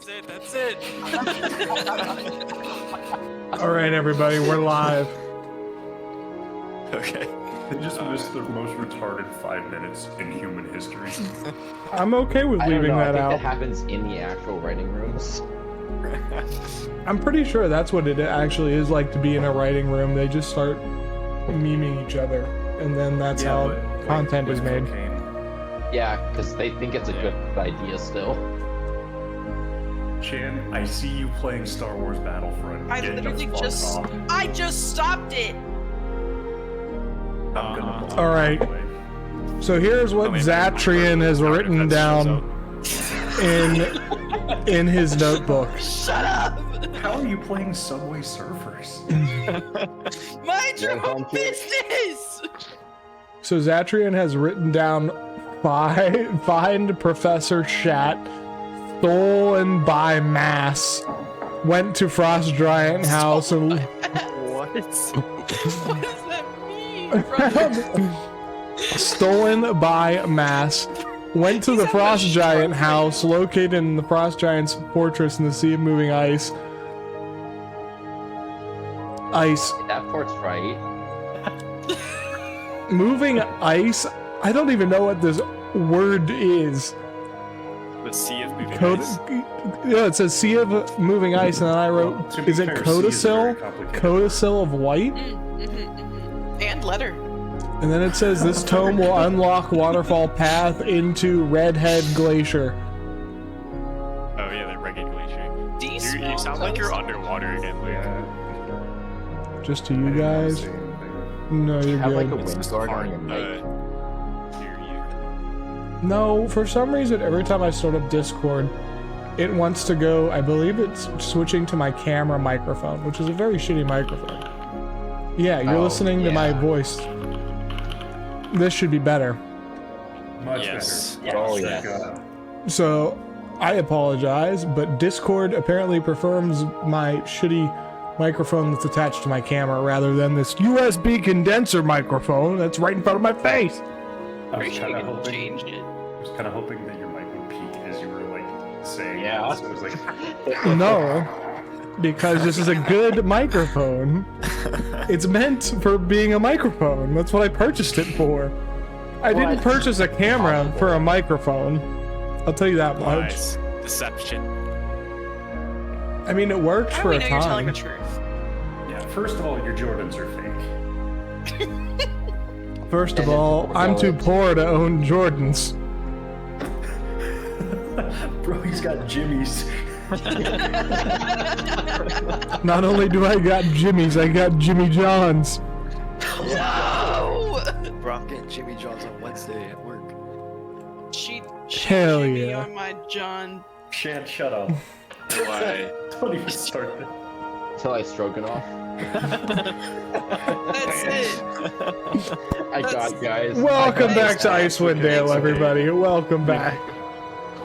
That's it. All right, everybody, we're live. Okay. They just missed the most retarded 5 minutes in human history. I'm okay with leaving that I think out. that happens in the actual writing rooms. I'm pretty sure that's what it actually is like to be in a writing room. They just start memeing each other, and then that's how content is made. Cocaine. Yeah, because they think it's a good idea still. Chan, I see you playing Star Wars Battlefront. I Get the literally fuck just... off. I just stopped it! I'm gonna block All right. it away. So here's what Zatrion has written down in his notebook. Shut up! How are you playing Subway Surfers? Mind your own business! So Zatrion has written down, find Professor Shat, stolen by mass, went to Frost Giant house and... What? What does that mean, brother? Stolen by mass. Went to the Frost Giant house located in the Frost Giant's fortress in the Sea of Moving Ice. That port's right. Moving ice? I don't even know what this word is. The Sea of Moving Code, Ice. yeah, it says Sea of Moving Ice, and then I wrote, To be is it fair, sea is codicil? very complicated. Codicil of white? And letter. And then it says this tome will unlock waterfall path into Redhead Glacier. Oh yeah, the Reggie Glacier. Do you You smell sound like you're toast? underwater again, Luke. Yeah. Just to I you didn't wanna guys. say anything. No, you're Have like a good. wind Just guard hard, on your mic. hear you. No, for some reason, every time I start up Discord, it wants to go, I believe it's switching to my camera microphone, which is a very shitty microphone. Yeah, you're Oh, listening to my yeah. voice. This should be better. Much Yes. better. Oh, Thank yes. God. So, I apologize, but Discord apparently prefers my shitty microphone that's attached to my camera rather than this USB condenser microphone that's right in front of my face. I Pretty was sure you kind of can hoping. change it. I was kind of hoping that your mic would peak as you were like saying. Yeah. This. It was like. No, because this is a good microphone. It's meant for being a microphone. That's what I purchased it for. I didn't What? purchase a camera for a microphone. I'll tell you that much. Lies. Deception. I mean, it worked How do for we a know you're telling the time. truth? Yeah. First of all, your Jordans are fake. First of And all, it's I'm too valid. poor to own Jordans. Bro, he's got Jimmy's. Not only do I got Jimmy's, I got Jimmy John's. No! Bro, I'm getting Jimmy John's on Wednesday at work. She Hell Jimmy yeah. on my John. Shan, shut up. Why? Don't even start that. Until I stroganoff. That's it. I got it, guys. Welcome I got back it. to Icewind Dale, everybody. Welcome back.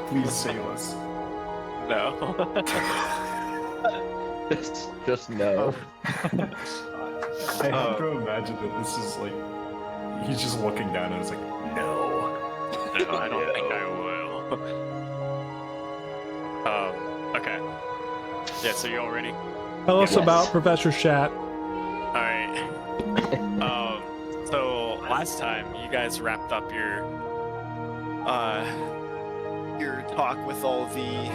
Please save us. No. Just no. I have to imagine that this is like. He's just looking down and it's like, no. No, I don't think I will. Okay. Yeah, so you all ready? Tell us Yes. about Professor Shat. Alright. So last time you guys wrapped up your talk with all the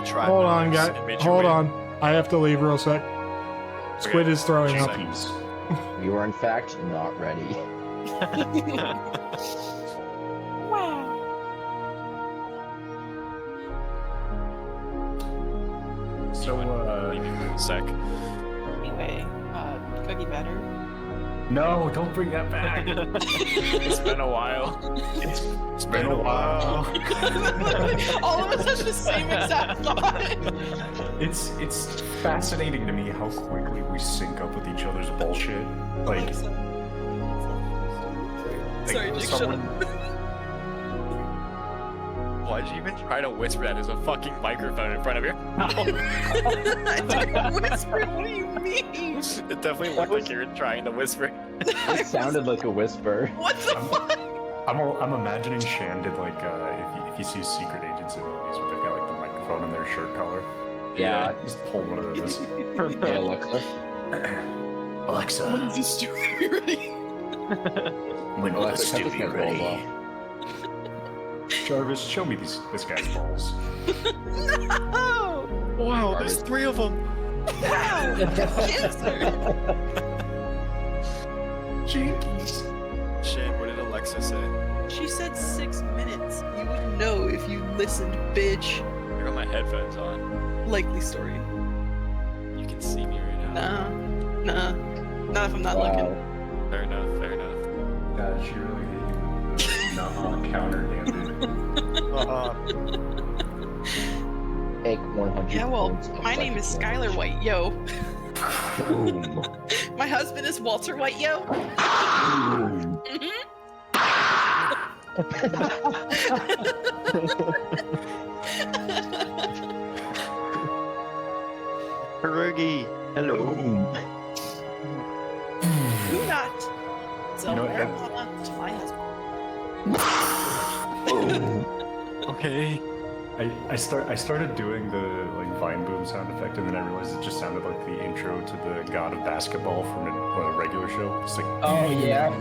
tribe Hold on, members guys. and made your Hold way- on. I have to leave real sec. Squid is throwing up. Jeez. You are in fact not ready. Wow. So, Leave you for a sec. Anyway, cookie batter. no, don't bring that back. It's been a while. It's been a while. All of us have the same exact thought. It's fascinating to me how quickly we sync up with each other's bullshit. Like, Sorry, Jake, shut someone, Why'd you even try to whisper that? There's a fucking microphone in front of your mouth. I didn't whisper. What do you mean? It definitely looked like you were trying to whisper. It sounded like a whisper. What the fuck? I'm imagining Shan did like if you see secret agents in movies where they've got like the microphone in their shirt collar. Yeah. Just pull one of those. Hey, Alexa. Alexa, When is this doing ready? when will Alexa, this cut do this be guy's ready? balls Jarvis, show me this guy's balls. No! Wow, there's 3 of them. Wow! Cancer! Jinkies. Shane, what did Alexa say? She said 6 minutes. You would know if you listened, bitch. I got my headphones on. Likely story. You can see me right now. Nah. Not if I'm not looking. Fair enough, fair enough. God, she really hit you with the not counter, damn Take 100 Yeah, well, points of my name is psychic Skylar damage. White, yo. Boom. My husband is Walter White, yo. Boom. Reggie. Hello. Boom. Do not sell You know what, marijuana to my husband. Okay. I started doing the like Vine Boom sound effect, and then I realized it just sounded like the intro to the God of Basketball from a regular show. It's like, Oh, yeah.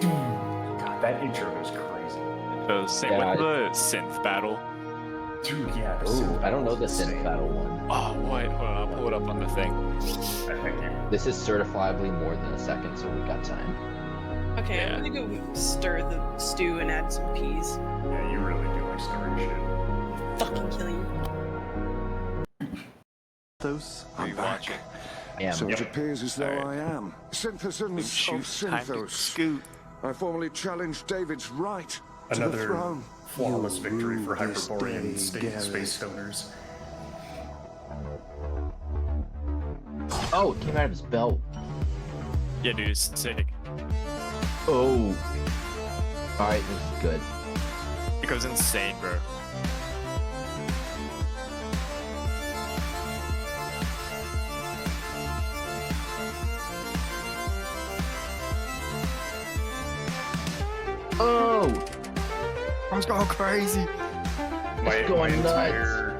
God, that intro was crazy. So, same Yeah, with the synth battle. Dude, yeah. The Ooh, synth I don't know the was insane. synth battle one. Oh, what? Hold on, I'll pull it up on the thing. I think you. This is certifiably more than a second, so we got time. Okay, Yeah. I'm gonna go stir the stew and add some peas. Yeah, you really do like stirring shit. Fucking kill you. Synthos, Are I'm you back. watching? Damn. So it appears as though Alright. I am. Synthesons of Shoot, time to Synthos. scoot. I formally challenge David's right to the Another throne. flawless You victory for rule this Hyperborean day, Gareth. space stoners. Oh, it came out of his belt. Yeah, dude, it's sick. Oh. Alright, this is good. It goes insane, bro. Oh! I was going crazy. My going entire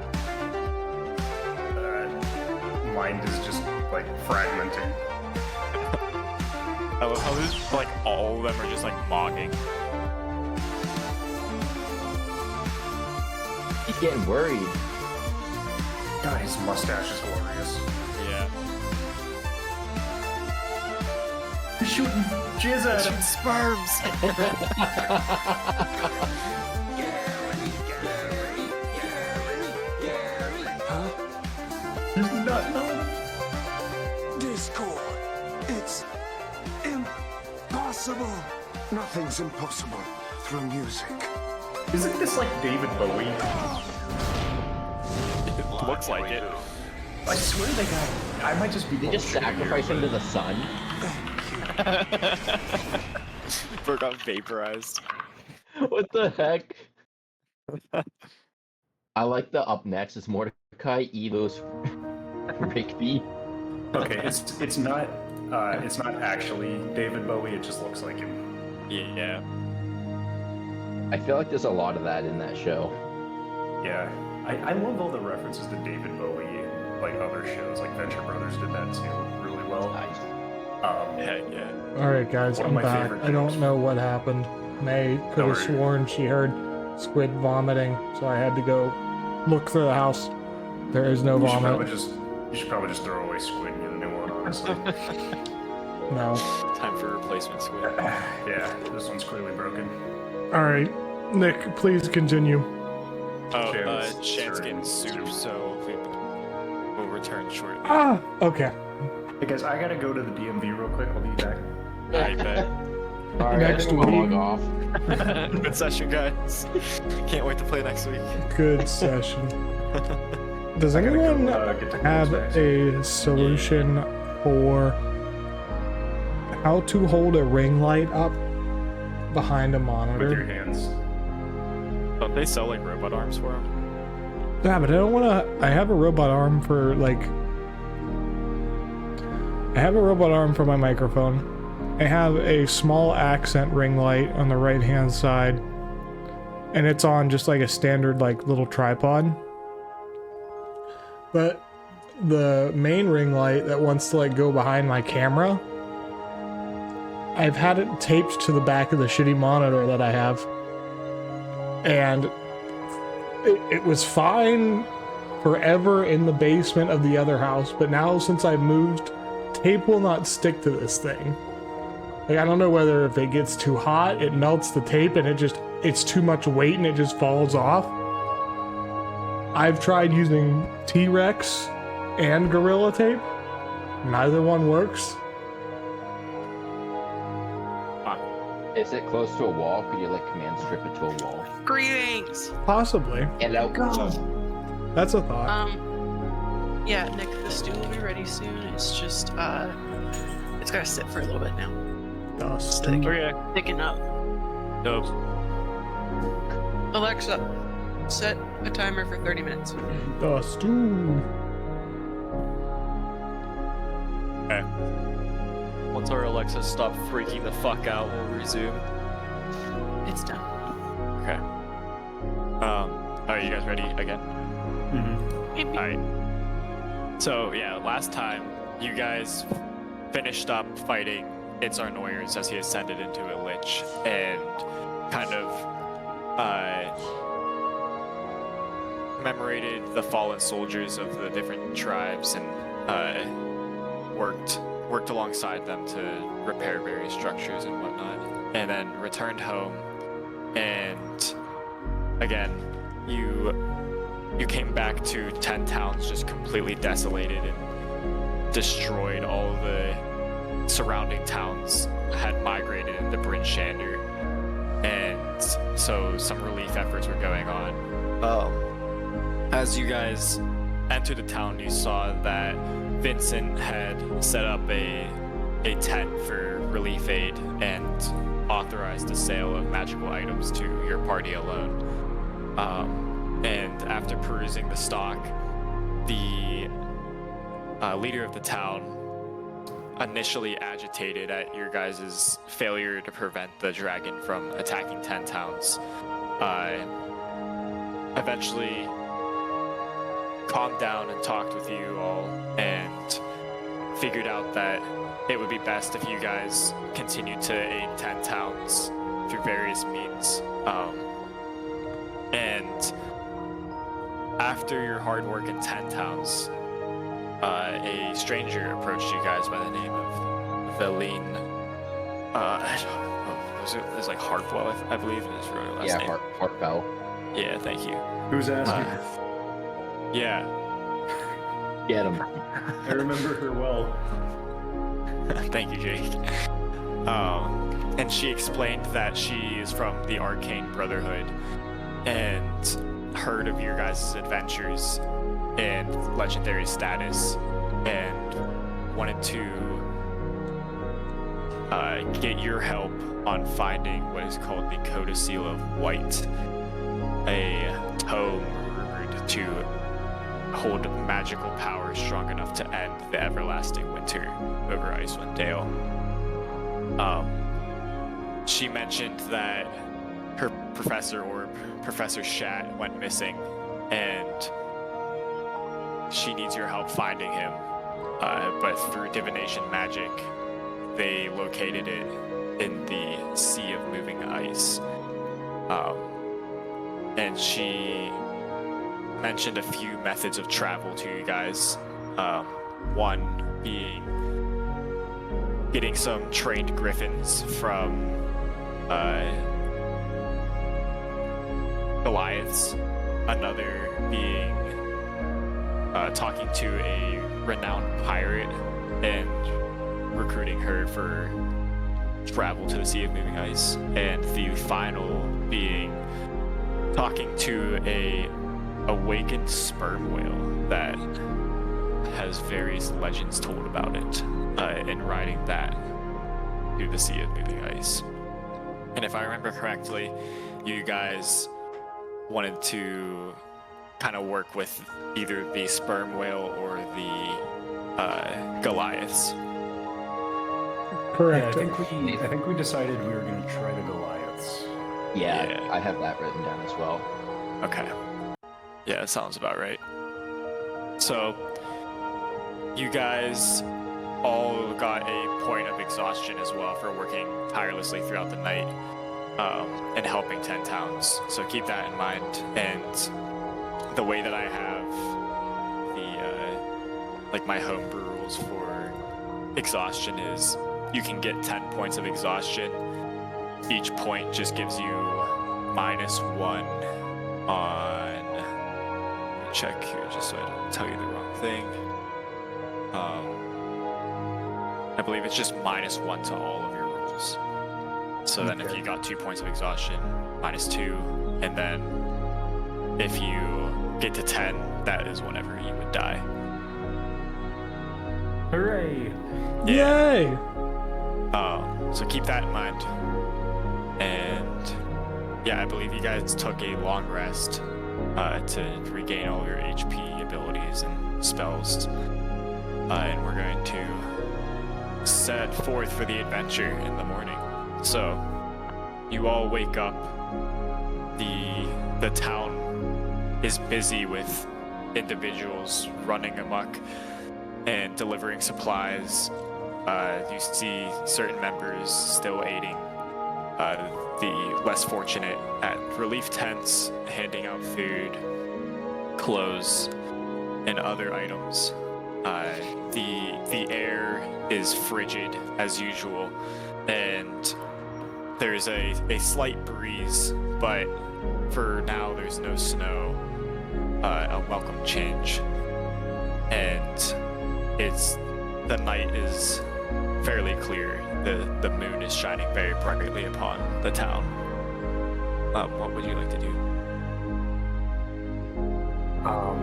mind is just like fragmenting. I love how there's like all of them are just like mocking. He's getting worried. God, his mustache is glorious. Yeah. He's shooting jizz at him. Sperms. He's not. No. Discord. It's impossible. Nothing's impossible through music. Isn't this like David Bowie? It looks like it. I swear they got. I might just be. They just bullshitting here, sacrifice him to but- the sun. Bro got vaporized. What the heck? I like the up next is Mordecai Evo's Rigby. Okay, it's not actually David Bowie. It just looks like him. Yeah. I feel like there's a lot of that in that show. Yeah, I love all the references to David Bowie in like other shows. Like Venture Brothers did that too really well. Nice. Yeah. All right, guys, One of I'm my back. favorite I don't jokes. know what happened. May could have worry. sworn she heard Squid vomiting, so I had to go look through the house. There is no You should vomit. probably just throw away Squid and get a new one, honestly. No. Time for replacement squid. Yeah, this one's clearly broken. All right, Nick, please continue. Oh, Shan's Shan's turn. getting soup, so we'll return shortly. Ah, okay. Hey guys, I gotta go to the DMV real quick. I'll be back. I bet. Alright, Next I'm gonna week. log off. Good session, guys. Can't wait to play next week. Good session. Does I gotta go, anyone get to have Queens a solution for how to hold a ring light up behind a with your monitor? hands. Don't they sell like robot arms for them? Yeah, but I don't want to. I have a robot arm for like. I have a robot arm for my microphone. I have a small accent ring light on the right hand side, and it's on just like a standard like little tripod. But the main ring light that wants to like go behind my camera, I've had it taped to the back of the shitty monitor that I have, and it was fine forever in the basement of the other house, but now since I've moved, tape will not stick to this thing. Like, I don't know whether if it gets too hot, it melts the tape and it's too much weight and it just falls off. I've tried using T-Rex and Gorilla Tape. Neither one works. Is it close to a wall? Could you like command strip it to a wall? Greetings. Possibly. And out. That's a thought. Yeah, Nick, the stew will be ready soon. It's just, it's gotta sit for a little bit now. Dust. Okay. Picking up. Dope. Alexa, set a timer for 30 minutes. Dust. Okay. Once our Alexa stops freaking the fuck out, we'll resume. It's done. Okay. Are you guys ready again? Maybe. Alright. So, yeah, last time you guys finished up fighting It's Our Noyers as he ascended into a lich and kind of commemorated the fallen soldiers of the different tribes and worked alongside them to repair various structures and whatnot, and then returned home. And again, you came back to 10 towns just completely desolated and destroyed. All the surrounding towns had migrated into Bryn Shander, and so some relief efforts were going on. As you guys entered the town, you saw that Vincent had set up a tent for relief aid and authorized the sale of magical items to your party alone. And after perusing the stock, the leader of the town, initially agitated at your guys' failure to prevent the dragon from attacking 10 towns, eventually calmed down and talked with you all and figured out that it would be best if you guys continued to aid 10 towns through various means. And after your hard work in 10 towns, a stranger approached you guys by the name of Vellynne. It was like Hartwell, I believe is her last name. Hartwell. Yeah, thank you. Who's asking? Yeah. Get him. I remember her well. Thank you, Jake. And she explained that she is from the Arcane Brotherhood and heard of your guys' adventures and legendary status and wanted to get your help on finding what is called the Codicil of White, a tome rumored to hold magical power strong enough to end the everlasting winter over Icewind Dale. She mentioned that her professor or Professor Shat went missing, and she needs your help finding him. But through divination magic, they located it in the Sea of Moving Ice. And she mentioned a few methods of travel to you guys. One being getting some trained griffins from goliaths. Another being talking to a renowned pirate and recruiting her for travel to the Sea of Moving Ice. And the final being talking to a awakened sperm whale that has various legends told about it, and riding that through the Sea of Moving Ice. And if I remember correctly, you guys wanted to kind of work with either the sperm whale or the goliaths. Correct. I think we decided we were going to try the Goliaths. Yeah, Yeah. I have that written down as well. Okay. Yeah, that sounds about right. So, you guys all got a point of exhaustion as well for working tirelessly throughout the night and helping 10 towns. So keep that in mind. And the way that I have the my homebrew rules for exhaustion is you can get 10 points of exhaustion. Each point just gives you -1 on. Let me check here just so I don't tell you the wrong thing. I believe it's just -1 to all of your rolls. So then if you got 2 points of exhaustion, -2, and then if you get to 10, that is whenever you would die. Hooray! Yay! So keep that in mind. And yeah, I believe you guys took a long rest to regain all your HP abilities and spells. And we're going to set forth for the adventure in the morning. So you all wake up. The town is busy with individuals running amok and delivering supplies. You see certain members still aiding the less fortunate at relief tents, handing out food, clothes, and other items. The air is frigid as usual, and there's a slight breeze, but for now there's no snow. A welcome change, and the night is fairly clear. The moon is shining very brightly upon the town. What would you like to do? How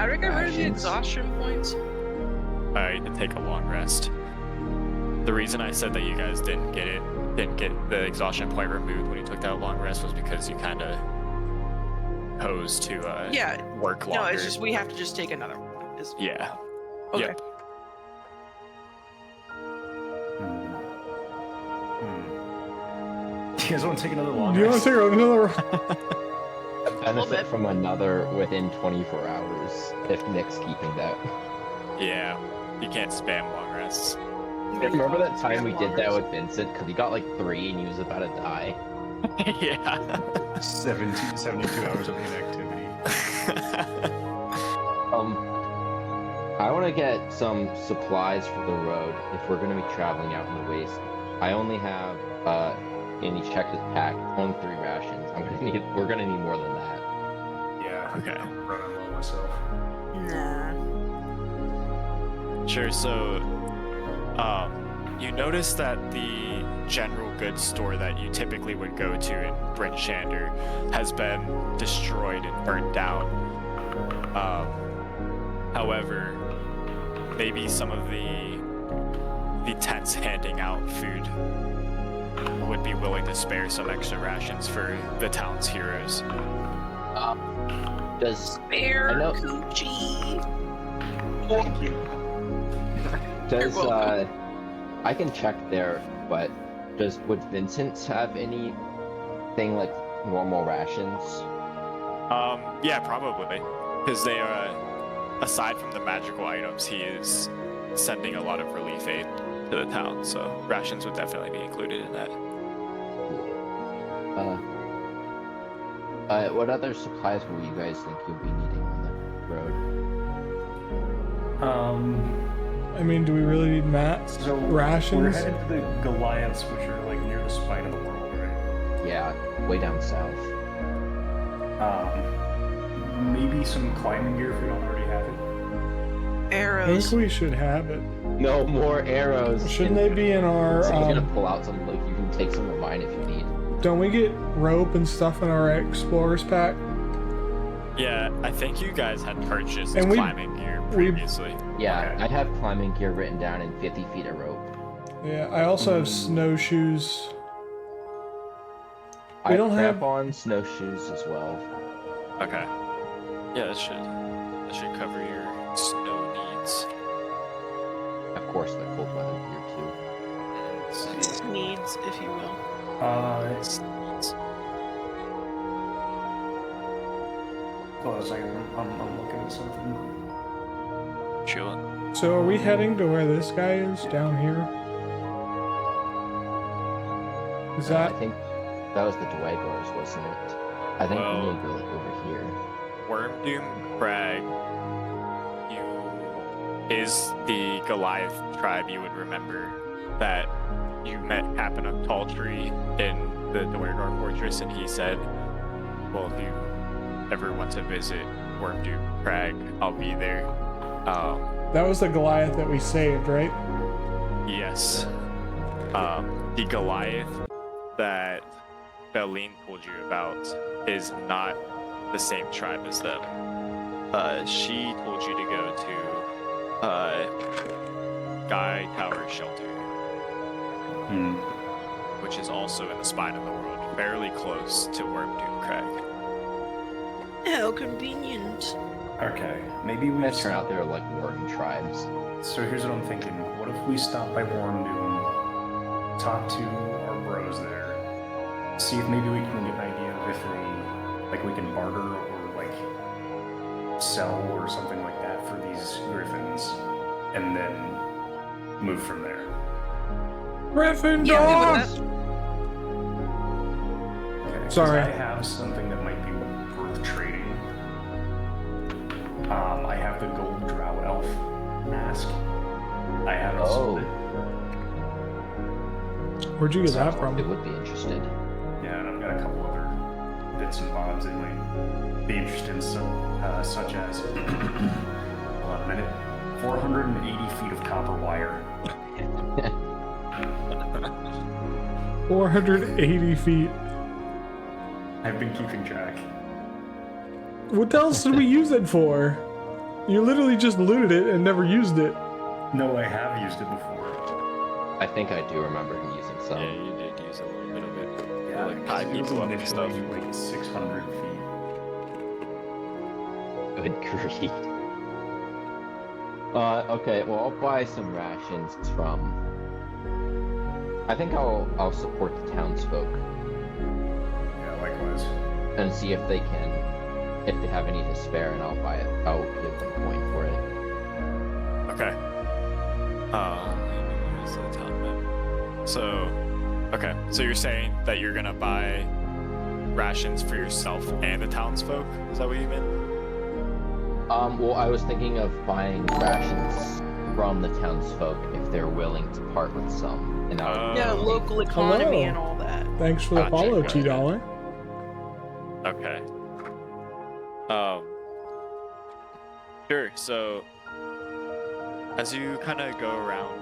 do I get rid of the exhaustion points? To take a long rest. The reason I said that you guys didn't get the exhaustion point removed when you took that long rest was because you kind of chose to work longer. No, it's just we have to just take another one. Yeah. Okay. Yep. You guys want to take another long Do you want rest? to take another? Benefit from another within 24 hours if Nick's keeping that. Yeah. You can't spam long rests. Remember that time we did that with Vincent? Because he got like 3 and he was about to die. Yeah. 72 hours of inactivity. I want to get some supplies for the road if we're going to be traveling out in the waste. I only have, and he checked his pack, only 3 rations. We're gonna need more than that. Yeah. Okay. I'm running low myself. Nah. Sure. So, you notice that the general goods store that you typically would go to in Bryn Shander has been destroyed and burnt down. However, maybe some of the tents handing out food would be willing to spare some extra rations for the town's heroes. Does Spare I know- coochie. does welcome. I can check there, but would Vincent have anything like normal rations? Yeah, probably, because they are. Aside from the magical items, he is sending a lot of relief aid to the town, so rations would definitely be included in that. What other supplies will you guys think you'll be needing on the road? I mean, do we really need mats? So Rations? we're headed to the Goliaths, which are like near the spine of the world, right? Yeah, way down south. Maybe some climbing gear if we don't already have it. I think Arrows. we should have it. No more arrows. Shouldn't they be in our? So I'm gonna pull out some. Like you can take some of mine if you need. Don't we get rope and stuff in our explorers pack? Yeah, I think you guys had purchased And we- climbing gear previously. Yeah, Okay. I have climbing gear written down in 50 feet of rope. Yeah, I also have snowshoes. I don't have- crampons, snowshoes as well. Okay. Yeah, that should cover your snow needs. Of course, the cold weather gear too. Needs, if you will. Hold on a second. I'm looking at something. Chilling. So are we heading to where this guy is down here? Is I that think that was the Dwagglers, wasn't it? I think Well- we need to go like over here. Wormdoom Crag is the Goliath tribe you would remember that you met Captain of Tall Tree in the Dwargar Fortress, and he said, well, if you ever want to visit Wormdoom Crag, I'll be there. that was the Goliath that we saved, right? Yes. The Goliath that Vellynne told you about is not the same tribe as them. She told you to go to Skytower Shelter, which is also in the spine of the world, fairly close to Wormdoom Crag. How convenient. Okay, maybe we It turned out they were like warring tribes. So here's what I'm thinking. What if we stop by Wormdoom, talk to our bros there, see if maybe we can get an idea of if we can barter or like sell or something like that for these griffins, and then move from there. Griffin Yeah, dogs! Okay, 'cause Sorry. I have something that might be worth trading. I have the gold drow elf mask. I haven't sold it. Where'd you get that from? It would be interested. Yeah, and I've got a couple other bits and bobs that might be interested in, such as, hold on a minute, 480 feet of copper wire. 480 feet. I've been keeping track. What else did we use it for? You literally just looted it and never used it. No, I have used it before. I think I do remember him using some. Yeah, you did use a little bit of it. Yeah, Like, tie it was people up and initially stuff. like 600 feet. Good grief. Okay, well, I'll buy some rations from. I think I'll support the townsfolk Yeah, likewise. and see if they have any to spare, and I'll buy it. I'll give them coin for it. Okay. Where's the town map? So, okay. So you're saying that you're gonna buy rations for yourself and the townsfolk? Is that what you meant? Well, I was thinking of buying rations from the townsfolk if they're willing to part with some. And Yeah, local economy Hello. and all that. Thanks for the Gotcha, follow, gotcha. $2. Okay. Sure. So, as you kind of go around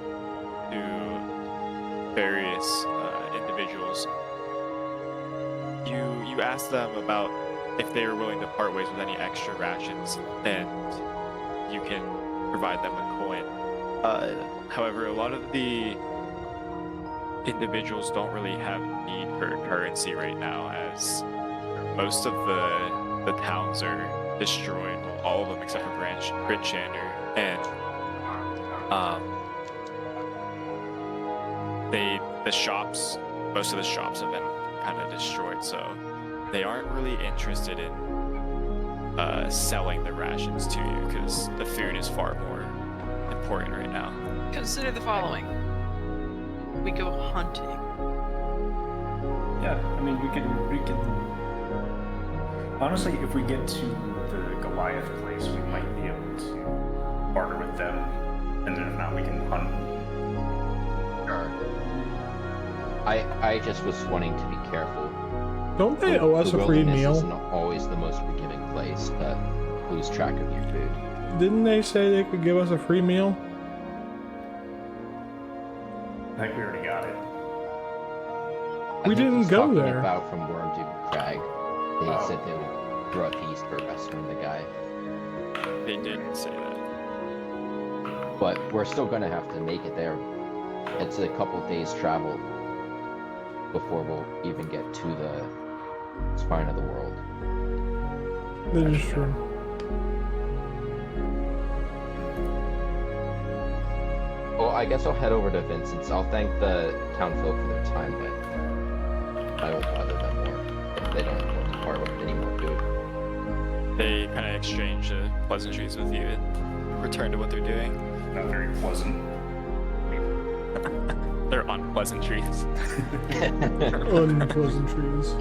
to various individuals, you ask them about if they are willing to part ways with any extra rations, and you can provide them a coin. However, a lot of the individuals don't really have need for currency right now, as most of the towns are destroyed, well, all of them except for Bryn Shander, and most of the shops have been kind of destroyed, so they aren't really interested in selling the rations to you because the food is far more important right now. Consider the following. We go hunting. Yeah, I mean, we can. Honestly, if we get to the Goliath place, we might be able to barter with them, and then if not, we can hunt. Sure. I just was wanting to be careful. Don't they owe us The a free wilderness meal? isn't always the most forgiving place to lose track of your food. Didn't they say they could give us a free meal? I think we already got it. I We think didn't he's go talking there. About from Wormdoom Crag. They Oh. said they would throw a feast for rescuing the guy. They didn't say that. But we're still gonna have to make it there. It's a couple days travel before we'll even get to the spine of the world. That is true. Well, Well, I guess I'll head over to Vincent's. I'll thank the townfolk for their time, but I won't bother them more if they don't want to part with any more food. They kind of exchange pleasantries with you and return to what they're doing. Not very pleasant. They're unpleasantries. Unpleasantries.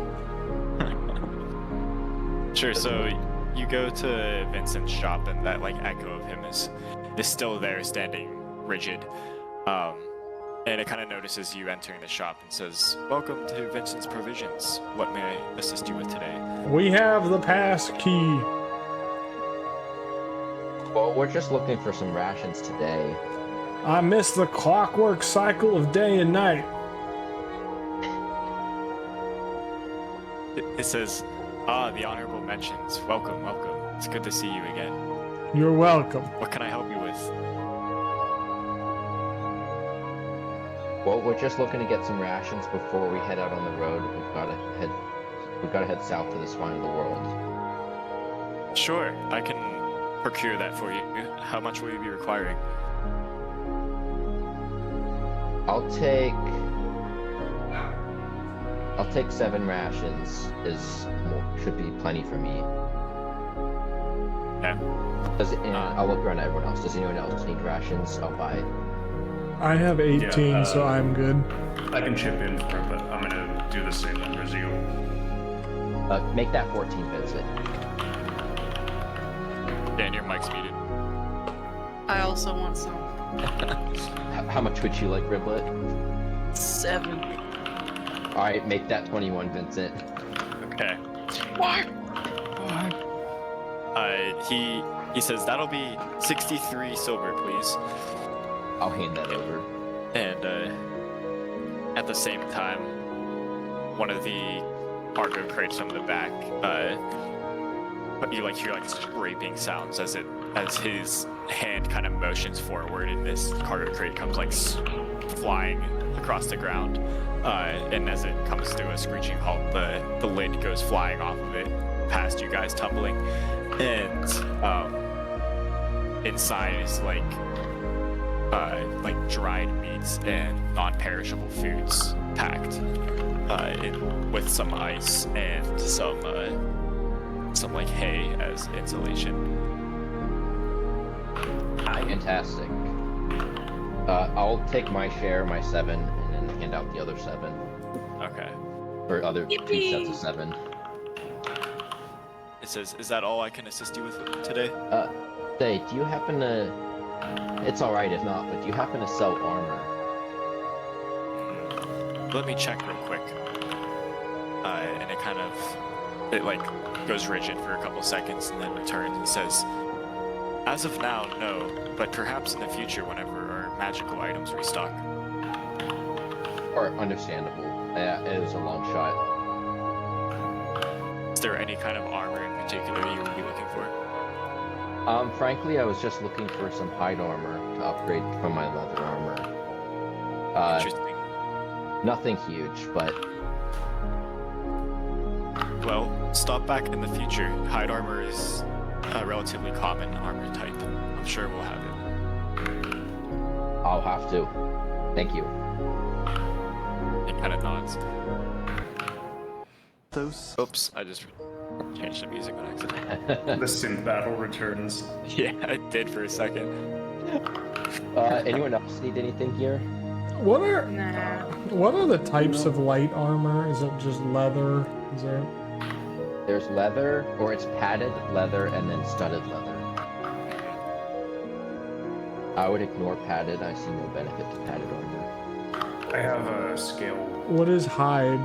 Sure. So you go to Vincent's shop, and that like echo of him is still there, standing rigid. And it kind of notices you entering the shop and says, "Welcome to Vincent's Provisions. What may I assist you with today?" We have the pass key. Well, we're just looking for some rations today. I miss the clockwork cycle of day and night. It says, the honorable mentions. Welcome, welcome. It's good to see you again. You're welcome. What can I help you with? Well, we're just looking to get some rations before we head out on the road. We've got to head south to the spine of the world. Sure, I can procure that for you. How much will you be requiring? I'll take 7 rations. Should be plenty for me. Okay. I'll look around at everyone else. Does anyone else need rations? I'll buy it. I have 18, so I'm good. I can chip in for it, but I'm gonna do the same number as you. Make that 14, Vincent. Dan, your mic's muted. I also want some. How much would you like, Riblet? 7. Alright, make that 21, Vincent. Okay. What? He says that'll be 63 silver, please. I'll hand that over. And at the same time, one of the cargo crates from the back, you hear scraping sounds as his hand kind of motions forward, and this cargo crate comes flying across the ground. And as it comes to a screeching halt, the lid goes flying off of it, past you guys tumbling, and inside is like dried meats and non-perishable foods packed with some ice and some hay as insulation. Fantastic. I'll take my share, my 7, and then hand out the other 7. Okay. Or other 2 sets of 7. It says, "Is that all I can assist you with today?" Say, do you happen to... It's alright if not, but do you happen to sell armor? Let me check real quick. And it goes rigid for a couple seconds and then returns and says, "As of now, no, but perhaps in the future whenever our magical items restock." Or understandable. Yeah, it was a long shot. Is there any kind of armor in particular you would be looking for? Frankly, I was just looking for some hide armor to upgrade from my leather armor. Interesting. Nothing huge, but... Well, stop back in the future. Hide armor is a relatively common armor type. I'm sure we'll have it. I'll have to. Thank you. It kind of nods. Those. Oops, I just changed the music on accident. The synth battle returns. Yeah, I did for a second. Anyone else need anything here? What are Nah. what are the types of light armor? Is it just leather? Is there? There's leather, or it's padded leather and then studded leather. I would ignore padded. I see no benefit to padded armor. I have a scale. What is hide?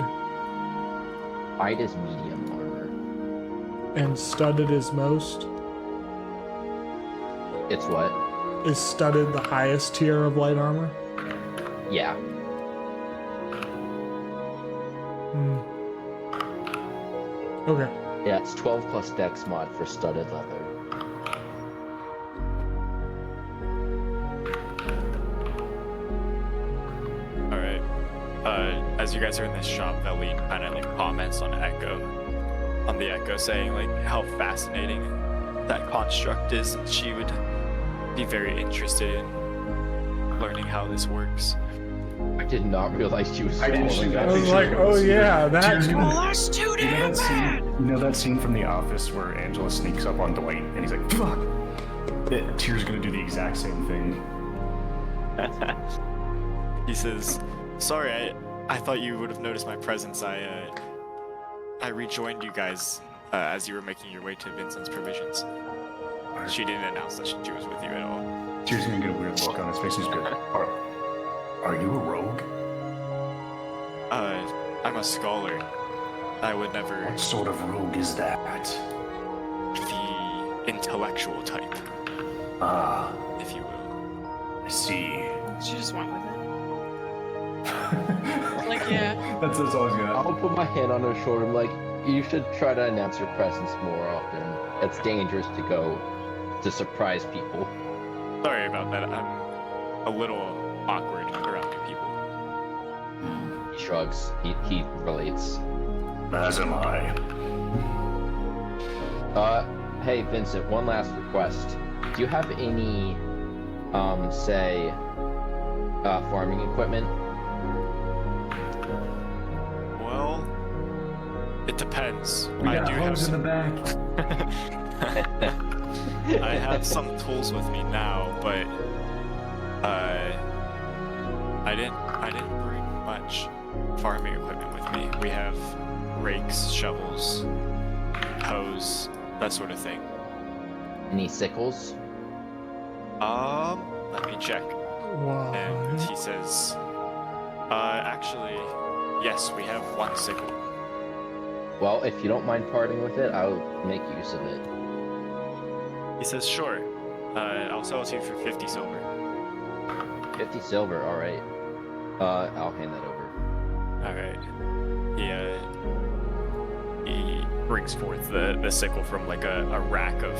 Hide is medium armor. And studded is most? It's what? Is studded the highest tier of light armor? Yeah. Okay. Yeah, it's 12 plus dex mod for studded leather. Alright. As you guys are in this shop, Vellynne kind of comments on the Echo, saying how fascinating that construct is, and she would be very interested in learning how this works. I did not realize she was I didn't swallowing see I that. that. was like, oh yeah, that. Tears gonna- Oh, that's too You know damn that bad! scene? You know that scene from The Office where Angela sneaks up on Dwight and he's like, "Fuck!" Tears gonna do the exact same thing. He says, "Sorry, I thought you would have noticed my presence. I rejoined you guys as you were making your way to Vincent's provisions." She didn't announce that she was with you at all. Tears gonna get a weird look on his face. He's good. Are you a rogue? I'm a scholar. I would never What sort of rogue is that? the intellectual type, Ah, if you will. I see. She just went with it. Like, yeah. That's all he's got. I'll put my hand on her shoulder. I'm like, you should try to announce your presence more often. It's dangerous to go to surprise people. Sorry about that. I'm a little awkward around new people. He shrugs. He relates. As am I. Hey Vincent, one last request. Do you have any, say, farming equipment? Well, it depends. We I got do have hoes in some. the back. I have some tools with me now, but I didn't bring much farming equipment with me. We have rakes, shovels, hoes, that sort of thing. Any sickles? Let me check. Wow. And he says, actually, yes, we have one sickle. Well, if you don't mind parting with it, I'll make use of it. He says, sure. I'll sell it to you for 50 silver. 50 silver, alright. I'll hand that over. Alright. He brings forth the sickle from like a rack of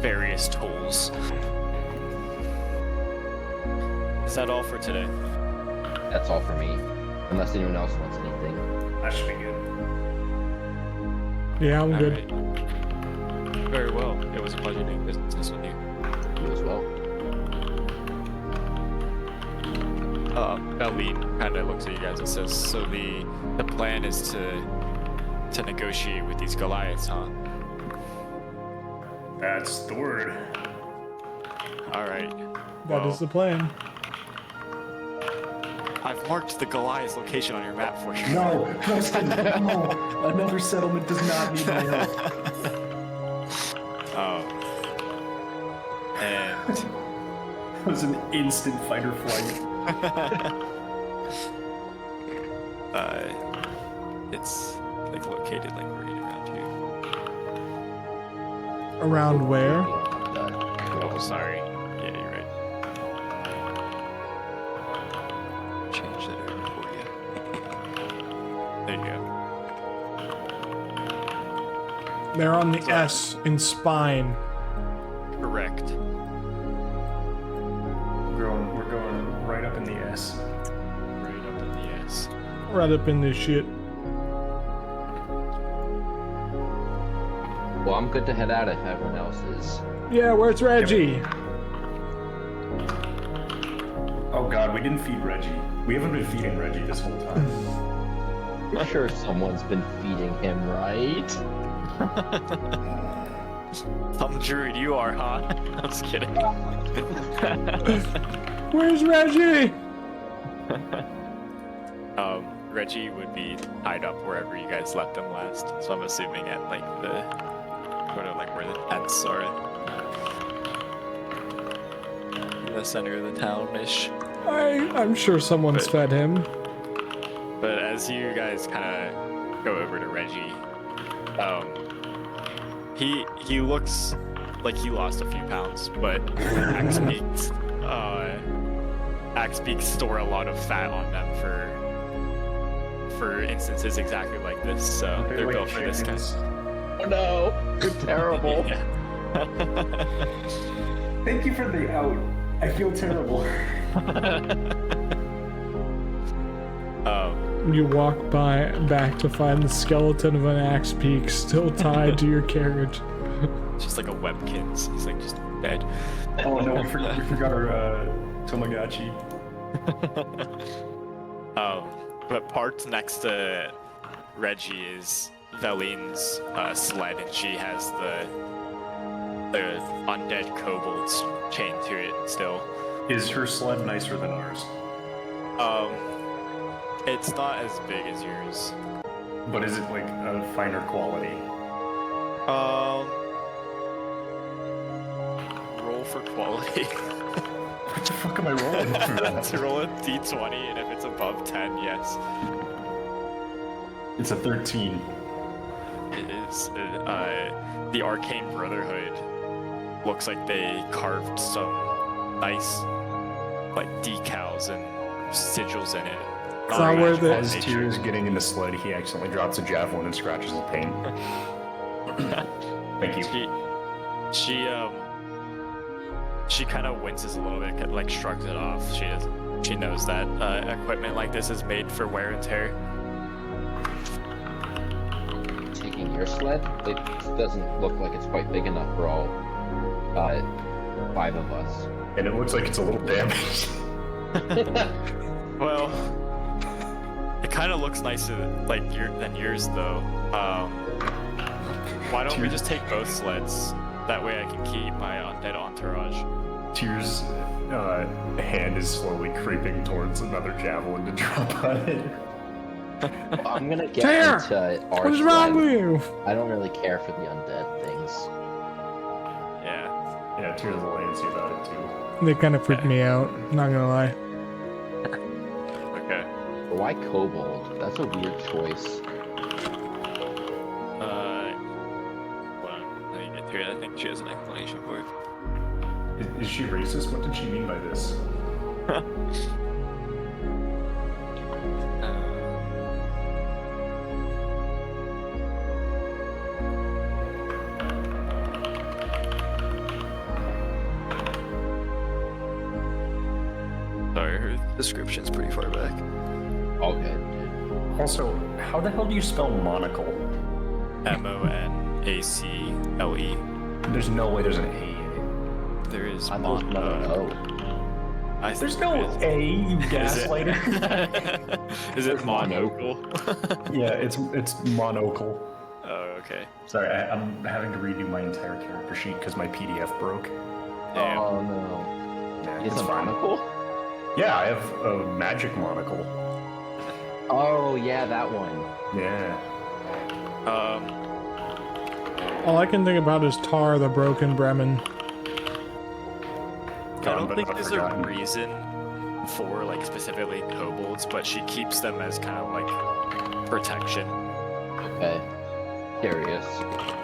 various tools. Is that all for today? That's all for me. Unless anyone else wants anything. That should be good. Yeah, I'm good. Alright. Very well. It was a pleasure doing business with you. You as well. Vellynne kind of looks at you guys and says, so the plan is to negotiate with these goliaths, huh? That's the word. Alright. That is the plan. I've marked the Goliath's location on your map for you. No, Preston, no. Another settlement does not need my help. And It was an instant fight or flight. it's like located like right around here. Around where? Oh, sorry. Yeah, you're right. Change that over for you. There you go. They're on the S in spine. Correct. We're going right up in the S. Right up in the S. Right up in this shit. Well, I'm good to head out if everyone else is. Yeah, where's Reggie? Oh god, we didn't feed Reggie. We haven't been feeding Reggie this whole time. I'm sure someone's been feeding him, right? Some druid you are, huh? I'm just kidding. Where's Reggie? Reggie would be tied up wherever you guys left him last, so I'm assuming at like the sort of like where the tents are, in the center of the town-ish. I'm sure someone's But- fed him. But as you guys kind of go over to Reggie, he looks like he lost a few pounds, but axebeaks store a lot of fat on them for instances exactly like this, so they're like built for this kind chickens. Oh no! You're terrible. Yeah. Thank you for the out. I feel terrible. You walk back to find the skeleton of an axe peak still tied to your carriage. Just like a webkins. He's like just dead. Oh no, we forgot our Tamagotchi. But parked next to Reggie is Vellynne's sled, and she has the undead kobolds chained to it still. Is her sled nicer than ours? It's not as big as yours. But is it like a finer quality? Roll for quality. What the fuck am I rolling for that? To roll a d20, and if it's above 10, yes. It's a 13. It is. The Arcane Brotherhood looks like they carved some nice, like, decals and sigils in it. It's not worth it. As Tyr getting in the sled, he accidentally drops a javelin and scratches his paint. Thank you. She kind of winces a little bit, like shrugs it off. She knows that equipment like this is made for wear and tear. Taking your sled? It doesn't look like it's quite big enough for all 5 of us. And it looks like it's a little damaged. Well, it kind of looks nicer than yours, though. Why don't we just take both sleds? That way I can keep my undead entourage. Tyr's hand is slowly creeping towards another javelin to drop on it. Well, I'm gonna get Tyr! into our What is wrong sled. with you? I don't really care for the undead things. Yeah. Yeah, Tyr's a little antsy about it too. They kind of freak me out. Not gonna lie. Okay. Why kobold? That's a weird choice. Well, let me get to it. I think she has an explanation for it. Is she racist? What did she mean by this? Sorry, her description's pretty far back. All good. Also, how the hell do you spell monocle? Monacle. There's no way there's an A in There is I thought no. it. There's no A, you gaslighter. Is it monocle? Yeah, it's monocle. Oh, okay. Sorry, I'm having to redo my entire character sheet because my PDF broke. Damn. Oh no. Yeah, It's a fine. monocle? Yeah, I have a magic monocle. Oh yeah, that one. Yeah. All I can think about is Tar the Broken Bremen. I don't But think not there's forgotten. a reason for, like, specifically kobolds, but she keeps them as kind of like protection. Okay. Curious.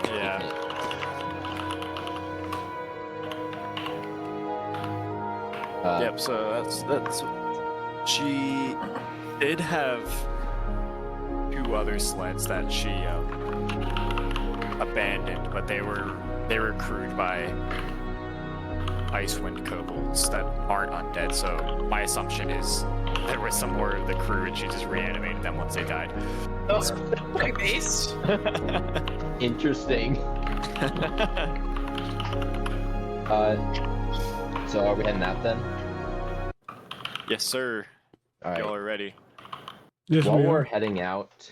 Yeah. Yep. So that's. She did have 2 other sleds that she abandoned, but they were crewed by Icewind kobolds that aren't undead. So my assumption is there was some more of the crew, and she just reanimated them once they died. Pretty based. Interesting. So are we heading out then? Yes, sir. Alright. Y'all are ready. Yes, While we we're are. heading out,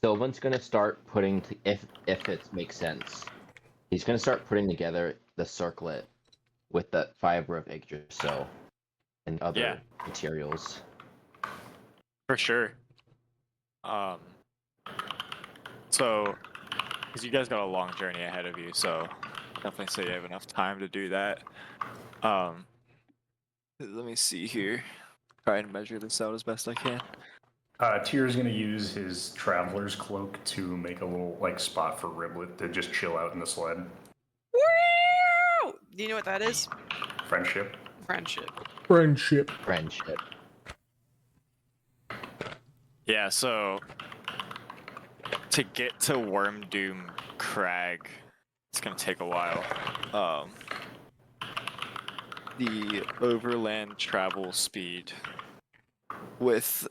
Sylvan's gonna start putting if it makes sense. He's gonna start putting together the circlet with the fiber of Yggdrasil and other materials. For sure. So, because you guys got a long journey ahead of you, so definitely say you have enough time to do that. Let me see here. Try and measure this out as best I can. Tyr's gonna use his traveler's cloak to make a little like spot for Riblet to just chill out in the sled. Woo! Do you know what that is? Friendship. Friendship. Friendship. Friendship. Yeah, so to get to Wormdoom Crag, it's gonna take a while. The overland travel speed with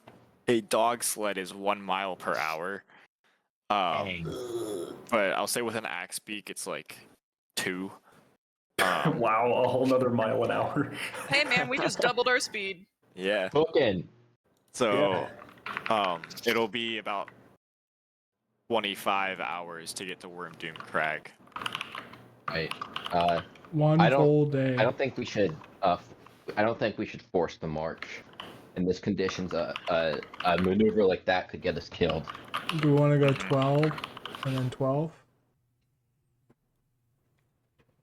a dog sled is 1 mile per hour. But I'll say with an axebeak, it's like 2. Wow, a whole nother mile an hour. Hey man, we just doubled our speed. Yeah. Spoken. So, it'll be about 25 hours to get to Worm Doom Crag. Right. One I don't- full day. I don't think we should. I don't think we should force the march. In this conditions, a maneuver like that could get us killed. Do we want to go 12 and then 12?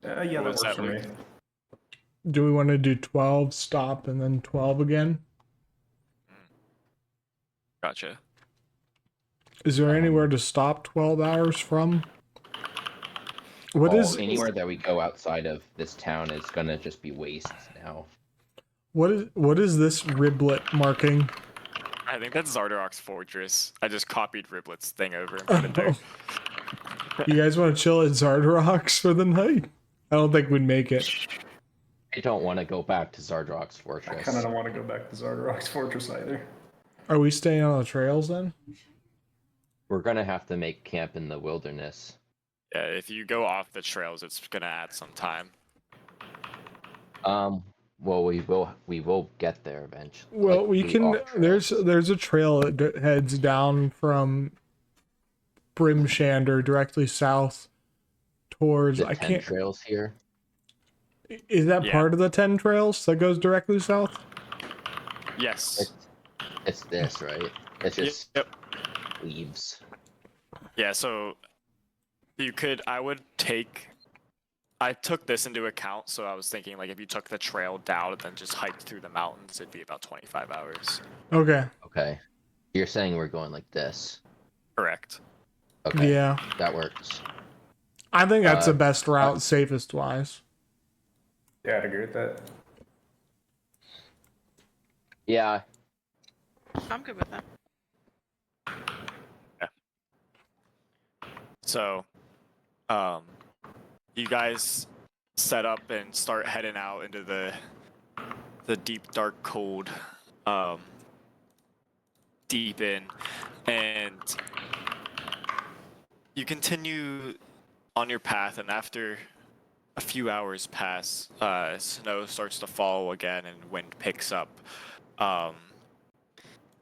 Yeah, What that was works that, for Luke? me. Do we want to do 12, stop, and then 12 again? Gotcha. Is there anywhere to stop 12 hours from? What is Anywhere that we go outside of this town is gonna just be wastes now. what is this riblet marking? I think that's Zardarok's fortress. I just copied Riblet's thing over and put it there. You guys want to chill at Zardarok's for the night? I don't think we'd make it. I don't want to go back to Zardrock's I fortress. kind of don't want to go back to Zardarok's fortress either. Are we staying on the trails then? We're gonna have to make camp in the wilderness. Yeah, if you go off the trails, it's gonna add some time. Well, we will get there eventually. Well, Like, we can. off trails. There's a trail that heads down from Bryn Shander directly south towards. The I 10 can't. trails here. Is that Yeah. part of the 10 trails that goes directly south? Yes. It's this, right? It's just Yep. leaves. Yeah, so I took this into account, so I was thinking like if you took the trail down and then just hiked through the mountains, it'd be about 25 hours. Okay. Okay. You're saying we're going like this. Correct. Okay. Yeah. That works. I think that's the best route, safest wise. Yeah, I'd agree with that. Yeah. I'm good with that. So, you guys set up and start heading out into the deep, dark, cold, deep in, and you continue on your path. And after a few hours pass, snow starts to fall again, and wind picks up.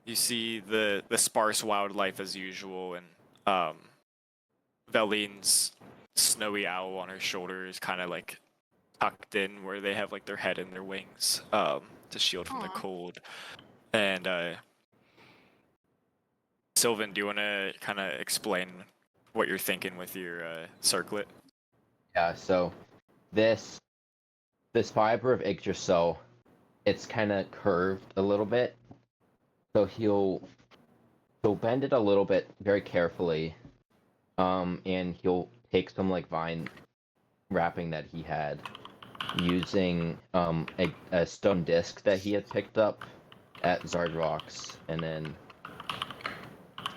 You see the sparse wildlife as usual, and Vellynne's snowy owl on her shoulder is kind of like tucked in where they have like their head and their wings to shield from the Aw. cold. And Sylvan, do you want to kind of explain what you're thinking with your circlet? Yeah, so this fiber of Yggdrasil, it's kind of curved a little bit. So he'll bend it a little bit very carefully. And he'll take some like vine wrapping that he had using a stone disc that he had picked up at Zardrock's, and then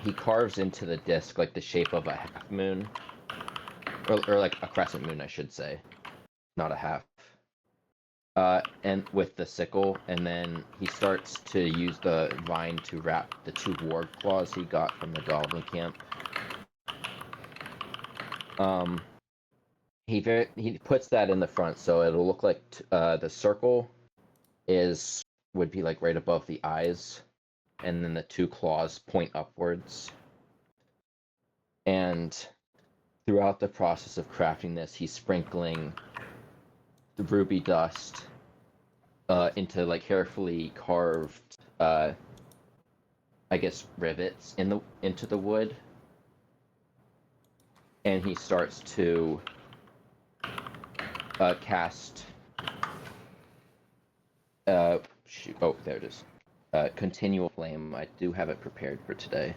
he carves into the disc like the shape of a half moon, or like a crescent moon, I should say, not a half. And with the sickle, and then he starts to use the vine to wrap the 2 ward claws he got from the goblin camp. He puts that in the front, so it'll look like the circle would be like right above the eyes, and then the 2 claws point upwards. And throughout the process of crafting this, he's sprinkling the ruby dust into like carefully carved, I guess, rivets into the wood. And he starts to cast. Shoot. Oh, there it is. Continual flame. I do have it prepared for today.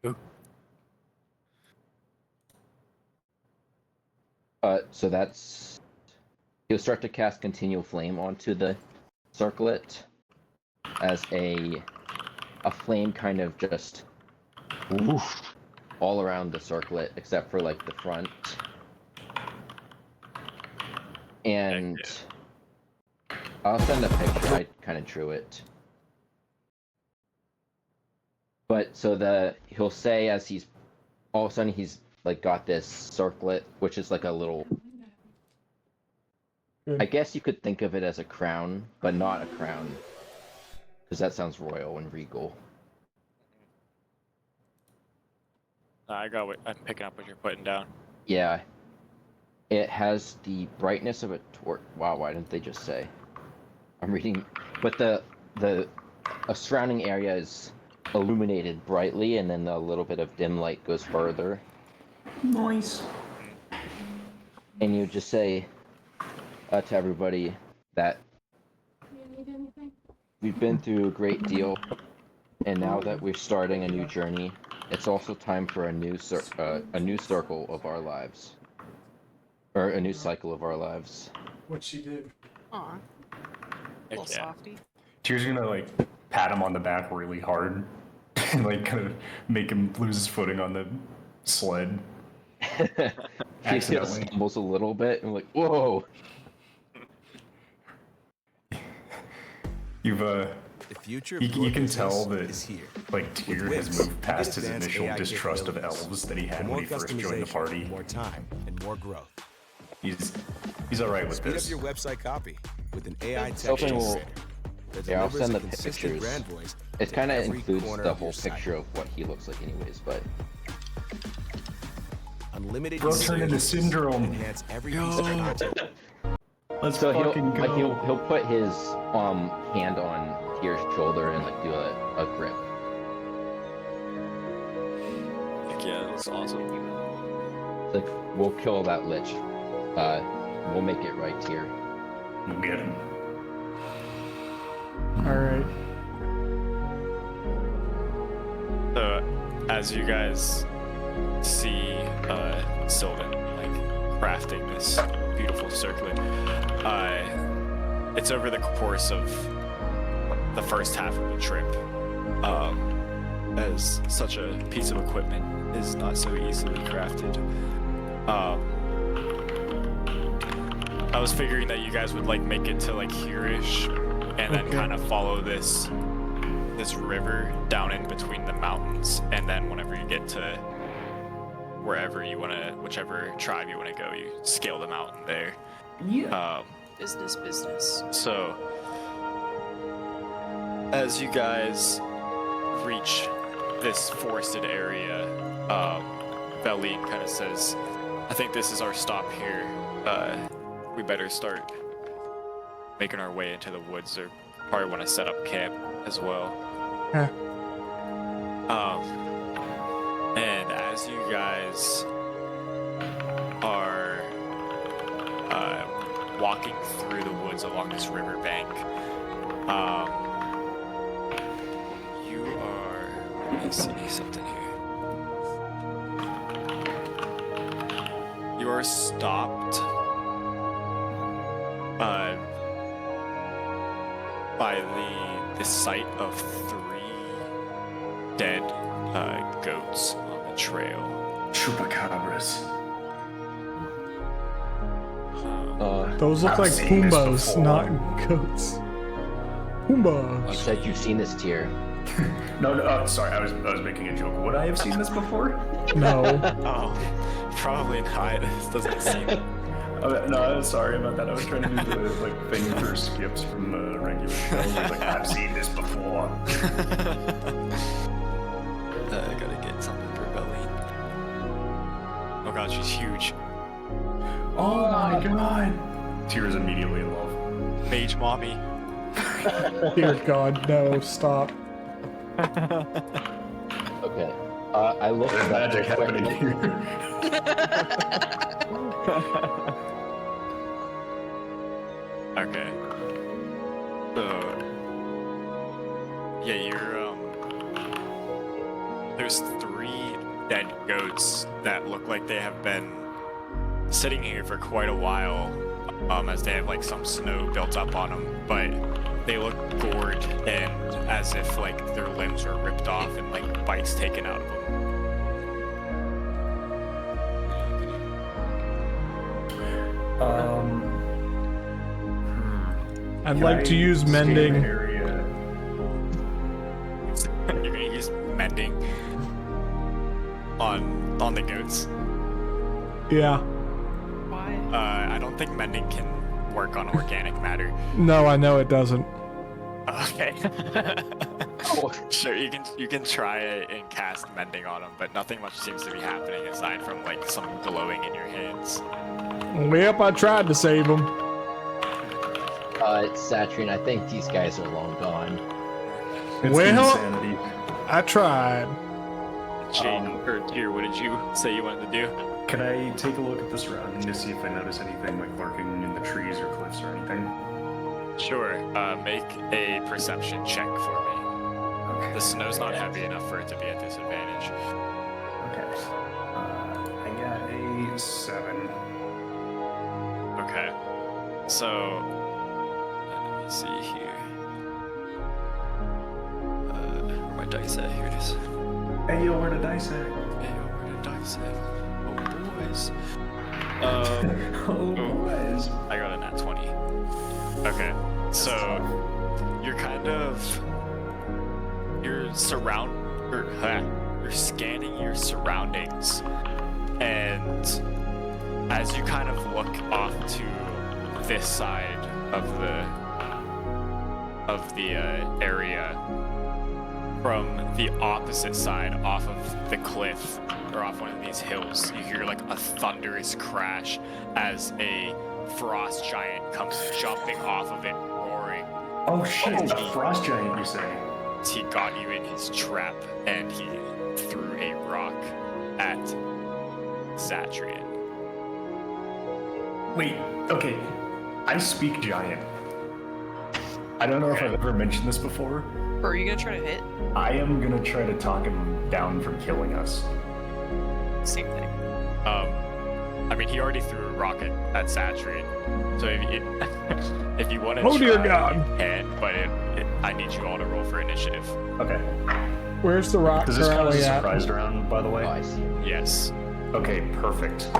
Ooh. So that's. He'll start to cast continual flame onto the circlet as a flame kind of just woof, all around the circlet except for like the front. And I'll send a picture. I kind of drew it. But so he'll say as he's all of a sudden he's like got this circlet, which is like a little. I guess you could think of it as a crown, but not a crown. Because that sounds royal and regal. I got what I'm picking up what you're putting down. Yeah. It has the brightness of a torch. Wow, why didn't they just say? I'm reading, but the surrounding area is illuminated brightly, and then a little bit of dim light goes further. Nice. And you just say to everybody that we've been through a great deal, and now that we're starting a new journey, it's also time for a new circle of our lives, or a new cycle of our lives. What she did. Aw. Little softy. Tyr's gonna like pat him on the back really hard and like kind of make him lose his footing on the sled. He stumbles a little bit and like, whoa. You've The future you can business tell that is here. like Tyr has Wits, moved past his advanced initial AI distrust of capabilities. elves that he had More when he first joined the customization, party. more time, and more growth. He's all right with Speed this. up your website copy with an AI text Something will- generator that Yeah, I'll delivers send a the consistent pictures. brand voice It to kind of every includes corner the of your whole site. picture of what he looks like anyways, but Unlimited Bro, turn into usage, Syndrome. enhance every piece of content. Let's so fucking go. he'll put his hand on Tyr's shoulder and like do a grip. Heck yeah, that was awesome. It's like, we'll kill that lich. We'll make it right, Tyr. We'll get him. All right. So, as you guys see Sylvan like crafting this beautiful circlet, it's over the course of the first half of the trip, as such a piece of equipment is not so easily crafted. I was figuring that you guys would like make it to like here-ish, and then Okay. kind of follow this river down in between the mountains, and then whenever you get to wherever you want to, whichever tribe you want to go, you scale the mountain there. Yeah. Business. So, as you guys reach this forested area, Vellynne kind of says, I think this is our stop here. We better start making our way into the woods, or probably want to set up camp as well. Huh. And as you guys are walking through the woods along this riverbank, you are, let me see something here. You are stopped by the sight of 3 dead goats on the trail. Chupacabras. Those look I've like seen this Pumbas, before. not goats. Pumbaa. You said you've seen this, Tyr. No, sorry, I was making a joke. Would I have seen this before? No. Oh, probably not. This doesn't seem. No, sorry about that. I was trying to do the like thing for skips from the regular show. I was like, I've seen this before. I gotta get something for Vellynne. Oh god, she's huge. Oh my god! Tyr's immediately in love. Mage mommy. Dear God, no, stop. Okay. I looked There's at magic happening here. Okay. So, yeah, there's 3 dead goats that look like they have been sitting here for quite a while, as they have like some snow built up on them, but they look gored and as if like their limbs were ripped off and like bites taken out of them. I'd Can like I to use scan the mending. area? You're gonna use mending on the goats. Yeah. Why? I don't think mending can work on organic matter. No, I know it doesn't. Okay. Oh. Sure, you can try it and cast mending on him, but nothing much seems to be happening aside from like some glowing in your hands. Yep, I tried to save him. Zatrion, I think these guys are long gone. It's Well- insanity. I tried. Jane or Tyr, what did you say you wanted to do? Can I take a look at the surrounding to see if I notice anything like lurking in the trees or cliffs or anything? Sure. Make a perception check for me. Okay. The snow's not heavy enough for it to be a disadvantage. Okay. I got a 7. Okay. So, let me see here. Where my dice at? Here it is. Hey, yo, where the dice at? Hey, where the dice at? Oh, boys. Oh, boys. I got a nat 20. Okay. So, you're kind of... You're scanning your surroundings, and as you kind of look off to this side of the area, from the opposite side, off of the cliff or off one of these hills, you hear like a thunderous crash as a frost giant comes jumping off of it, roaring. Oh shit, it's a frost giant, you say? He got you in his trap and he threw a rock at Zatrion. Wait, okay. I speak giant. I don't know if I've ever mentioned this before. Or are you gonna try to hit? I am gonna try to talk him down from killing us. Same thing. I mean, he already threw a rocket at Zatrion, so if you want to Oh, dear try, God. you can, but I need you all to roll for initiative. Okay. Where's the rock Does this count as currently a at? surprised round, by the Oh, way? I see. Yes. Okay, perfect.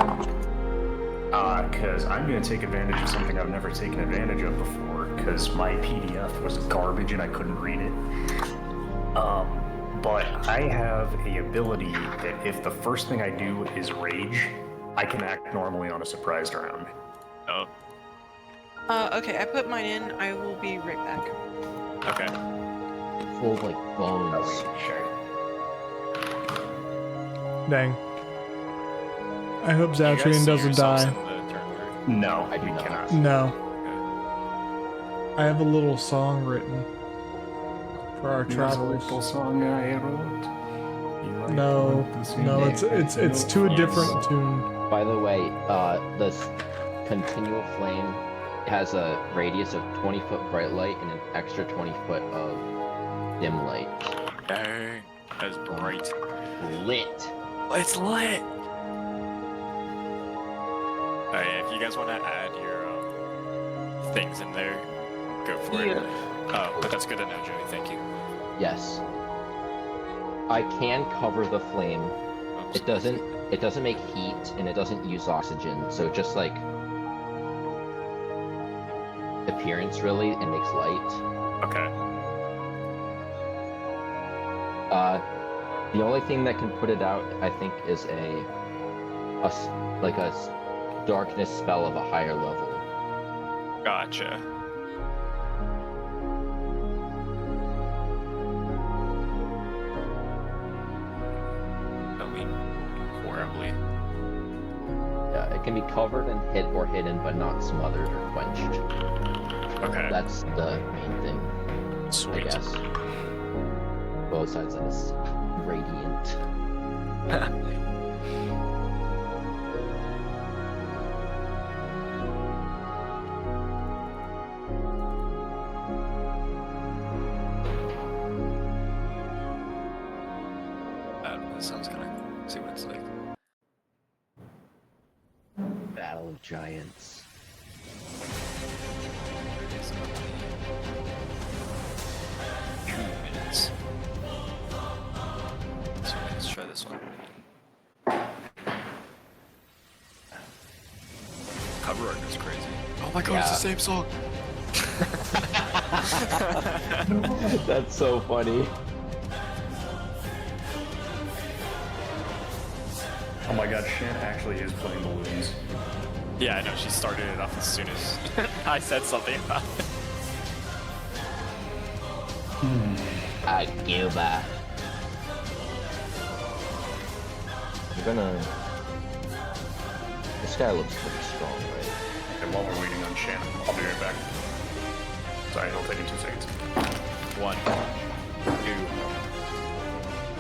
Because I'm going to take advantage of something I've never taken advantage of before, because my PDF was garbage and I couldn't read it. But I have a ability that if the first thing I do is rage, I can act normally on a surprised round. Oh. Okay, I put mine in. I will be right back. Okay. Full of like bones. Oh, wait, sure. Dang. I hope You guys Zatrion see doesn't yourselves die. in the turn order? No, I do we not. cannot. No. I have a little song written for our travels. song I wrote. No, it's to a different tune. By the way, this continual flame has a radius of 20-foot bright light and an extra 20-foot of dim light. Dang, that's bright. Lit. It's lit. Oh yeah, if you guys want to add your things in there, go for it. But that's good to know, Joey. Thank you. Yes. I can cover the flame. Oops. It doesn't make heat and it doesn't use oxygen, so just like appearance really, it makes light. Okay. The only thing that can put it out, I think, is a darkness spell of a higher level. Gotcha. Horribly. Yeah, it can be covered and hit or hidden, but not smothered or quenched. Okay. That's the main thing, I Sweet. guess. Both sides of this radiant. That sounds kind of cool. See what it's like. Battle of Giants. It is 2 minutes. So let's try this one. Cover art is crazy. Oh my god, it's the same song. That's so funny. Oh my god, Shan actually is playing balloons. Yeah, I know. She started it off as soon as I said something about it. Cuba. You're gonna. This guy looks pretty strong, right? And while we're waiting on Shannon, I'll be right back. Sorry, it'll take you 2 seconds. 1, 2.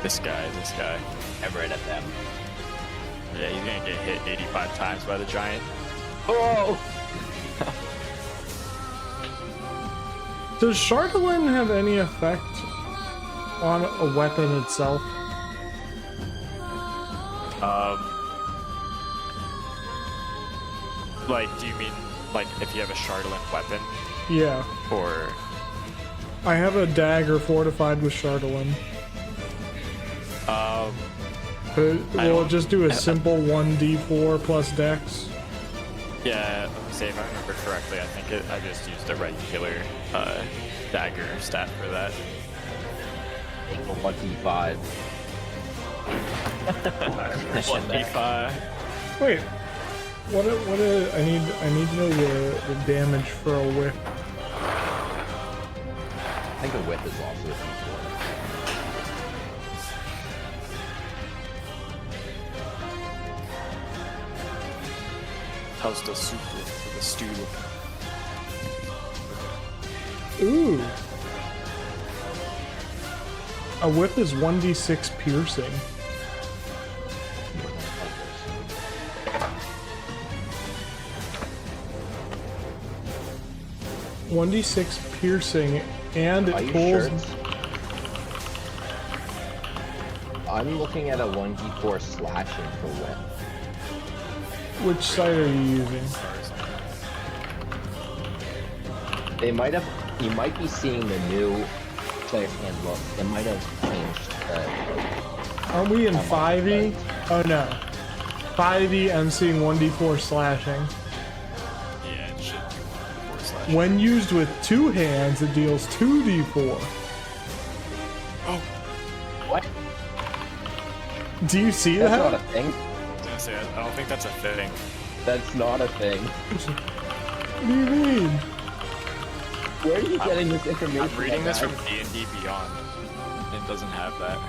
This guy. I'm right at them. Yeah, he's gonna get hit 85 times by the giant. Oh! Does Chardelin have any effect on a weapon itself? Like, do you mean, like, if you have a Chardelin weapon? Yeah. Or... I have a dagger fortified with Chardelin. Will it just do a simple 1d4 plus dex? Yeah, let me say if I remember correctly, I think I just used a regular dagger stat for that. Equal 1d5. 1d5. Wait. I need to know the damage for a whip. I think a whip is also a d4. How's the soup for the stew? Ooh. A whip is 1d6 piercing. 1d6 piercing, and Are it you pulls. sure I'm looking at a 1d4 slashing for whip. Which site are you using? They might have. You might be seeing the new player's handbook. It might have changed. Aren't we in 5e? Oh no. 5e, I'm seeing 1d4 slashing. Yeah, it should be 1d4/. When used with two hands, it deals 2d4. Oh, What? Do you see That's that? not a thing. I was gonna say, I don't think that's a thing. That's not a thing. What do you mean? Where are you getting this information? I'm reading this guys? from D&D Beyond. It doesn't have that.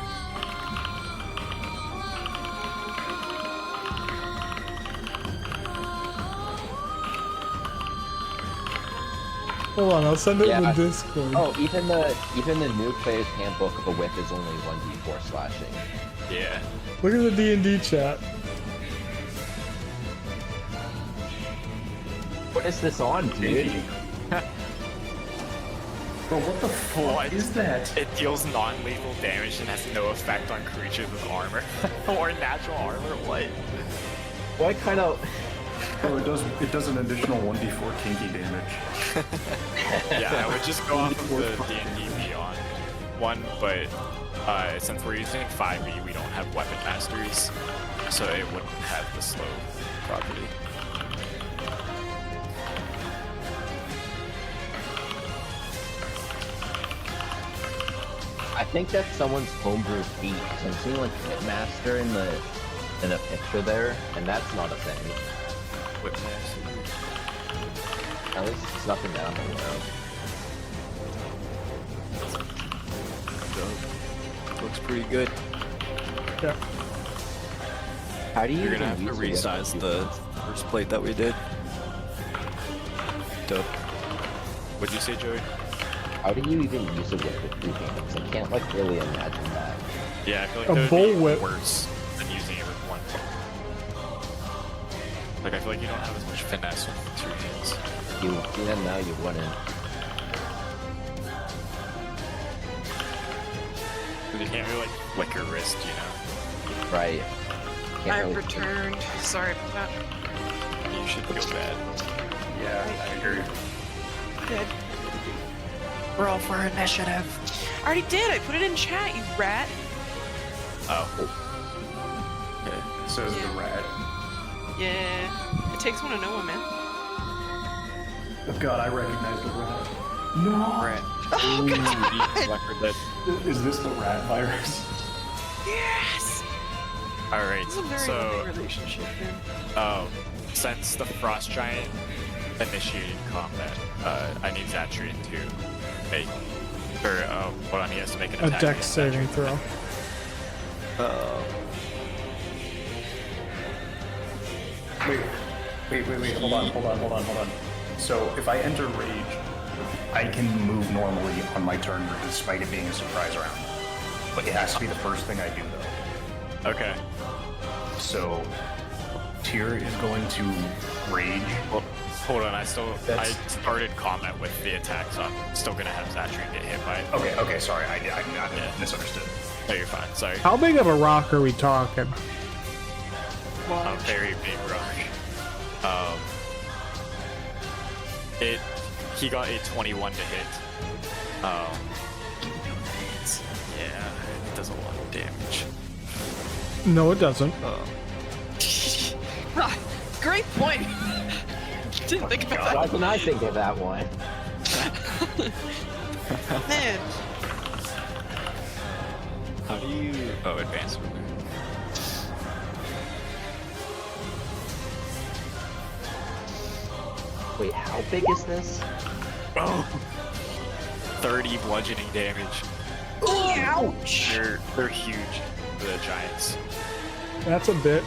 Hold on, I'll send it in the Yeah. Discord. Oh, even the new player's handbook of a whip is only 1d4 slashing. Yeah. Look at the D&D chat. What is this on, dude? Bro, what the fuck What? is that? It deals non-lethal damage and has no effect on creatures with armor. Or natural armor, what? What kind of? Oh, it does an additional 1d4 kinky damage. Yeah, I would just go off of the D&D Beyond one, but since we're using 5e, we don't have weapon masteries, so it wouldn't have the slow property. I think that's someone's homebrew feat. So I'm seeing like Pitmaster in a picture there, and that's not a thing. Whip mastery. At least it's nothing that I'm aware of. Looks pretty good. Yeah. How do you You're even gonna have to use a whip resize with the defense? first plate that we did. Dope. What'd you say, Joey? How do you even use a whip with two hands? I can't like really imagine that. Yeah, I feel like A that would be bullwhip. worse than using it with one. Like, I feel like you don't have as much finesse with two hands. Now you wouldn't. Because you can't really, like, flick your wrist, you know? Right. Can't I've really- returned. Sorry about that. You should feel bad. Yeah, I agree. Good. Roll for initiative. I already did. I put it in chat, you rat. Oh. Okay. Says the rat. Yeah. It takes one to know one, man. Oh god, I recognize the rat. No! Rat. Oh, God. Record that. Is this the rat virus? Yes! Alright, This is a very so, loving relationship, man. since the frost giant initiated combat, I need Zatrion to make Or, hold on, he has to make an A attack. dex against saving Zatrion. throw. Wait, hold on. So if I enter rage, I can move normally on my turn despite it being a surprise round. But it has to be the first thing I do though. Okay. So Tyr is going to rage. Well, hold on, I started combat with the attack, so I'm still gonna have Zatrion get hit by it. Okay, sorry, I misunderstood. No, you're fine, sorry. How big of a rock are we talking? A very big rock. He got a 21 to hit. Yeah, it does a lot of damage. No, it doesn't. Right. Great point. Didn't think about Why can I think of that one? that. Man. How do you... Oh, advance over. Wait, how big is this? Oh! 30 bludgeoning damage. Ouch. They're huge, the giants. That's a bit.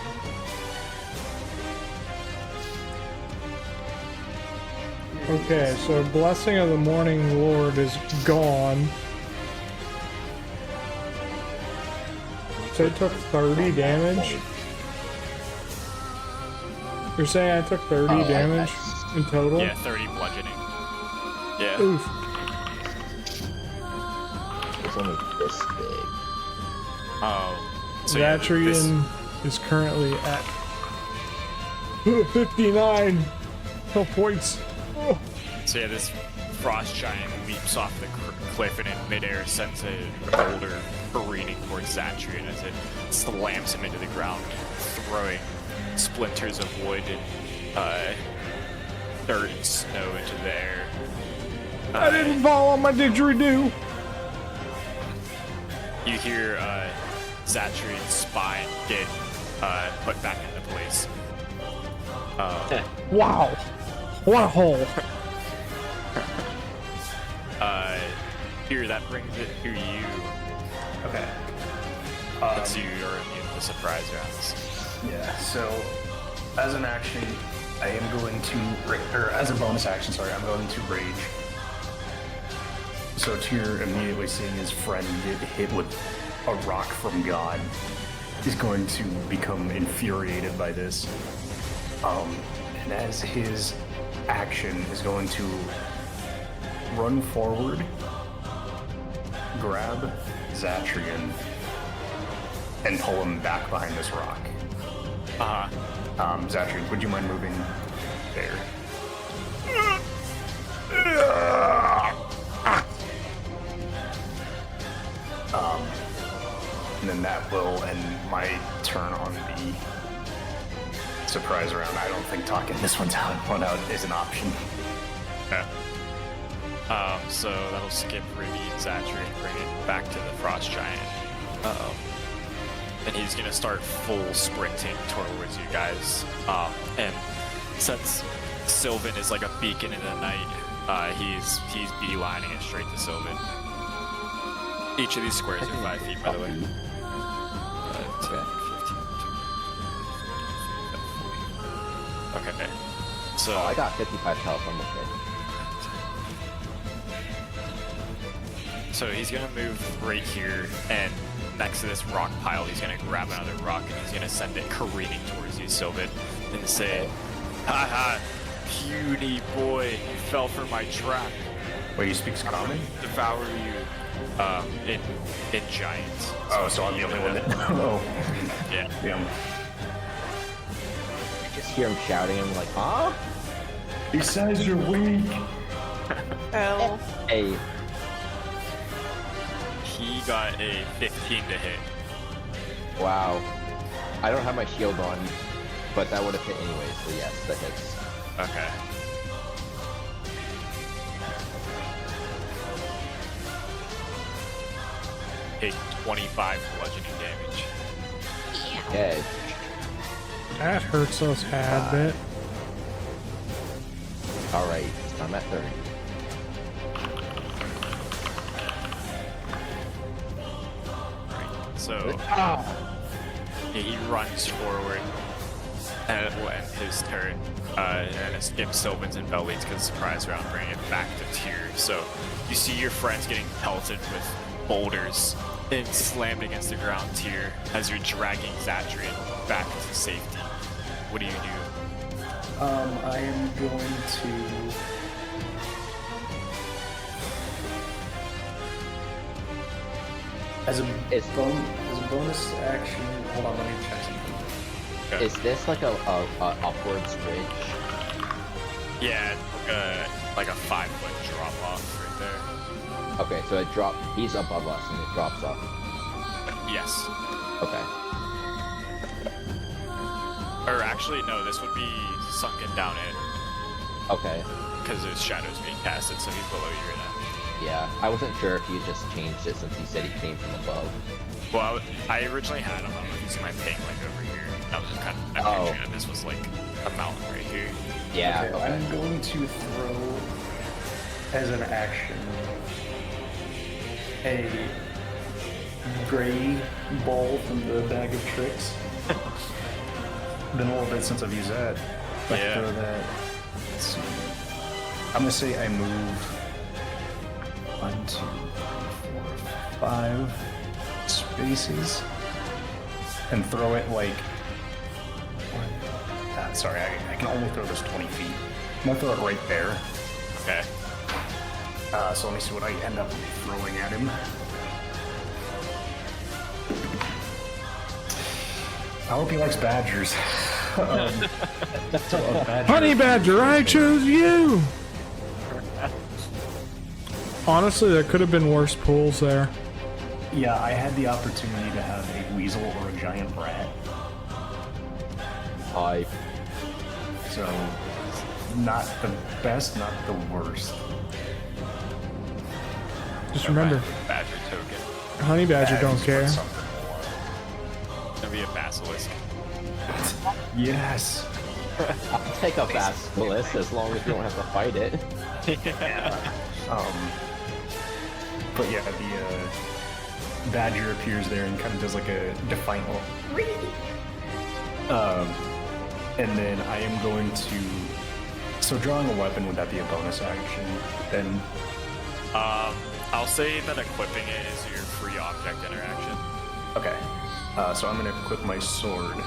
Okay, so Blessing of the Morning Lord is gone. So it took 30 damage? You're saying I took 30 damage in total? Yeah, 30 bludgeoning. Yeah. Oof. It's only this big. So yeah, Zatrion is currently at 59 health points. Oh. So yeah, this frost giant leaps off the cliff and in midair sends a boulder careening towards Zatrion as it slams him into the ground, throwing splinters of wood and dirt and snow into there. I didn't fall on my didgeridoo. You hear Zatrion's spine get put back into place. Wow. What a hole. Here, that brings it to you. Okay. Since you are immune to surprise rounds. Yeah, so as an action, I am going to, or as a bonus action, sorry, I'm going to rage. So Tyr, immediately seeing his friend get hit with a rock from God, is going to become infuriated by this. And as his action is going to run forward, grab Zatrion, and pull him back behind this rock. Zatrion, would you mind moving there? And then that will end my turn on the surprise round. I don't think talking this one out is an option. Okay. So that'll skip Reggie and Zatrion, bring it back to the frost giant. And he's gonna start full sprinting towards you guys. And since Sylvan is like a beacon in the night, he's beelining it straight to Sylvan. Each of these squares are 5 feet, by the way. 10, 15, 20. Okay. So Oh, I got 55 health. I'm okay. So he's gonna move right here, and next to this rock pile, he's gonna grab another rock and he's gonna send it careening towards you, Sylvan, and say, "Haha, puny boy, you fell for my trap. Wait, he speaks common? Devour you." In giants. Oh, so I'm the only one that... Oh. Yeah. Yeah. I just hear him shouting. I'm like, huh? He says you're weak. Hell. Hey, He got a 15 to hit. wow. I don't have my shield on, but that would have hit anyway, so yes, that hits. Okay. Take 25 bludgeoning damage. Okay. That hurts us a bit. Alright, I'm at 30. So he runs forward and will end his turn. And it skips Sylvan's and Vellynne's because surprise round, bringing it back to tier. So you see your friends getting pelted with boulders and slammed against the ground tier as you're dragging Zatrion back to safety. What do you do? I am going to. As a bonus action, hold on, let me check something. Okay. Is this like a upwards ridge? Yeah, like a 5-foot drop off right there. Okay, so he's above us and it drops off. Yes. Okay. Or actually, no, this would be sunken down in Okay. because there's shadows being casted, so he's below you right now. Yeah, I wasn't sure if you just changed it since he said he came from above. Well, I originally had him. I'm using my ping like over here. I was just kind of picturing that this was like a mountain right here. Yeah. Okay, I'm going to throw as an action a gray ball from the bag of tricks. Been a little bit since I've used that. Yeah. Throw that. Let's see. I'm gonna say I move 1, 2, 3, 4, 5 spaces and throw it like. Sorry, I can only throw this 20 feet. I'm gonna throw it right there. Okay. So let me see what I end up throwing at him. I hope he likes badgers. So a badger. Honey Badger, I chose you! Honestly, there could have been worse pools there. Yeah, I had the opportunity to have a weasel or a giant rat. So, not the best, not the worst. Just remember, Badger token. Honey Badger don't care. Something more. Gonna be a basilisk. Yes. I'll take a basilisk as long as you don't have to fight it. But yeah, the badger appears there and kind of does like a defiant little. And then I am going to. So drawing a weapon, would that be a bonus action? Then. I'll say that equipping it is your free object interaction. Okay. So I'm gonna equip my sword.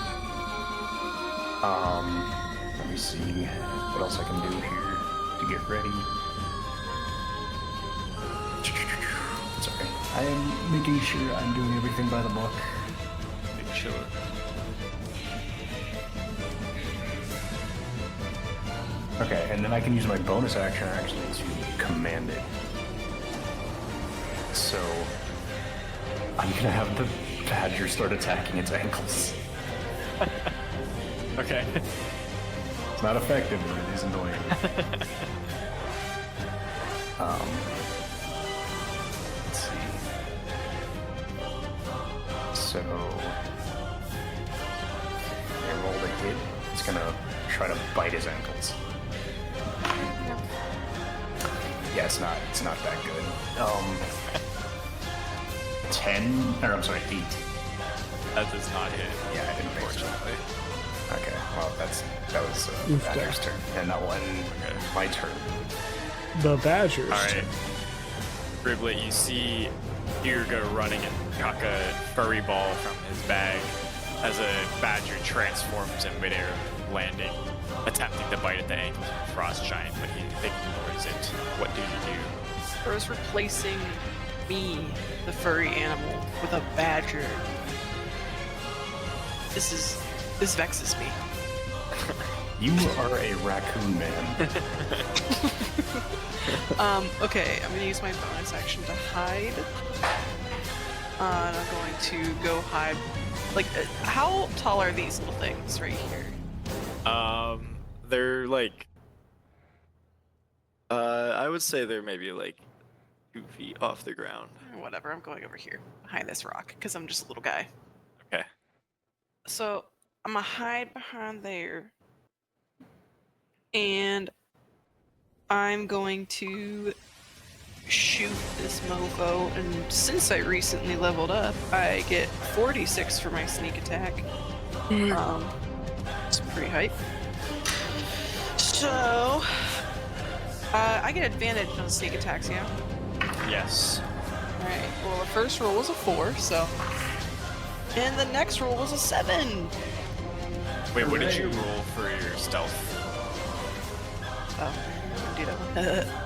Let me see what else I can do here to get ready. Sorry. I am making sure I'm doing everything by the book. Make sure. Okay, and then I can use my bonus action actually to command it. So I'm gonna have the badger start attacking its ankles. Okay. It's not effective, but it is annoying. Let's see. So I rolled a hit. It's gonna try to bite his ankles. Yeah, it's not that good. 10, or I'm sorry, 8. That does not hit. Yeah, I didn't think so. Unfortunately. Okay, well, that was Badger's turn, and that will end my turn. The Badgers. Alright. Riblet, you see Irga running and cock a furry ball from his bag as a badger transforms in midair, landing, attempting to bite at the ankles of a frost giant, but he ignores it. What do you do? First replacing me, the furry animal, with a badger. This vexes me. You are a raccoon man. Okay, I'm gonna use my bonus action to hide. And I'm going to go hide. Like, how tall are these little things right here? They're like, I would say they're maybe like 2 feet off the ground. Whatever, I'm going over here, behind this rock, because I'm just a little guy. Okay. So, I'm gonna hide behind there. And I'm going to shoot this mofo, and since I recently leveled up, I get 46 for my sneak attack. It's pretty hype. So, I get advantage on sneak attacks, yeah? Yes. Alright, well the first roll was a 4, so... And the next roll was a 7! Wait, what did you roll for your stealth? Oh, I didn't do that one.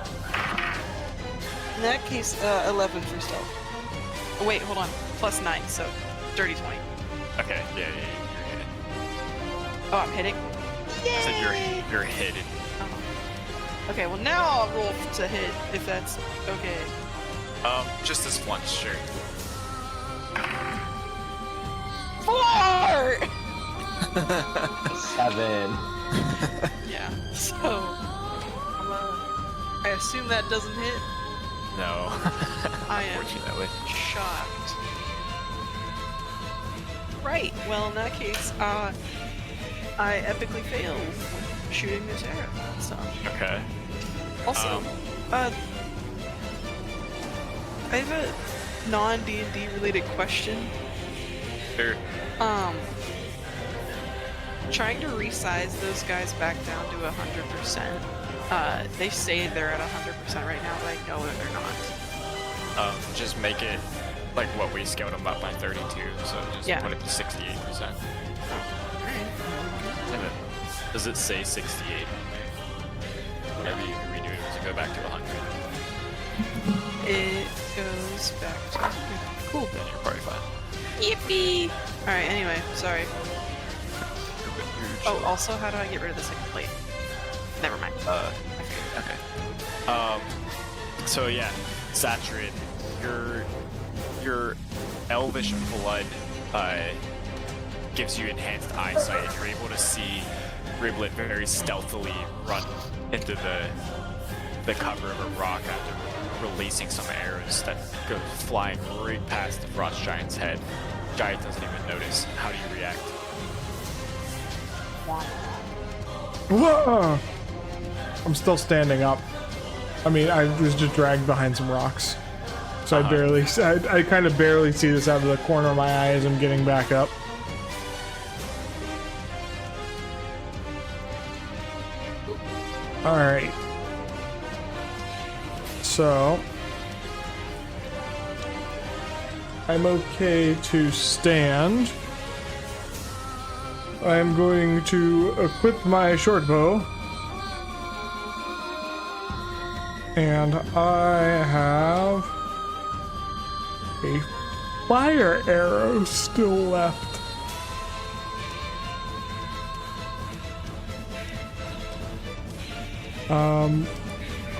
In that case, 11 for stealth. Oh, wait, hold on. Plus 9, so dirty 20. Okay, yeah, you're hitting. Oh, I'm hitting? I said you're hitting. Oh. Okay, well now I'll roll to hit, if that's okay. Just this once, sure. 4! 7. Yeah, so... I assume that doesn't hit? No. I am Unfortunately. shocked. Right, well in that case, I epically fail with shooting this arrow. So. Okay. Also, I have a non-D&D related question. Sure. Trying to resize those guys back down to 100%. They say they're at 100% right now, but I know that they're not. Just make it like what we scaled them up by 32, so just Yeah. put it to 68%. And then, does it say 68 on there? Whenever you redo it, does it go back to 100? It goes back to... Cool. Then you're probably fine. Yippee! Alright, anyway, sorry. You're Oh, chill. also, how do I get rid of the second plate? Never mind. Okay. So yeah, Zatrion, your elvish blood gives you enhanced eyesight, and you're able to see Riblet very stealthily run into the cover of a rock after releasing some arrows that go flying right past the frost giant's head. Giant doesn't even notice. How do you react? Whoa! I'm still standing up. I mean, I was just dragged behind some rocks. So I kind of barely see this out of the corner of my eye as I'm getting back up. Alright. So... I'm okay to stand. I'm going to equip my short bow. And I have a fire arrow still left.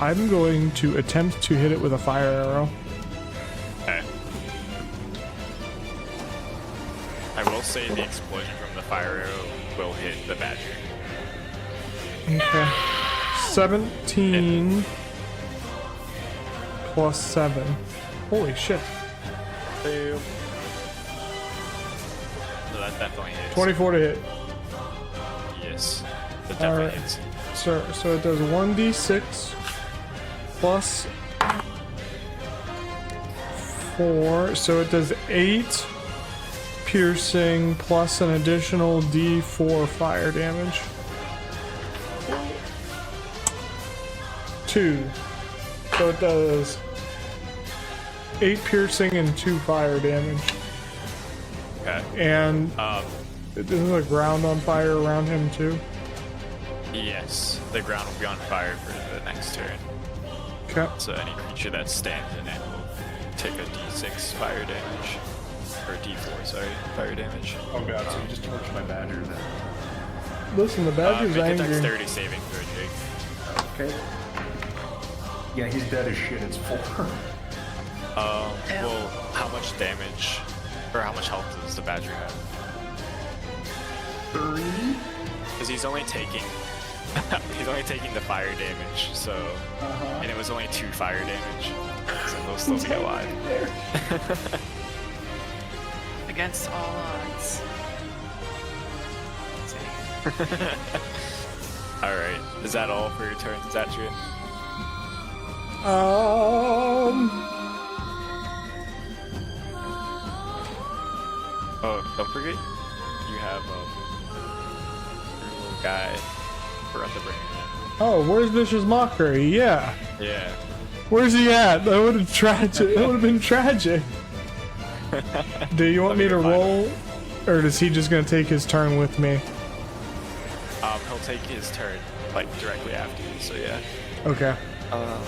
I'm going to attempt to hit it with a fire arrow. Okay. I will say the explosion from the fire arrow will hit the badger. Okay. 17 plus 7. Holy shit. Boom. So that definitely hits. 24 to hit. Yes. That definitely Alright. hits. So it does 1d6 plus 4. So it does 8 piercing plus an additional d4 fire damage. 2. So it does 8 piercing and 2 fire damage. Okay. And isn't the ground on fire around him too? Yes. The ground will be on fire for the next turn. Okay. So any creature that stands in it will take a d6 fire damage. Or d4, sorry, fire damage. Oh god, so you just torched my badger then. Listen, the badger's Make a angry. dexterity saving throw, Jake. Okay. Yeah, he's dead as shit. It's 4. Well, how much damage, or how much health does the badger have? 3? Because he's only taking the fire damage, so, and it was only 2 fire damage, so he'll still be alive. Against all odds. Alright, is that all for your turn, Zatrion? Oh, don't forget, you have your little guy forgot to bring him Oh, where's Vicious Mockery? Yeah. in. Yeah. Where's he at? That would have tragic. That would have been tragic. Do you want me to roll, or is he just gonna take his turn with me? He'll take his turn like directly after you. So yeah. Okay. Um,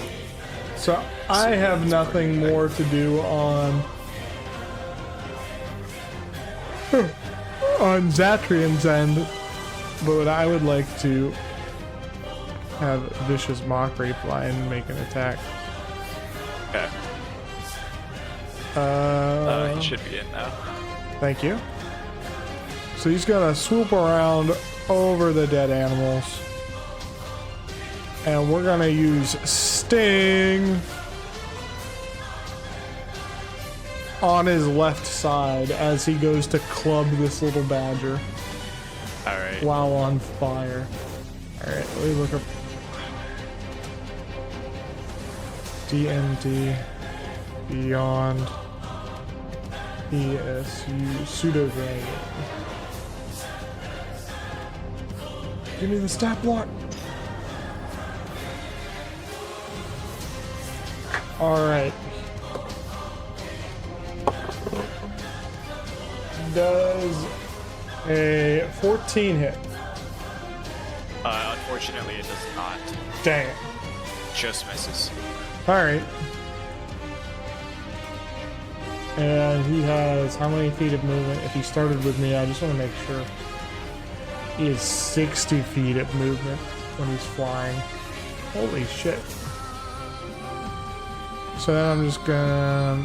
So I have that's nothing pretty more to do on Zatrion's end, but I would like to have Vicious Mockery fly and make an attack. okay. He should be in now. Thank you. So he's gonna swoop around over the dead animals. And we're gonna use Sting on his left side as he goes to club this little badger All right. while on fire. Alright, let me look up DND Beyond ESU Pseudo Dragon. Give me the stat block. Alright. Does a 14 hit? Unfortunately, it does not. Dang it. Just misses. Alright. And he has how many feet of movement? If he started with me, I just want to make sure. He has 60 feet of movement when he's flying. Holy shit. So then I'm just gonna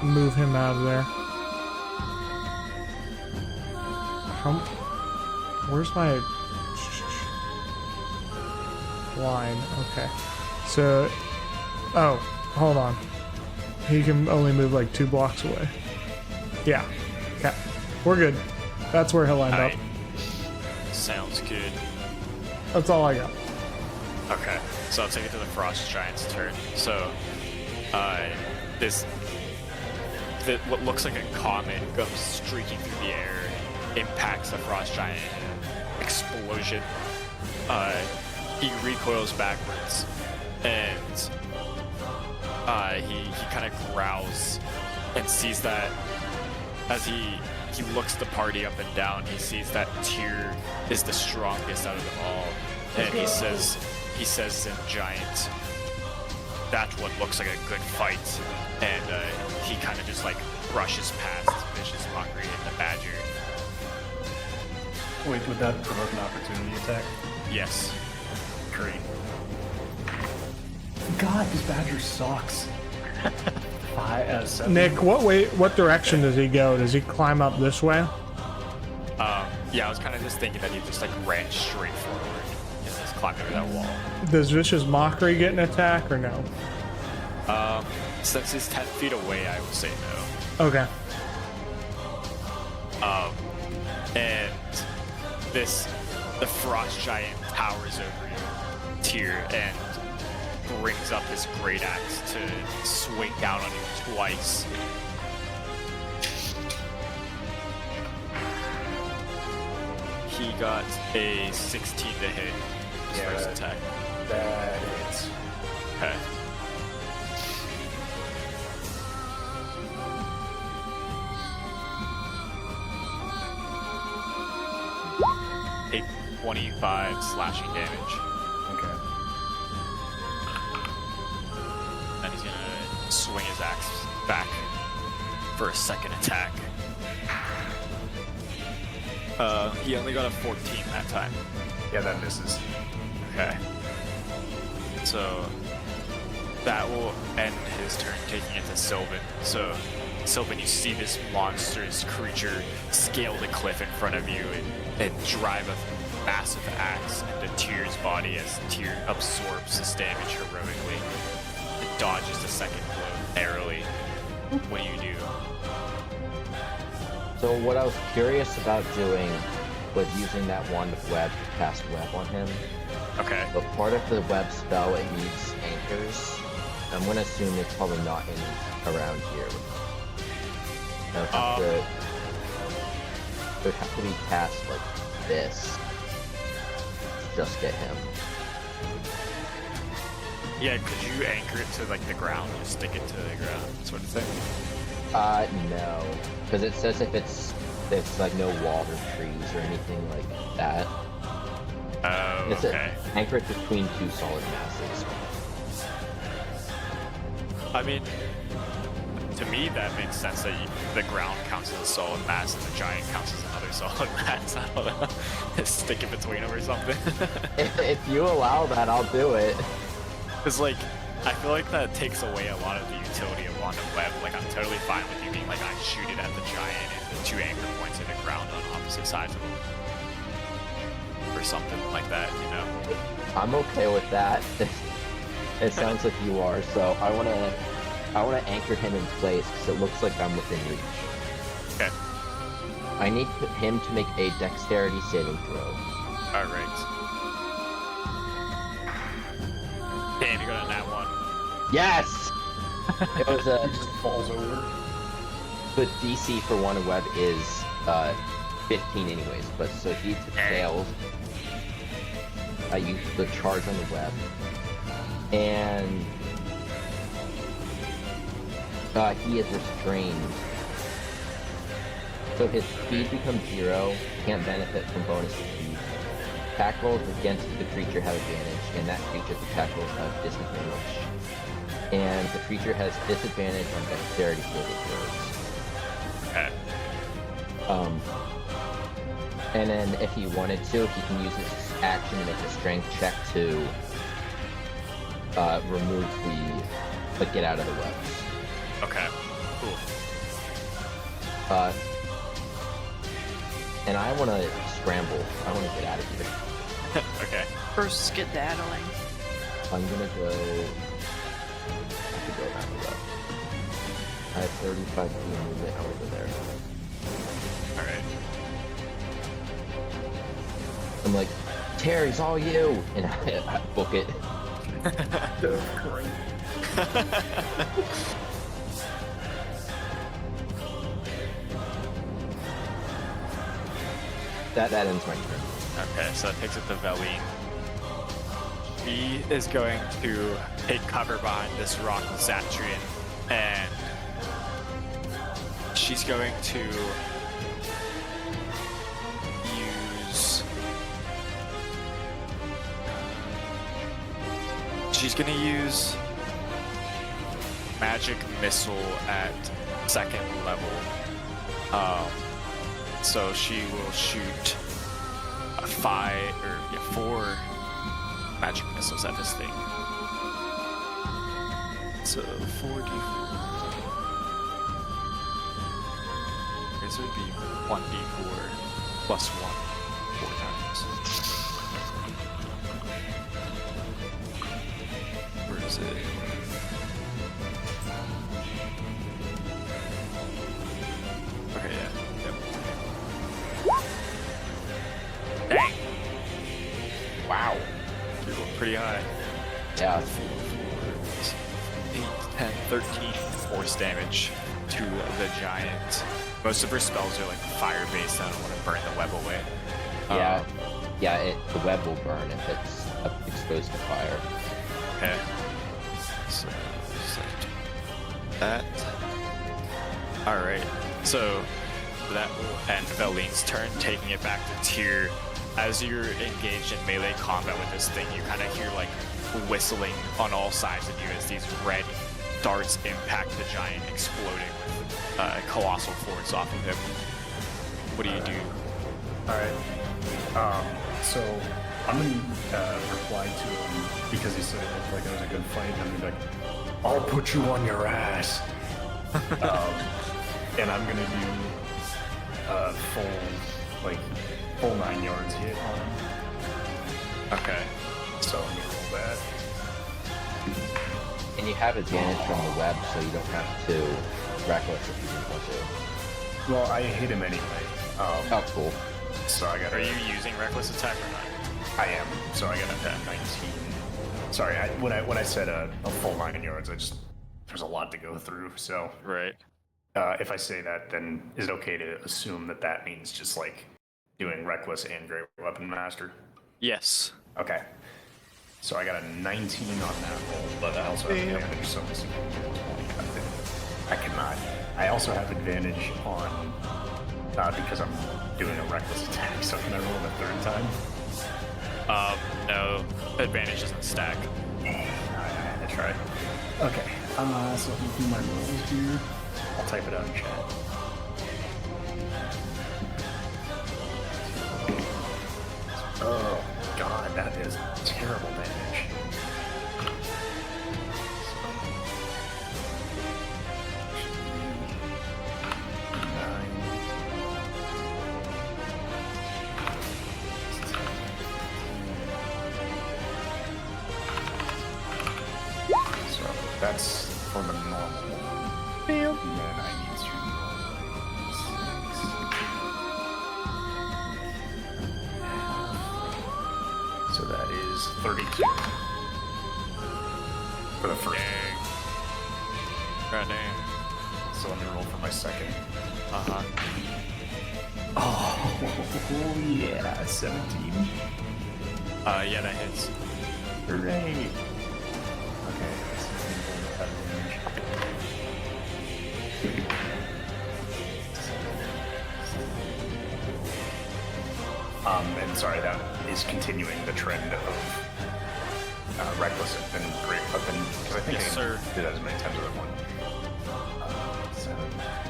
move him out of there. Where's my line? Okay. So, oh, hold on. He can only move like 2 blocks away. Yeah. Okay. We're good. That's where he'll end up. Alright. Sounds good. That's all I got. Okay, so I'll take it to the Frost Giant's turn. So, what looks like a comet goes streaking through the air, impacts the Frost Giant, explosion. He recoils backwards, and he kind of growls and sees that as he looks the party up and down, he sees that Tyr is the strongest out of them all, and he says in Giant, "That's what looks like a good fight," and he kind of just like brushes past Vicious Mockery and the Badger. Wait, would that provoke an opportunity attack? Yes. Great. God, this badger sucks. 7. Nick, what direction does he go? Does he climb up this way? Yeah, I was kind of just thinking that he just like ran straight forward and just climbed over that wall. Does Vicious Mockery get an attack or no? Since he's 10 feet away, I would say no. Okay. And the Frost Giant towers over you, Tyr, and brings up his great axe to swing down on you twice. He got a 16 to hit his first attack. That is. Okay. Take 25 slashing damage. Okay. Then he's gonna swing his axe back for a second attack. He only got a 14 that time. Yeah, that misses. Okay. So that will end his turn, taking it to Sylvan. So Sylvan, you see this monstrous creature scale the cliff in front of you and drive a massive axe into Tyr's body as Tyr absorbs this damage heroically. It dodges the second blow narrowly. What do you do? So what I was curious about doing was using that one web to cast web on him. Okay. But part of the web spell, it needs anchors. I'm gonna assume it's probably not in around here. It would have to be cast like this. Just get him. Yeah, could you anchor it to like the ground? Just stick it to the ground, sort of thing. No, because it says if it's like no walls or trees or anything like that. Oh, It's okay. anchor it between two solid masses. I mean, to me that makes sense that the ground counts as a solid mass and the giant counts as another solid mass. I don't know. Just stick it between them or something. If you allow that, I'll do it. Because, like, I feel like that takes away a lot of the utility of Wand of Web. Like, I'm totally fine with you being like, I shoot it at the giant and the 2 anchor points in the ground on opposite sides of them. Or something like that, you know? I'm okay with that. It sounds like you are, so I wanna anchor him in place because it looks like I'm within reach. Okay. I need him to make a dexterity saving throw. Alright. Damn, you got a nat 1. Yes! It was He just falls over. the DC for Wand of Web is 15 anyways, but so he fails. I use the charge on the web. And he is restrained. So his speed becomes 0, can't benefit from bonus speed. Attack rolls against the creature have advantage, and that creature's attack rolls have disadvantage. And the creature has disadvantage on dexterity saving throws. Okay. And then if he wanted to, he can use his action to make a strength check to remove the get out of the webs. Okay. Cool. And I want to scramble. I want to get out of here. Okay. First skedaddling. I'm gonna go. I could go around the web. I have 35 feet of movement over there. Alright. I'm like, Terry's all you, and I book it. That ends my turn. Okay, so that takes it to Vellynne. She is going to take cover behind this rock Zatrion, and she's going to use... She's going to use magic missile at 2nd level. So she will shoot 4 magic missiles at this thing. So 4d4. This would be 1d4 plus 1 4 times. Where is it? Okay, yeah. Yep. Dang! Wow. You're going pretty high. Yeah. 8, 10, 13 force damage to the giant. Most of her spells are like fire-based. I don't want to burn the web away. Yeah, the web will burn if it's exposed to fire. Okay. So, set that. Alright. So, that will end Vellynne's turn, taking it back to Tyr. As you're engaged in melee combat with this thing, you kind of hear like whistling on all sides of you as these red darts impact the giant, exploding with colossal force off of him. What do you do? Alright. So I'm gonna reply to him because he said it looked like it was a good fight. I'm gonna be like, I'll put you on your ass. And I'm gonna do full 9 yards hit on him. Okay. So I'm gonna roll that. And you have advantage from the web, so you don't have to reckless if you didn't want to. Well, I hit him anyway. Oh, cool. So I got Are you using reckless attack or not? I am. So I got a 19. Sorry, when I said a full 9 yards, there's a lot to go through. So Right. if I say that, then is it okay to assume that that means just like doing reckless and great weapon master? Yes. Okay. So I got a 19 on that roll, but I also have advantage, so I cannot. I also have advantage on because I'm doing a reckless attack. So can I roll the third time? No. Advantage doesn't stack. I had to try. Okay. So let me do my rolls here. I'll type it out in chat. Oh god, that is terrible damage. So that's for the normal one. And then I need to roll 6. So that is 32 for the first. God damn. So let me roll for my second. Uh-huh. Oh yeah, 17. Yeah, that hits. Hooray! Okay, let's see if we can have damage. And sorry, that is continuing the trend of reckless and great weapon, because I think Yes, I sir. did that as many times as I wanted. So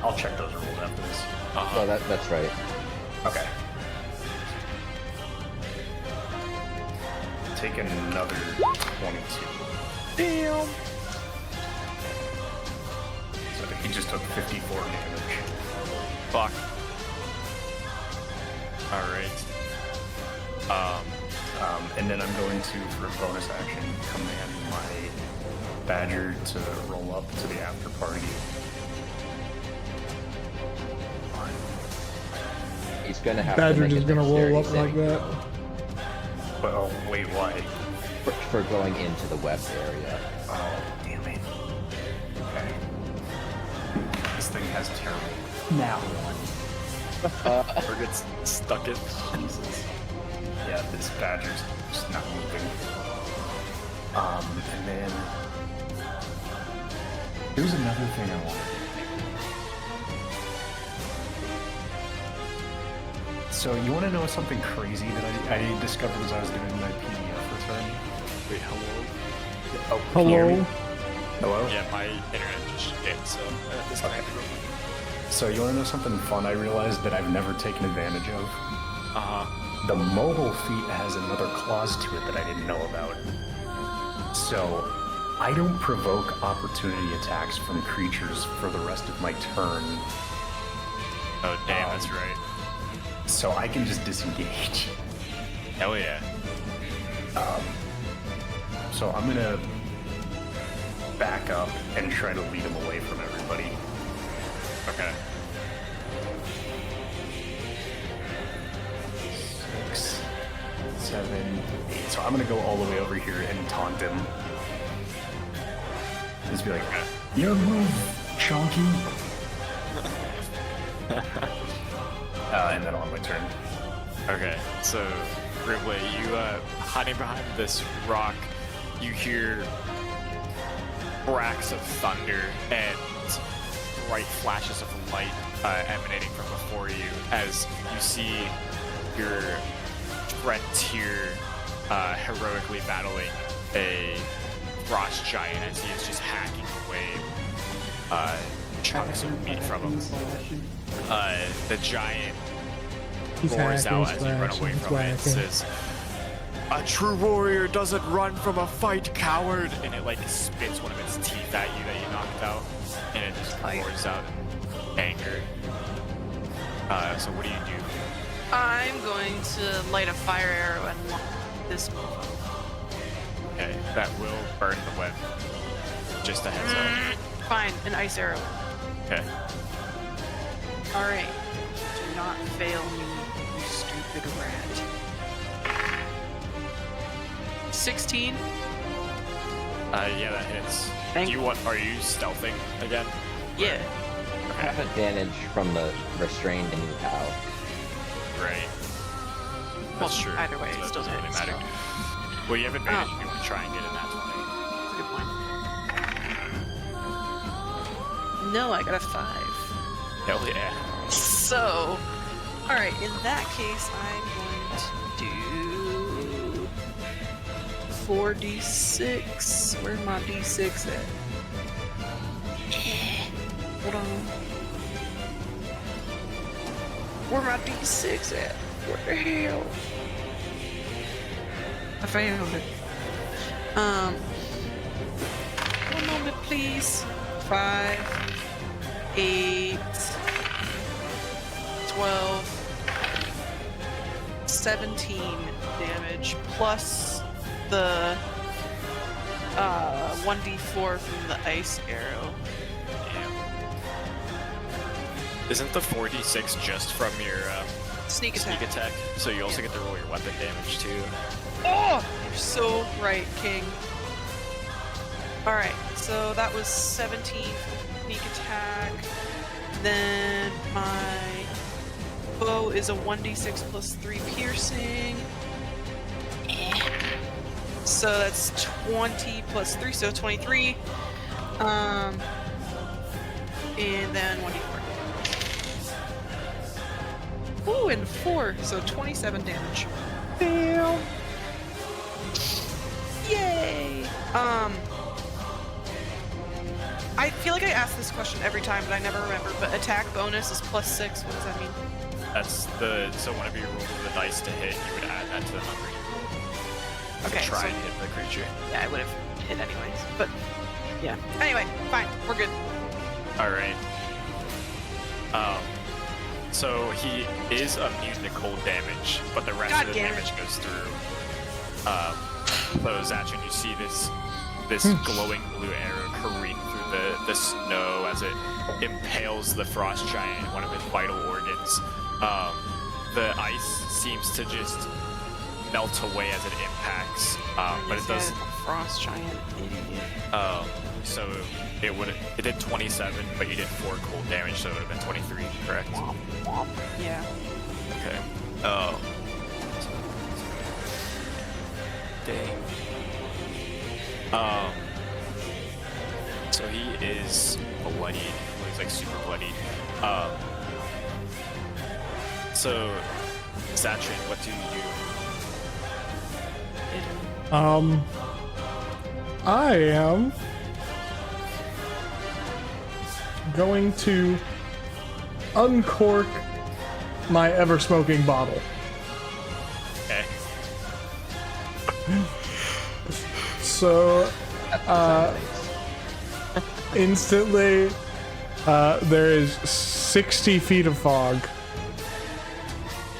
I'll check those rolls after this. Uh-huh. Oh, that's right. Okay. Take another 22. Damn. So he just took 54 damage. Fuck. Alright. And then I'm going to, for a bonus action, command my badger to roll up to the after party. He's gonna have to Badger make a just gonna roll up dexterity like saving that. Well, wait, why? for going into the web area. Oh, damn it. Okay. This thing has terrible. Now one. Or gets stuck in. Jesus. Yeah, this badger's just not moving. And then here's another thing I wanted to do. So you want to know something crazy that I discovered as I was doing my PDF return? Wait, hello? Oh, can you hear me? Hello? Hello? Yeah, my internet just shit, so disconnected real quick. So you want to know something fun I realized that I've never taken advantage of? Uh-huh. The mobile feat has another clause to it that I didn't know about. So, I don't provoke opportunity attacks from creatures for the rest of my turn, Oh, damn, that's right. so I can just disengage. Hell yeah. So I'm gonna back up and try to lead him away from everybody. Okay. 6, 7, 8. So I'm gonna go all the way over here and taunt him. Just be like, "Your move, chunky." And then on my turn. Okay, so Ripley, you hiding behind this rock, you hear cracks of thunder and bright flashes of light emanating from before you as you see your frontier heroically battling a frost giant as he is just hacking away chunks of meat from him. The giant He's roars hacking, out as you run slashing, away from it and slacking. says, "A true warrior doesn't run from a fight, coward!" And it like spits one of its teeth at you that you knocked out, and it just roars out in anger. So what do you do? I'm going to light a fire arrow and launch this mofo. Okay, that will burn the web. Just a heads up. Fine, an ice arrow. Okay. Alright. Do not fail me, you stupid rat. 16? Yeah, that hits. Thank- Do you want? Are you stealthing again? Yeah. I have advantage from the restrained anyhow. Right. That's true. Either way, so it that still doesn't really hits, matter. so. Well, you have advantage if you want to try and get in that 20. That's a good point. No, I got a 5. Hell yeah. So, alright, in that case, I'm going to do 4d6. Where's my d6 at? Hold on. Where my d6 at? Where the hell? I found it. One moment, please. 5, 8, 12, 17 damage, plus the 1d4 from the ice arrow. Damn. Isn't the 4d6 just from your Sneak attack. sneak attack? So you also get to roll your weapon damage too. Oh! You're so right, King. Alright, so that was 17 sneak attack. Then my bow is a 1d6 plus 3 piercing. So that's 20 plus 3, so 23. And then 1d4. Ooh, and 4, so 27 damage. Damn. Yay! I feel like I ask this question every time, but I never remember. But attack bonus is +6. What does that mean? That's so whenever you roll the dice to hit, you would add that to the number you roll. Okay, To try so- and hit the creature. Yeah, I would have hit anyways. But yeah. Anyway, fine. We're good. Alright. So he is immune to cold damage, but the rest God of the damn it. damage goes through. So Zatrion, you see this glowing blue arrow careen through the snow as it impales the frost giant in one of its vital organs. The ice seems to just melt away as it impacts, but it does. Frost giant idiot. So it did 27, but you did 4 cold damage, so it would have been 23, correct? Womp, womp. Yeah. Okay. Oh. Dang. So he is bloodied. Well, he's like super bloodied. So Zatrion, what do you do? I am going to uncork my ever-smoking bottle. Okay. So, instantly, there is 60 feet of fog.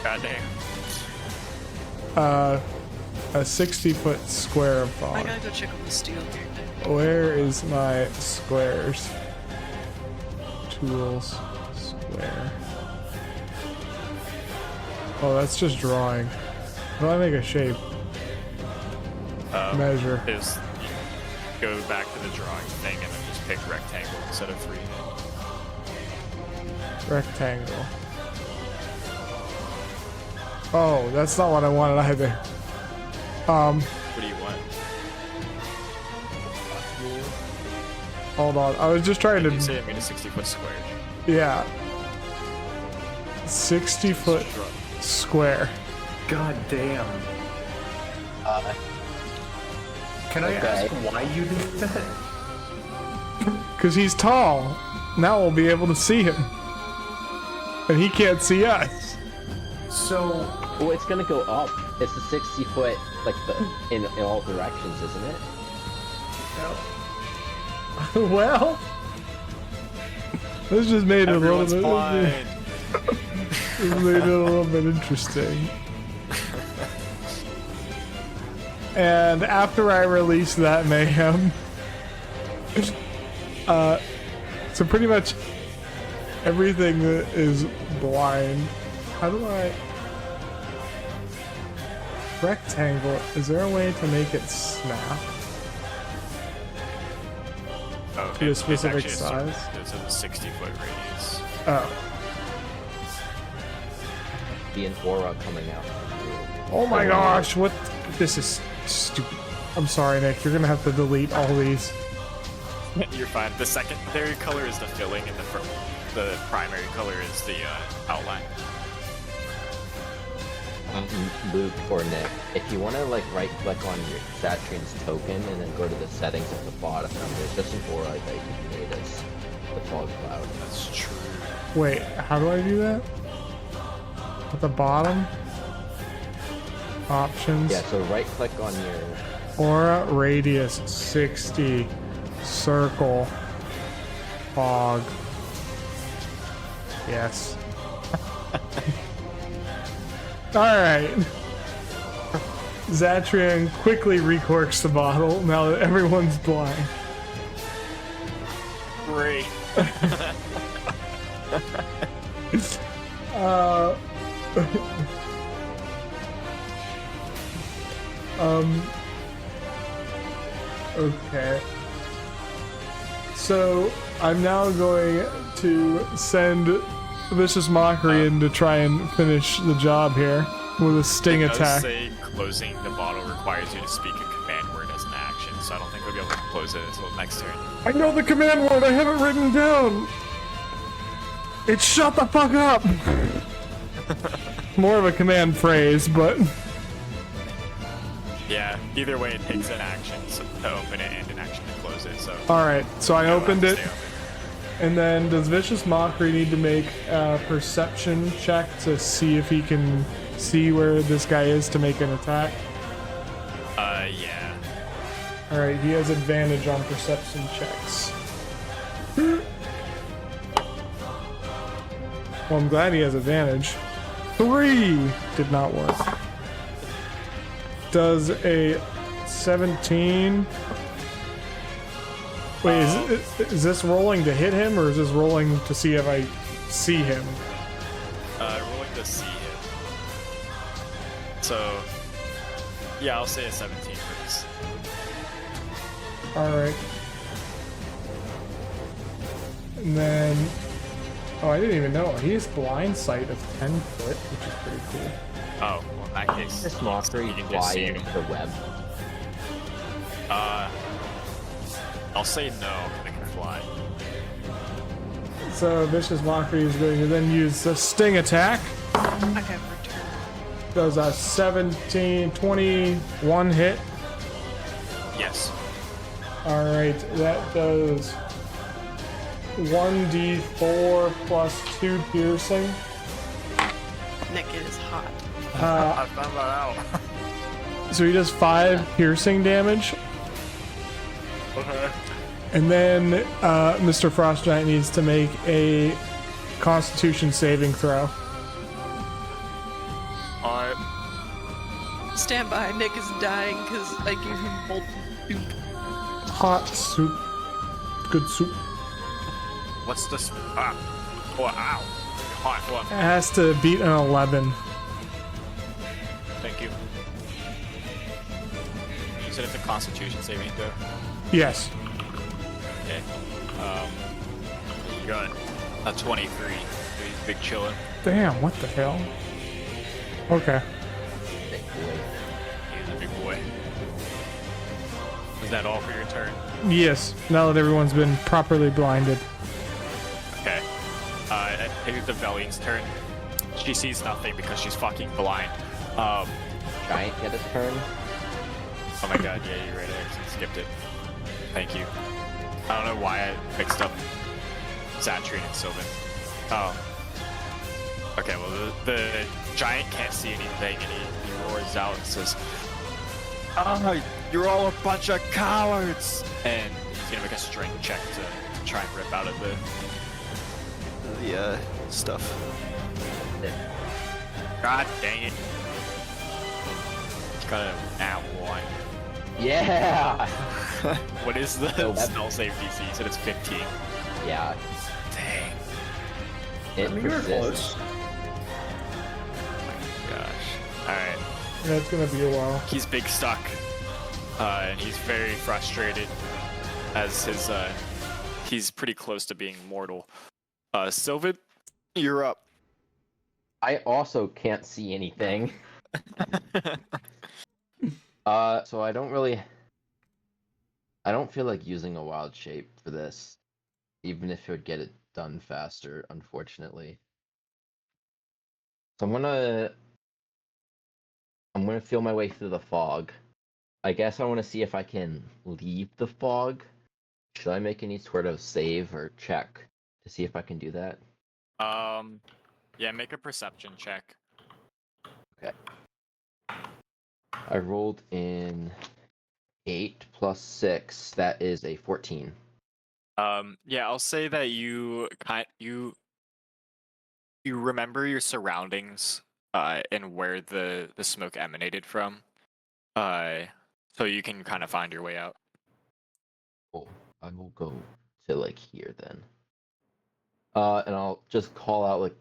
Goddamn. A 60-foot square of I fog. gotta go check on the steel here. Where is my squares? Tools, square. Oh, that's just drawing. How do I make a shape? Measure. Is go back to the drawing thing and then just pick rectangle instead of freehand. Rectangle. Oh, that's not what I wanted either. What do you want? Hold on. I was just trying Did you to. say I made a 60-foot square? Yeah. 60-foot square. God damn. Can I ask why you did that? Because he's tall. Now we'll be able to see him. And he can't see us. So, Well, it's gonna go up. It's a 60-foot, like in all directions, isn't it? Well, this just made it a little Everyone's bit. blind. This made it a little bit interesting. And after I release that mayhem, so pretty much everything that is blind. How do I? Rectangle. Is there a way to make it snap? Oh, to a specific actually size? It's a 60-foot radius. Oh. Be an aura coming out. Oh my gosh, what? This is stupid. I'm sorry, Nick. You're gonna have to delete all these. You're fine. The secondary color is the filling, and the primary color is the outline. Luke or Nick, if you want to like right-click on your Zatrion's token and then go to the settings at the bottom, there's just an aura that you can made as the fog cloud. That's true. Wait, how do I do that? At the bottom? Options. Yeah, so right-click on your Aura radius 60. Circle. Fog. Yes. Alright. Zatrion quickly recorks the bottle now that everyone's blind. Great. Okay. So I'm now going to send Vicious Mockery in to try and finish the job here with a sting It does attack. say closing the bottle requires you to speak a command word as an action, so I don't think we'll be able to close it until next turn. I know the command word, I have it written down. It's shut the fuck up. More of a command phrase, but Yeah, either way, it takes an action to open it and an action to close it, so... alright, so I opened it. Stay open. And then does Vicious Mockery need to make a perception check to see if he can see where this guy is to make an attack? Yeah. Alright, he has advantage on perception checks. Well, I'm glad he has advantage. 3 did not work. Does a 17... Wait, is this rolling to hit him, or is this rolling to see if I see him? Rolling to see him. So... Yeah, I'll say a 17 for this. Alright. And then... Oh, I didn't even know. He has blind sight of 10 foot, which is pretty cool. Oh, well, in that case... This Mockery you can just fly see into him. the web. I'll say no, they can fly. So Vicious Mockery is going to then use the sting attack. I have returned. Does a 17, 21 hit. Yes. Alright, that does 1d4 plus 2 piercing. Nick, it is hot. I found that out. So he does 5 piercing damage. Okay. And then Mr. Frost Giant needs to make a Constitution saving throw. Alright. Stand by, Nick is dying because I gave him bolt soup. Hot soup. Good soup. What's this? Ah. Oh, ow. Hot one. It has to beat an 11. Thank you. You said it's a Constitution saving throw? Yes. Okay. You got a 23. He's big chillin'. Damn, what the hell? Okay. He's a big boy. Is that all for your turn? Yes, now that everyone's been properly blinded. Okay. I think it's the Vellynne's turn. She sees nothing because she's fucking blind. Giant get a turn. Oh my god, yeah, you're right. I actually skipped it. Thank you. I don't know why I mixed up Zatrion and Sylvan. Oh. Okay, well, the giant can't see anything, and he roars out and says, "Ah, you're all a bunch of cowards!" And he's gonna make a strength check to try and rip out of the stuff. God dang it. He's got a nat 1. Yeah. What is the So that- spell save DC? You said it's 15. Yeah. Dang. It I mean, you were persists. close. Gosh. Alright. That's gonna be a while. He's big stuck. And he's very frustrated as his he's pretty close to being mortal. Sylvan, you're up. I also can't see anything. So I don't feel like using a wild shape for this, even if it would get it done faster, unfortunately. So I'm gonna feel my way through the fog. I guess I want to see if I can leave the fog. Should I make any sort of save or check to see if I can do that? Yeah, make a perception check. Okay. I rolled in 8 plus 6. That is a 14. Yeah, I'll say that you remember your surroundings, and where the smoke emanated from. So you can kind of find your way out. Cool. I will go to like here then. And I'll just call out like,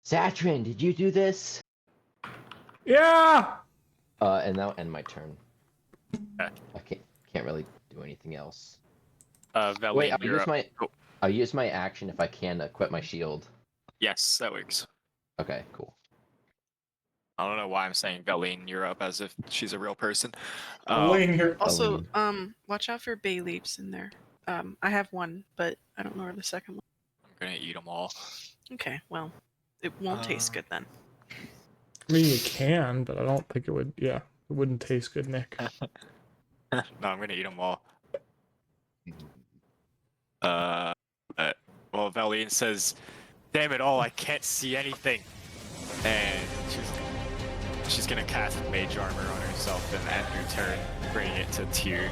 Zatrion, did you do this? Yeah. And that'll end my turn. Okay. I can't really do anything else. Vellynne, Wait, you're up. I'll use my action if I can to equip my shield. Yes, that works. Okay, cool. I don't know why I'm saying Vellynne, you're up as if she's a real person. Laying here. Also, watch out for bay leaves in there. I have one, but I don't know where the second one. I'm gonna eat them all. Okay, well, it won't taste good then. I mean, you can, but I don't think it would. Yeah, it wouldn't taste good, Nick. No, I'm gonna eat them all. Well, Vellynne says, "Damn it all, I can't see anything," and she's gonna cast mage armor on herself and end her turn, bringing it to tier.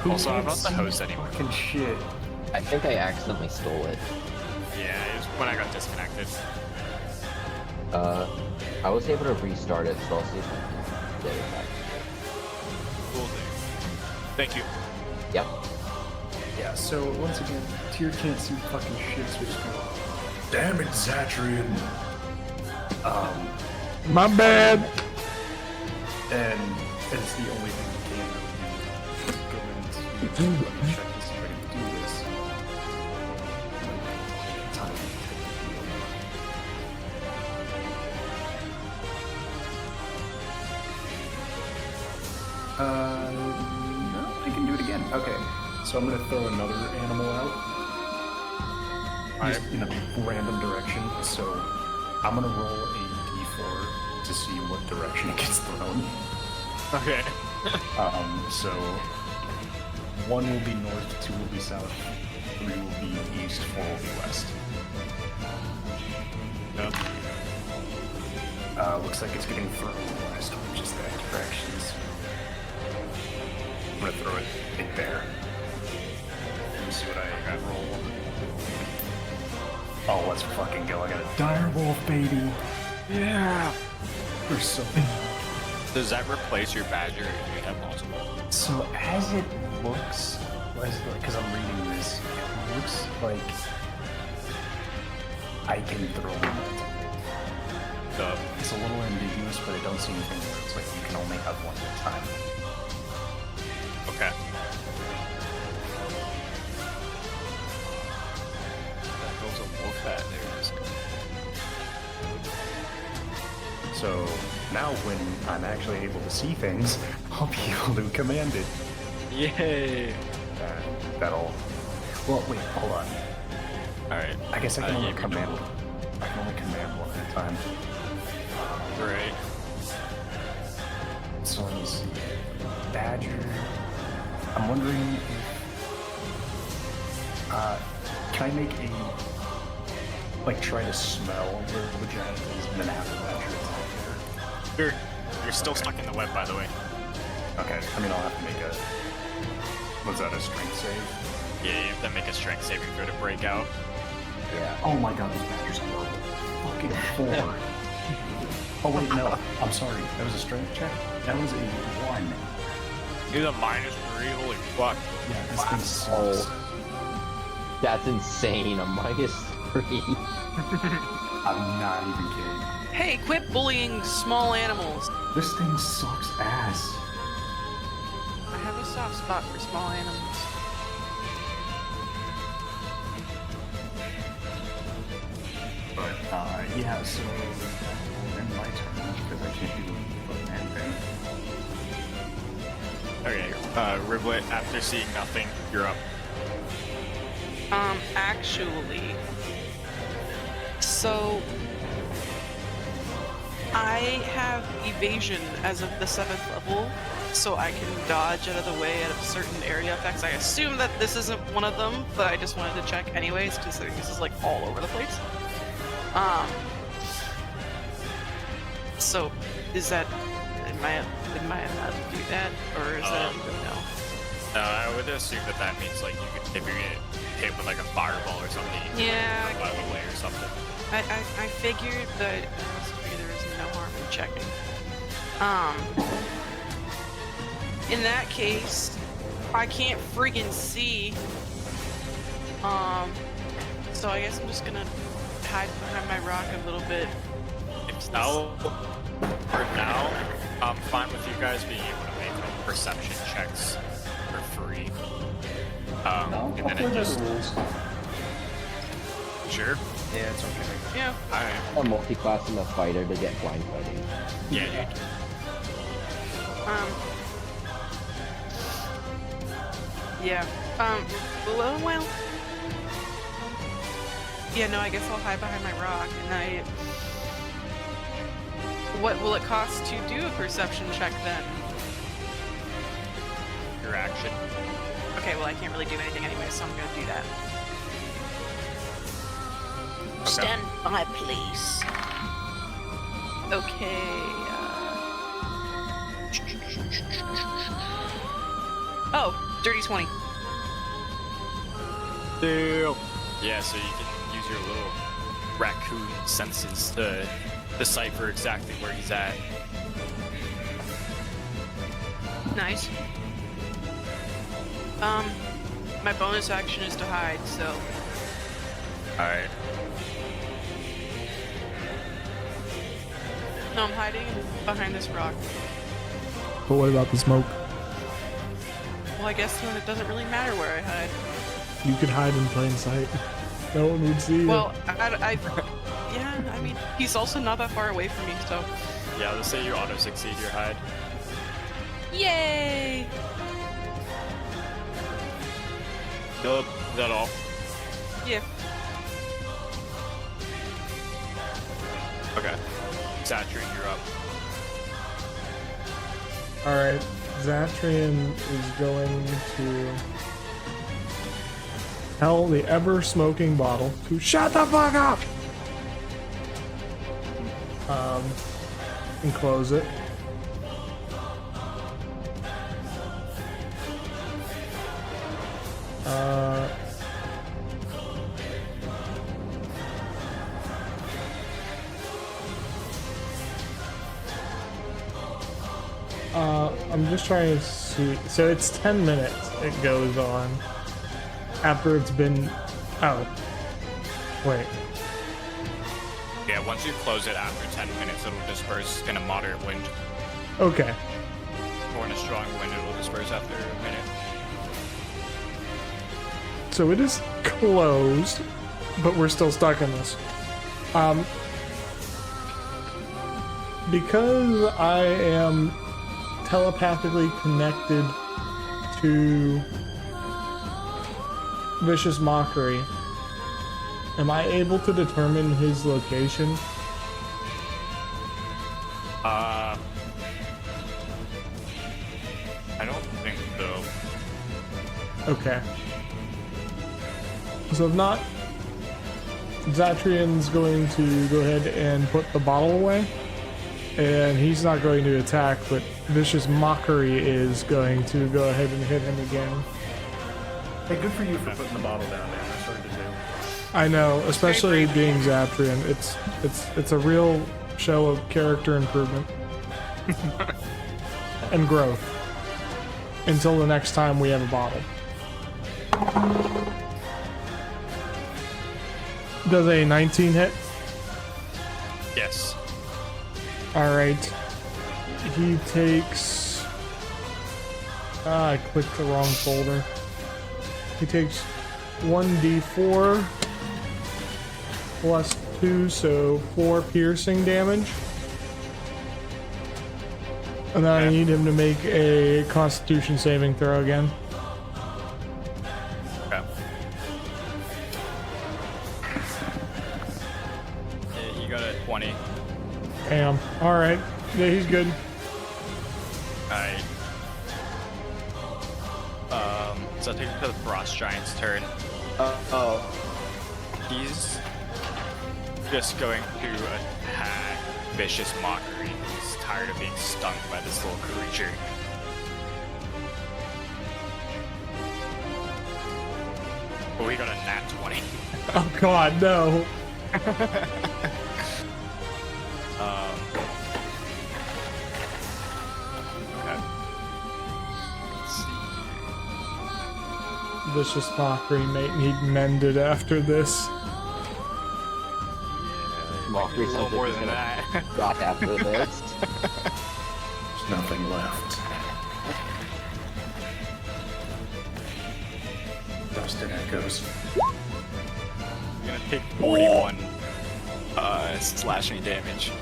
Also, I'm not the host anymore. Fucking shit. I think I accidentally stole it. Yeah, it was when I got disconnected. I was able to restart it, so I'll see if I can get it back. Cool. Thank you. Yep. Yeah, so once again, Tyr can't see fucking shit, so just go, damn it, Zatrion! My bad. And it's the only thing we can really do. Go into, let me check to see if I can do this. Time. No, I can do it again. Okay, so I'm gonna throw another animal out. Just in a random direction. So I'm gonna roll a d4 to see what direction it gets thrown. Okay. So 1 will be north, 2 will be south, 3 will be east, 4 will be west. Looks like it's getting thrown west, which is that directions. I'm gonna throw it in there. Let me see what I got roll. Oh, let's fucking go. I got a direwolf, baby. Yeah. We're so Does that replace your badger or do you have multiple? So as it looks, because I'm reading this, it looks like I can throw multiple. It's a little ambiguous, but I don't see anything where it's like you can only have one at a time. Okay. That goes a wolf hat there. So now when I'm actually able to see things, I'll be able to command it. Yay! That'll... Well, wait, hold on. Alright. I guess I can only you can command... I can only command one at a time. Great. So let me see. Badger. I'm wondering if... can I make a... Like, try to smell where the giant is and then have the badger attack there? You're still stuck in the web, by the way. Okay, I mean, I'll have to make a... Was that a strength save? Yeah, you have to make a strength saving throw to break out. Yeah. Oh my god, this badger's horrible. Fucking 4. Oh wait, no. I'm sorry. That was a strength check? That was a 1. He's a -3, holy fuck. Yeah, this thing sucks. That's insane. A -3. I'm not even kidding. Hey, quit bullying small animals. This thing sucks ass. I have a soft spot for small animals. Yeah, so in my turn, because I can't do foot and pin. Okay, Riblet, after seeing nothing, you're up. Actually, so I have evasion as of the 7th level, so I can dodge out of the way of certain area effects. I assume that this isn't one of them, but I just wanted to check anyways, because this is like all over the place. So is that, am I allowed to do that, or is that no? No, I would assume that means like you could, if you get hit with like a fireball or something, you Yeah, can fly away or something. I figured that there was no harm in checking. In that case, I can't friggin' see. So I guess I'm just gonna hide behind my rock a little bit. For now, I'm fine with you guys being able to make like perception checks for free. No, and then it just sure. Yeah, it's okay. Yeah. Alright. A multi-class and a fighter to get blind fighting. Yeah, dude. Yeah. Well. Yeah, no, I guess I'll hide behind my rock, and what will it cost to do a perception check then? Your action. Okay, well I can't really do anything anyway, so I'm gonna do that. Stand by, please. Okay. Oh, dirty 20. Deal. Yeah, so you can use your little raccoon senses to decipher exactly where he's at. Nice. My bonus action is to hide, so. Alright. No, I'm hiding behind this rock. But what about the smoke? Well, I guess then it doesn't really matter where I hide. You could hide in plain sight. No one would see you. Well, yeah, I mean, he's also not that far away from me, so. Yeah, let's say you auto succeed your hide. Yay! Nope, is that all? Yeah. Okay. Zatrion, you're up. Alright, Zatrion is going to tell the ever-smoking bottle to shut the fuck up! And close it. I'm just trying to see. So it's 10 minutes it goes on after it's been. Oh. Wait. Yeah, once you close it after 10 minutes, it'll disperse in a moderate wind. Okay. Or in a strong wind, it'll disperse after a minute. So it is closed, but we're still stuck in this. Because I am telepathically connected to Vicious Mockery, am I able to determine his location? I don't think so. Okay. So if not, Zatrion's going to go ahead and put the bottle away. And he's not going to attack, but Vicious Mockery is going to go ahead and hit him again. Hey, good for you for putting the bottle down there. That's hard to do. I know, especially being Zatrion. It's a real show of character improvement. And growth. Until the next time we have a bottle. Does a 19 hit? Yes. Alright. He takes... I clicked the wrong folder. He takes 1d4 plus 2, so 4 piercing damage. And then I need him to make a Constitution saving throw again. Okay. Yeah, you got a 20. Damn. Alright. Yeah, he's good. Alright. So take it to the Frost Giant's turn. He's just going to attack Vicious Mockery. He's tired of being stung by this little creature. Oh, we got a nat 20. Oh god, no. Okay. Let's see. Vicious Mockery, mate. Need mended after this. Mockery A little sounds more like he's than gonna that. drop after this. There's nothing left. Dust and echoes. I'm gonna take 41 slashing damage.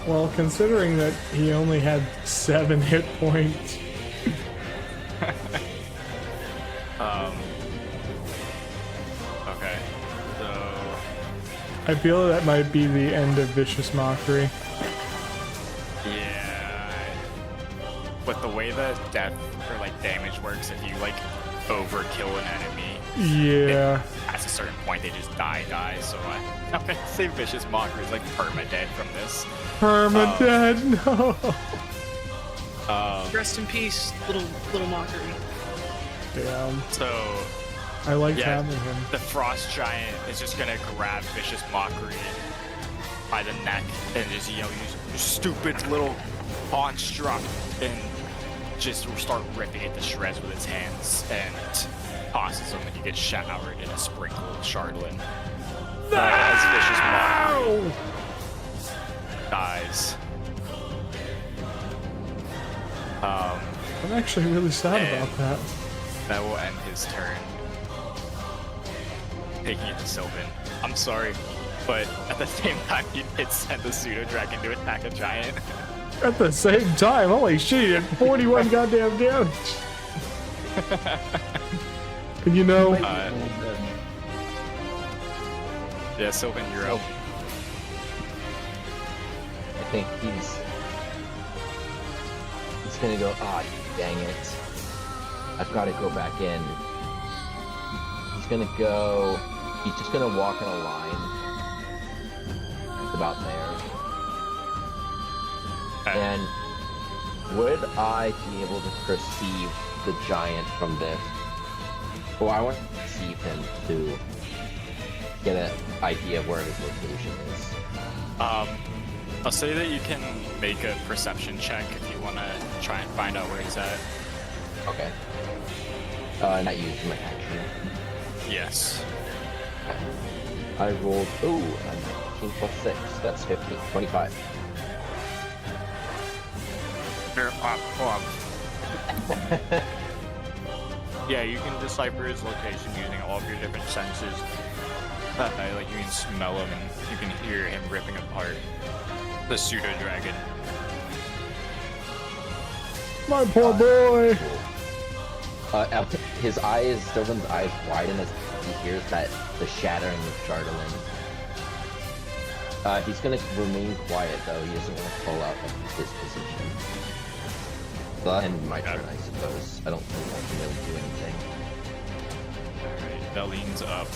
Well, considering that he only had 7 hit points. Okay. So I feel that might be the end of Vicious Mockery. yeah, but the way that death or like damage works, if you like overkill an enemy, Yeah. at a certain point they just die. So I'm gonna say Vicious Mockery is like perma-dead from this. Permadead, no. Rest in peace, little mockery. Damn. So I like yeah, having him. the Frost Giant is just gonna grab Vicious Mockery by the neck and just yell, "You stupid little construct," and just start ripping it to shreds with its hands and tosses him, and he gets showered in a sprinkle of Shardlin. As Vicious Mockery dies. I'm actually really sad And- about that. That will end his turn. Taking it to Sylvan. I'm sorry, but at the same time, you did send the pseudo dragon to attack a giant. At the same time, holy shit, he did 41 goddamn damage. And you know, Yeah, Sylvan, you're up. I think he's gonna go, ah, dang it. I've got to go back in. He's just gonna walk in a line. It's about there. Okay. And would I be able to perceive the giant from this? Well, I want to perceive him to get an idea of where his location is. I'll say that you can make a perception check if you want to try and find out where he's at. Okay. Not using my action. Yes. I rolled, a 19 plus 6. That's 15, 25. Yeah, you can decipher his location using all of your different senses. Like you can smell him and you can hear him ripping apart the pseudo dragon. my poor boy. His eyes, Sylvan's eyes widen as he hears that the shattering of Shardlin. He's gonna remain quiet though. He doesn't want to pull out of his position. That'll end my turn, I suppose. I don't think I can really do anything. Alright, Vellynne's up.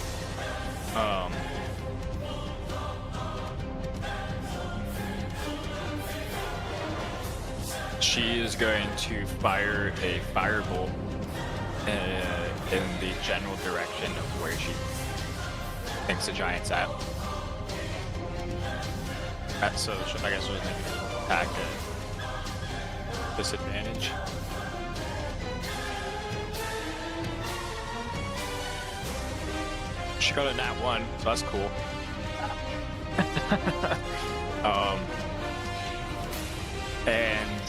She is going to fire a firebolt in the general direction of where she thinks the giant's at. So I guess she'll make an attack at disadvantage. She got a nat 1, so that's cool. And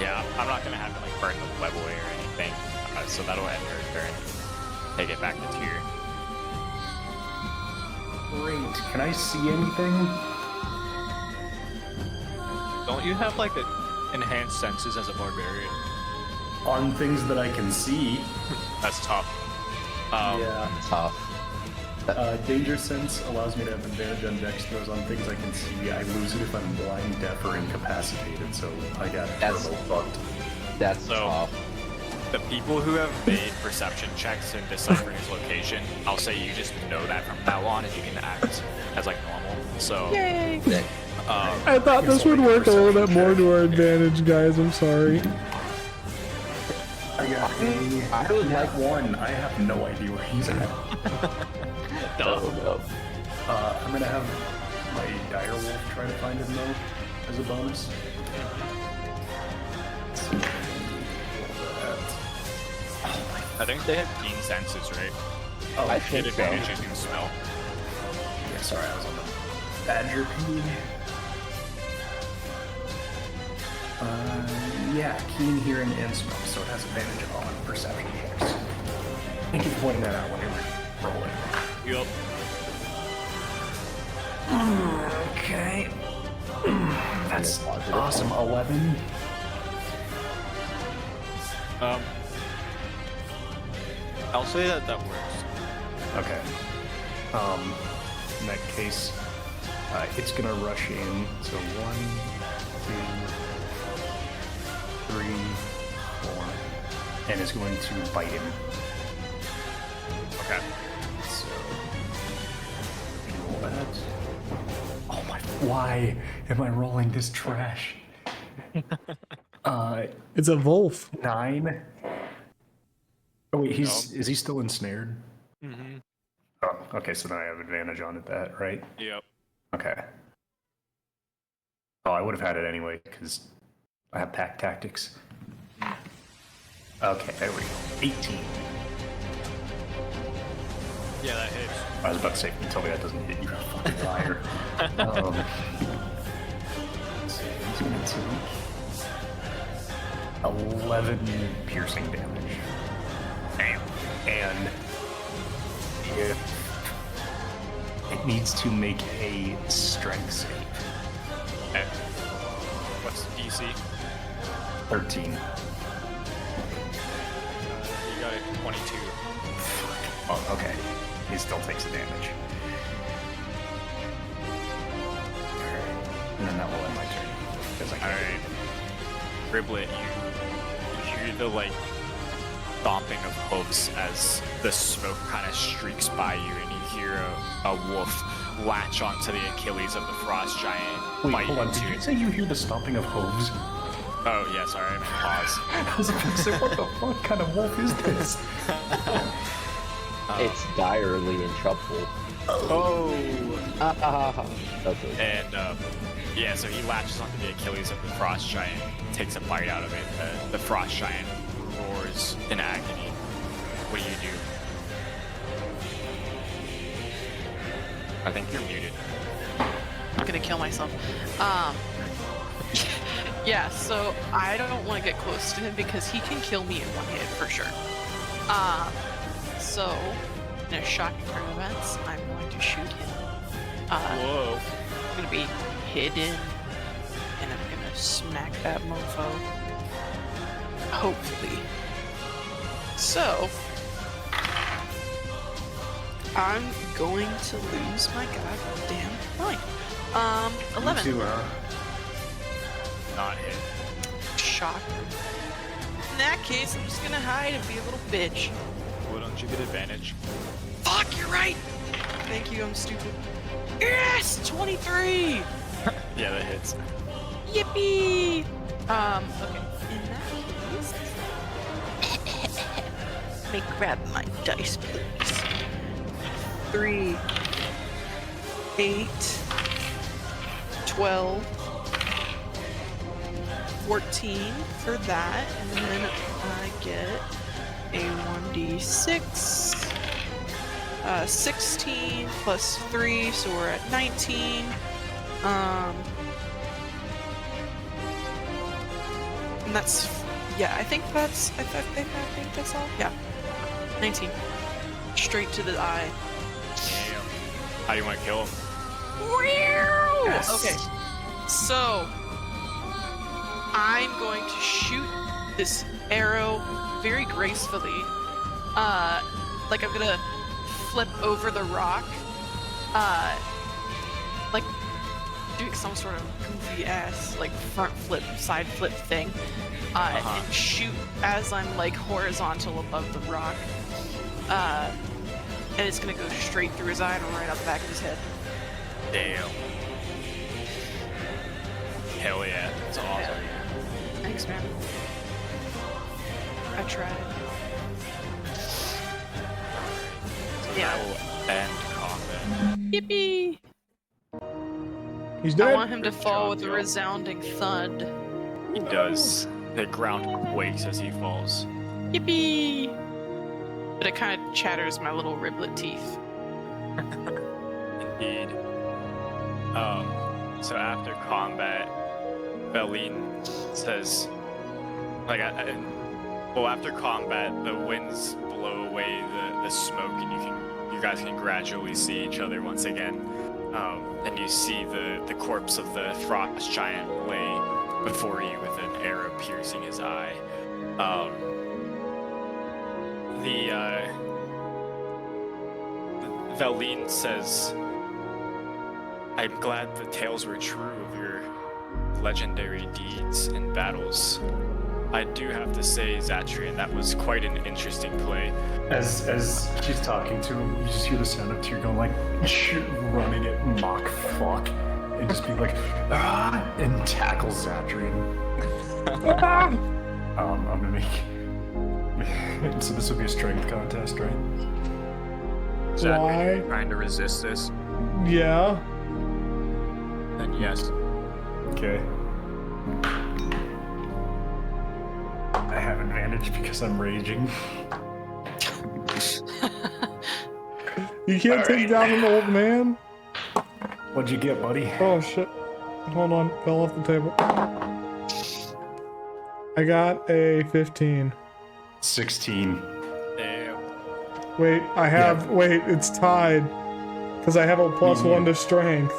yeah, I'm not gonna have it like burn the web away or anything, so that'll end her turn. Take it back to tier. Great. Can I see anything? Don't you have like enhanced senses as a barbarian? On things that I can see. That's tough. Yeah. Tough. Danger sense allows me to have advantage on dex throws on things I can see. I lose it if I'm blind, deaf, or incapacitated, so I got That's- turbo fucked. That's So- tough. The people who have made perception checks in deciphering his location, I'll say you just know that from now on, and you can act as like normal. So, Yay! Sick. I thought this would work a little bit more to our advantage, guys. I'm sorry. I got I would like one. I have no idea where he's at. no. I'm gonna have my dire wolf try to find him though, as a bonus. So, I think they have keen senses, right? oh, I Get think so. advantage using smell. yeah, sorry, I was on the badger ping. Yeah, keen hearing and smell, so it has advantage on perception checks. Thank you for pointing that out when you were rolling. Yup. Okay. That's awesome. 11. I'll say that works. Okay. In that case, it's gonna rush in. So 1, 2, 3, 4, and it's going to bite him. Okay. So roll that. Oh my! Why am I rolling this trash? It's a wolf. 9. Oh wait, is he still ensnared? Mm-hmm. Oh, okay. So then I have advantage on it. That right? Yep. Okay. Oh, I would have had it anyway because I have pack tactics. Okay, there we go. 18. Yeah, that hits. I was about to say, tell me that doesn't hit you, you're a fucking liar. So he's gonna take 11 piercing damage. Damn. And it needs to make a strength save. Okay. What's the DC? 13. You got it. 22. Oh, okay. He still takes the damage. Alright. And then that will end my turn. Because I can't. Alright. Riblet, you hear the like stomping of hooves as the smoke kind of streaks by you, and you hear a wolf latch onto the Achilles of the frost giant. Wait, bite hold on. into Did you it. say you hear the stomping of hooves? Oh, yeah, sorry, I paused. I was about to say, what the fuck kind of wolf is this? It's direly in trouble. Oh! That's it. And, yeah, so he latches onto the Achilles of the frost giant, takes a bite out of it. The frost giant roars in agony. What do you do? I think you're muted. I'm gonna kill myself. Yeah, so I don't want to get close to him because he can kill me in one hit for sure. So in a shocking turn of events, I'm going to shoot him. Whoa. I'm gonna be hidden, and I'm gonna smack that mofo. Hopefully. So I'm going to lose my goddamn mind. 11. You too, Not hit. Shocker. In that case, I'm just gonna hide and be a little bitch. Why don't you get advantage? Fuck, you're right! Thank you, I'm stupid. Yes! 23! Yeah, that hits. Yippee! Okay. In that case... Let me grab my dice, please. 3, 8, 12, 14 for that, and then I get a 1d6, 16 plus 3, so we're at 19. And that's, yeah, I think that's all. Yeah, 19. Straight to the eye. Damn. How do you want to kill him? Yes. Okay. So I'm going to shoot this arrow very gracefully. Like I'm gonna flip over the rock. Like doing some sort of goofy ass like front flip, side flip thing. And shoot as I'm like horizontal above the rock. And it's gonna go straight through his eye and right up the back of his head. Damn. Hell yeah, that's awesome. Thanks, man. I tried. Yeah. That will end combat. Yippee! He's I dead. want him to fall with a Job. resounding thud. He does. The ground quakes as he falls. Yippee! But it kind of chatters my little riblet teeth. Indeed. So after combat, Vellynne says, like, well, after combat, the winds blow away the smoke, and you guys can gradually see each other once again. And you see the corpse of the frost giant lay before you with an arrow piercing his eye. Vellynne says, I'm glad the tales were true of your legendary deeds and battles. I do have to say, Zatrion, that was quite an interesting play. As she's talking to him, you just hear the sound of Tyr going like, running it mock fuck, and just be like, and tackle Zatrion. I'm gonna make. So this will be a strength contest, right? Zatrion, Why? trying to resist this? Yeah. Then yes. Okay. I have advantage because I'm raging. You can't All take right. down an old man. What'd you get, buddy? Oh shit. Hold on, fell off the table. I got a 15. 16. Damn. Wait, I have. Yeah. Wait, it's tied. Because I have a +1 to strength.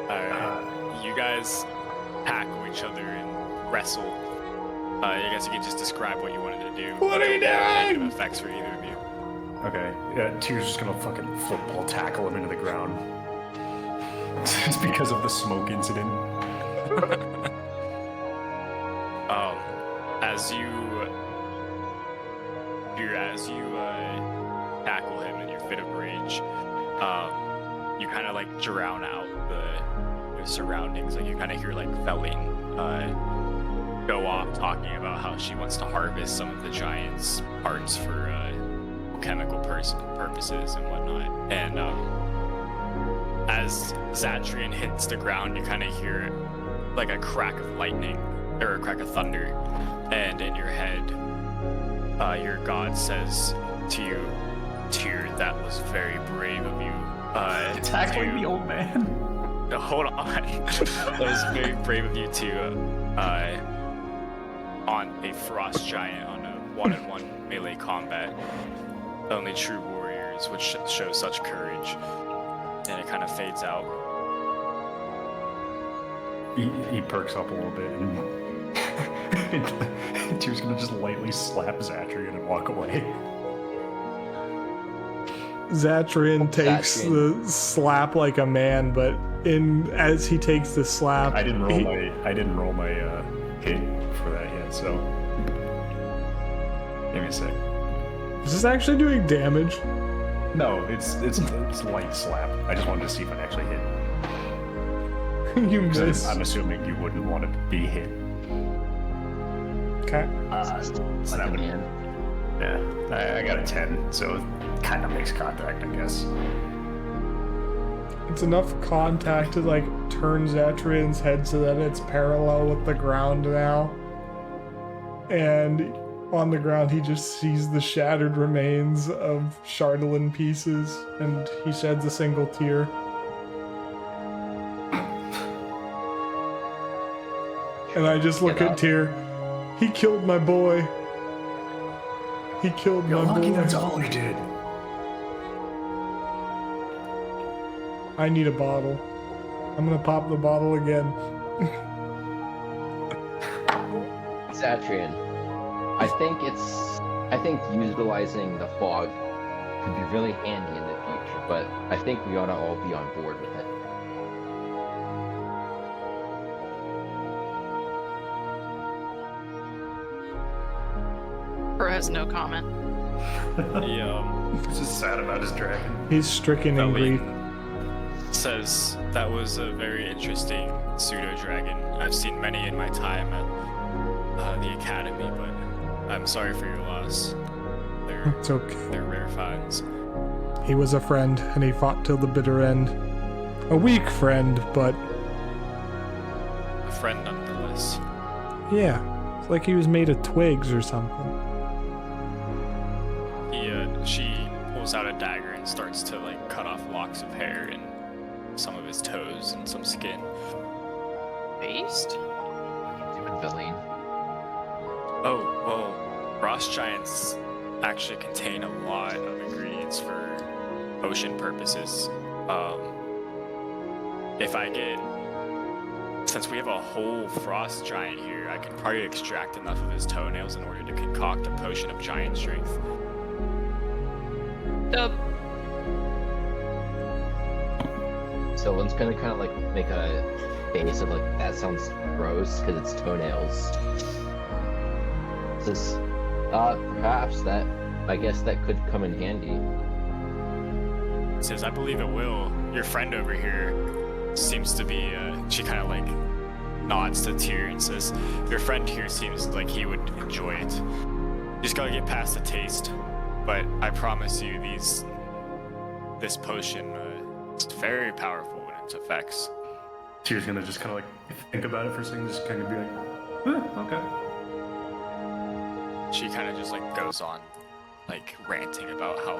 Alright. You guys tackle each other and wrestle. I guess you can just describe what you wanted to do. What are you Negative doing? effects for either of you. Okay. Yeah, Tyr's just gonna fucking football tackle him into the ground. It's because of the smoke incident. As you tackle him in your fit of rage, you kind of like drown out the surroundings. Like you kind of hear like Vellynne go off talking about how she wants to harvest some of the giant's parts for chemical purposes and whatnot. And as Zatrion hits the ground, you kind of hear like a crack of lightning or a crack of thunder, and in your head, your god says to you, Tyr, that was very brave of you. Tackling the old man. No, hold on. That was very brave of you to on a frost giant on a one-on-one melee combat. Only true warriors would show such courage. And it kind of fades out. He perks up a little bit, and Tyr's gonna just lightly slap Zatrion and walk away. Zatrion takes the slap like a man, but as he takes the slap, I didn't roll my hit for that yet, so give me a sec. Is this actually doing damage? No, it's light slap. I just wanted to see if it actually hit. You 'Cause miss. I'm assuming you wouldn't want to be hit. Okay. Yeah, I got a 10, so it kind of makes contact, I guess. It's enough contact to like turn Zatrion's head so that it's parallel with the ground now. And on the ground, he just sees the shattered remains of Chardolin pieces, and he sheds a single tear. And I just look at Tyr. He killed my boy. He killed my boy. That's all he did. I need a bottle. I'm gonna pop the bottle again. Zatrion, I think utilizing the fog could be really handy in the future, but I think we ought to all be on board with it. Bro has no comment. He's just sad about his dragon. He's stricken in grief. Vellynne says that was a very interesting pseudo dragon. I've seen many in my time at the academy, but I'm sorry for your loss. It's okay. They're rare finds. He was a friend, and he fought till the bitter end. A weak friend, but A friend nonetheless. yeah, it's like he was made of twigs or something. She pulls out a dagger and starts to like cut off locks of hair and some of his toes and some skin. Based? Doing Vellynne. Oh, well, frost giants actually contain a lot of ingredients for potion purposes. Since we have a whole frost giant here, I could probably extract enough of his toenails in order to concoct a potion of giant strength. Dub. So one's gonna kind of like make a face of like, that sounds gross because it's toenails. Says, perhaps that, I guess that could come in handy. Says, I believe it will. Your friend over here seems to be, she kind of like nods to Tyr and says, your friend here seems like he would enjoy it. You just gotta get past the taste. But I promise you, this potion is very powerful in its effects. Tyr's gonna just kind of like think about it for a second, just kind of be like, okay. She kind of just like goes on, like ranting about how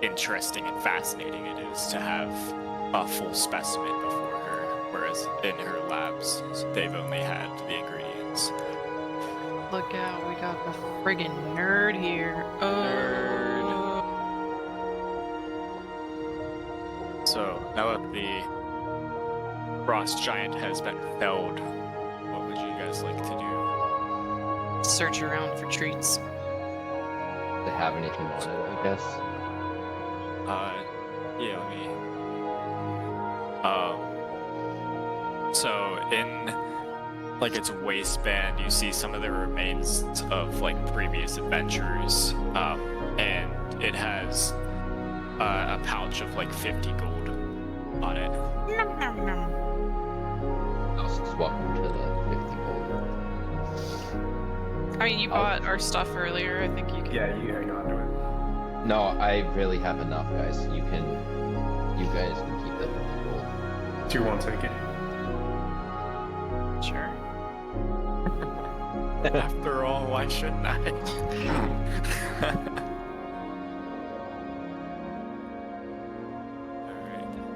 interesting and fascinating it is to have a full specimen before her, whereas in her labs, they've only had the ingredients. Look out, we got the friggin' nerd here. So now that the frost giant has been felled, what would you guys like to do? Search around for treats. To have anything on it, I guess. Yeah, let me. So in like its waistband, you see some of the remains of like previous adventurers, and it has a pouch of like 50 gold on it. I'll swap them to the 50 gold. I mean, you bought our stuff earlier. I think you can. Yeah, you hang on to it. No, I really have enough, guys. You guys can keep the 50 gold. Tyr won't take it. Sure. After all, why shouldn't I?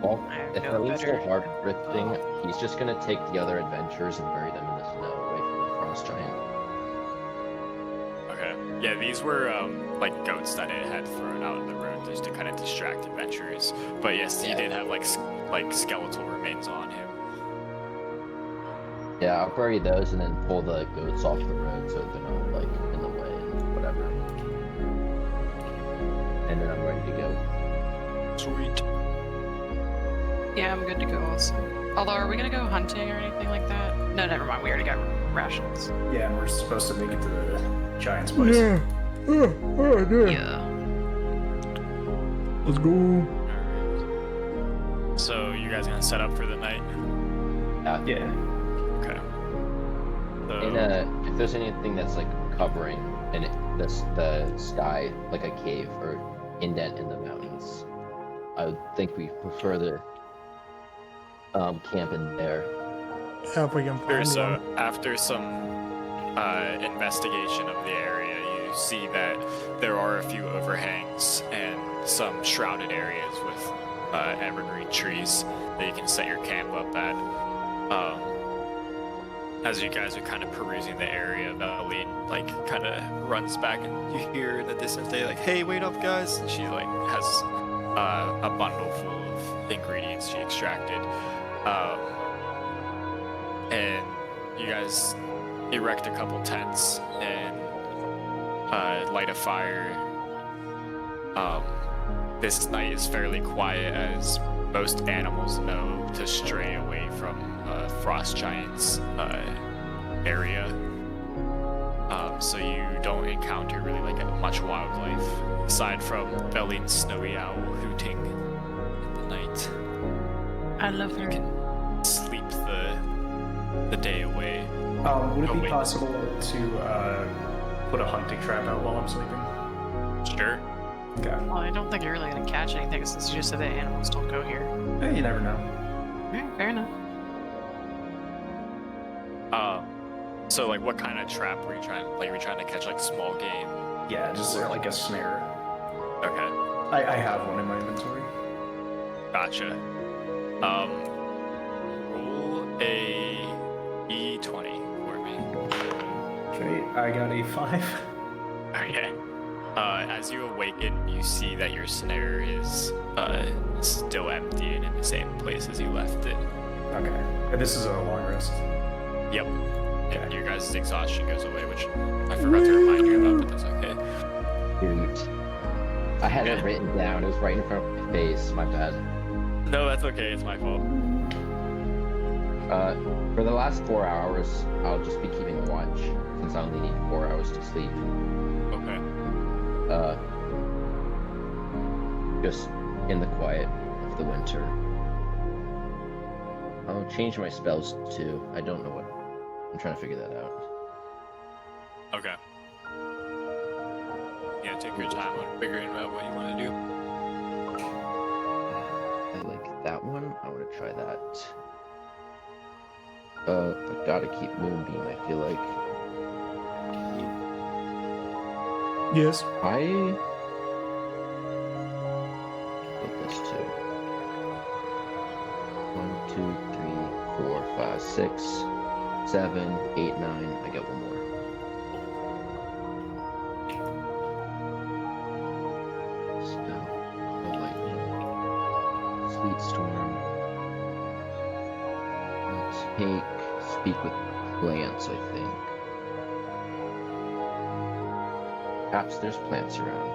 Well, I have if no that leads to a better hard info. thing, he's just gonna take the other adventurers and bury them in the snow away from the frost giant. Okay. Yeah, these were like goats that it had thrown out in the road just to kind of distract adventurers. But yes, he Yeah. did have like skeletal remains on him. Yeah, I'll bury those and then pull the goats off the road so they're not like in the way and whatever. And then I'm ready to go. Sweet. Yeah, I'm good to go also. Although, are we gonna go hunting or anything like that? No, never mind. We already got rations. Yeah, and we're supposed to make it to the giant's place. Yeah. Yeah. Yeah. Let's go. Alright. So you guys gonna set up for the night? Yeah. Okay. So, And if there's anything that's like covering the sky, like a cave or indent in the mountains, I would think we prefer to camp in there. Yeah, if we can find so one. after some investigation of the area, you see that there are a few overhangs and some shrouded areas with evergreen trees that you can set your camp up at. As you guys are kind of perusing the area, Vellynne like kind of runs back and you hear in the distance they like, "Hey, wait up, guys!" And she like has a bundle full of ingredients she extracted. And you guys erect a couple tents and light a fire. This night is fairly quiet, as most animals know to stray away from Frost Giant's area. So you don't encounter really like much wildlife aside from Vellynne's snowy owl hooting in the night. I love You her. can sleep the day away. Would it Oh, be wait. possible to put a hunting trap out while I'm sleeping? Sure. Okay. Well, I don't think you're really gonna catch anything since you just said that animals don't go here. Hey, you never know. Alright, fair enough. So like, what kind of trap were you trying? Like, were you trying to catch like small game? Yeah, just like a snare. Okay, I have one in my inventory. gotcha. Roll a e20 for me. Okay, I got a 5. Okay. As you awaken, you see that your snare is still empty and in the same place as you left it. Okay. And this is a long rest. Yep. And your guys' exhaustion goes away, which I forgot to remind you about, but that's okay. Shoot. I had it written down. It was right in front of my face. My bad. No, that's okay. It's my fault. For the last 4 hours, I'll just be keeping watch since I only need 4 hours to sleep. Okay. Just in the quiet of the winter. I'll change my spells too. I don't know what. I'm trying to figure that out. Okay. Yeah, take your time on figuring out what you want to do. I like that one. I want to try that. I gotta keep Moonbeam, I feel like. Yes. I put this too. 1, 2, 3, 4, 5, 6, 7, 8, 9. I get one more. Spell, the lightning, sleet storm. I'll take speak with plants, I think. Perhaps there's plants around.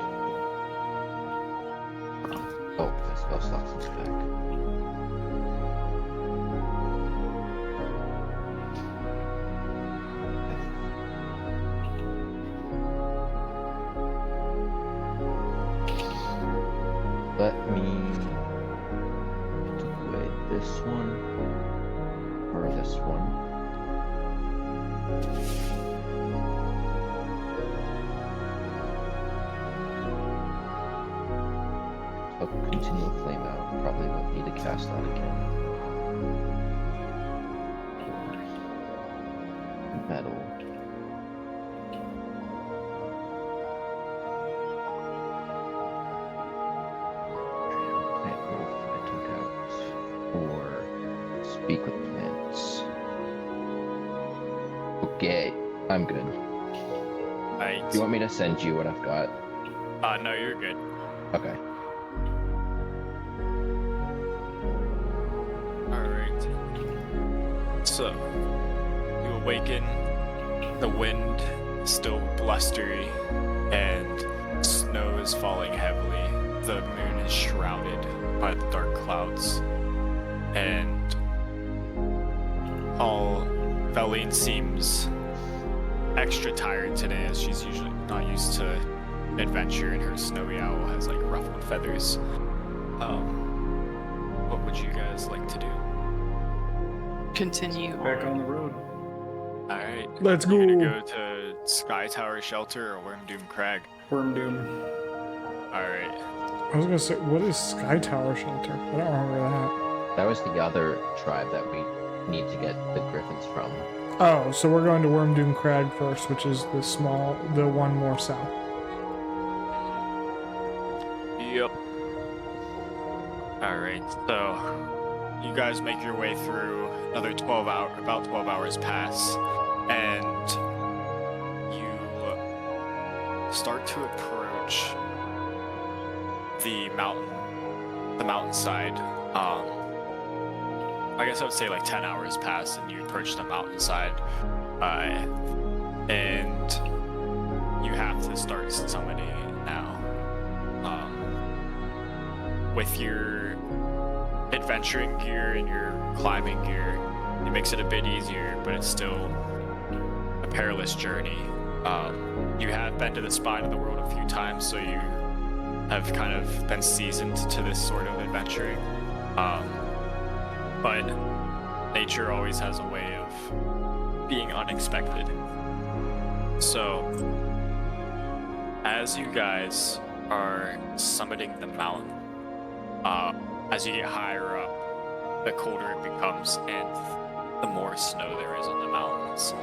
Oh, my spell slots is back. Let me take away this one or this one. I'll continue flame out. Probably won't need to cast that again. Metal. Plant wolf I took out. Or speak with plants. Okay, I'm good. Alright. Do you want me to send you what I've got? No, you're good. Okay. Alright. So, you awaken, the wind is still blustery, and snow is falling heavily. The moon is shrouded by the dark clouds. And Vellynne seems extra tired today, as she's usually not used to adventure, and her snowy owl has like ruffled feathers. What would you guys like to do? Continue. Back on the road. Alright. Let's You gonna go. go to Skytower Shelter or Wormdoom Crag? Worm Doom. Alright. I was gonna say, what is Skytower Shelter? I don't remember that. That was the other tribe that we need to get the griffins from. Oh, so we're going to Wormdoom Crag first, which is the one more south. Yep. Alright, so you guys make your way through another about 12 hours pass, and you start to approach the mountain the mountainside. I guess I would say like 10 hours pass and you approach the mountainside, and you have to start summoning now. With your adventuring gear and your climbing gear, it makes it a bit easier, but it's still a perilous journey. You have been to the spine of the world a few times, so you have kind of been seasoned to this sort of adventuring. But nature always has a way of being unexpected. So, as you guys are summiting the mountain, as you get higher up, the colder it becomes and the more snow there is on the mountains.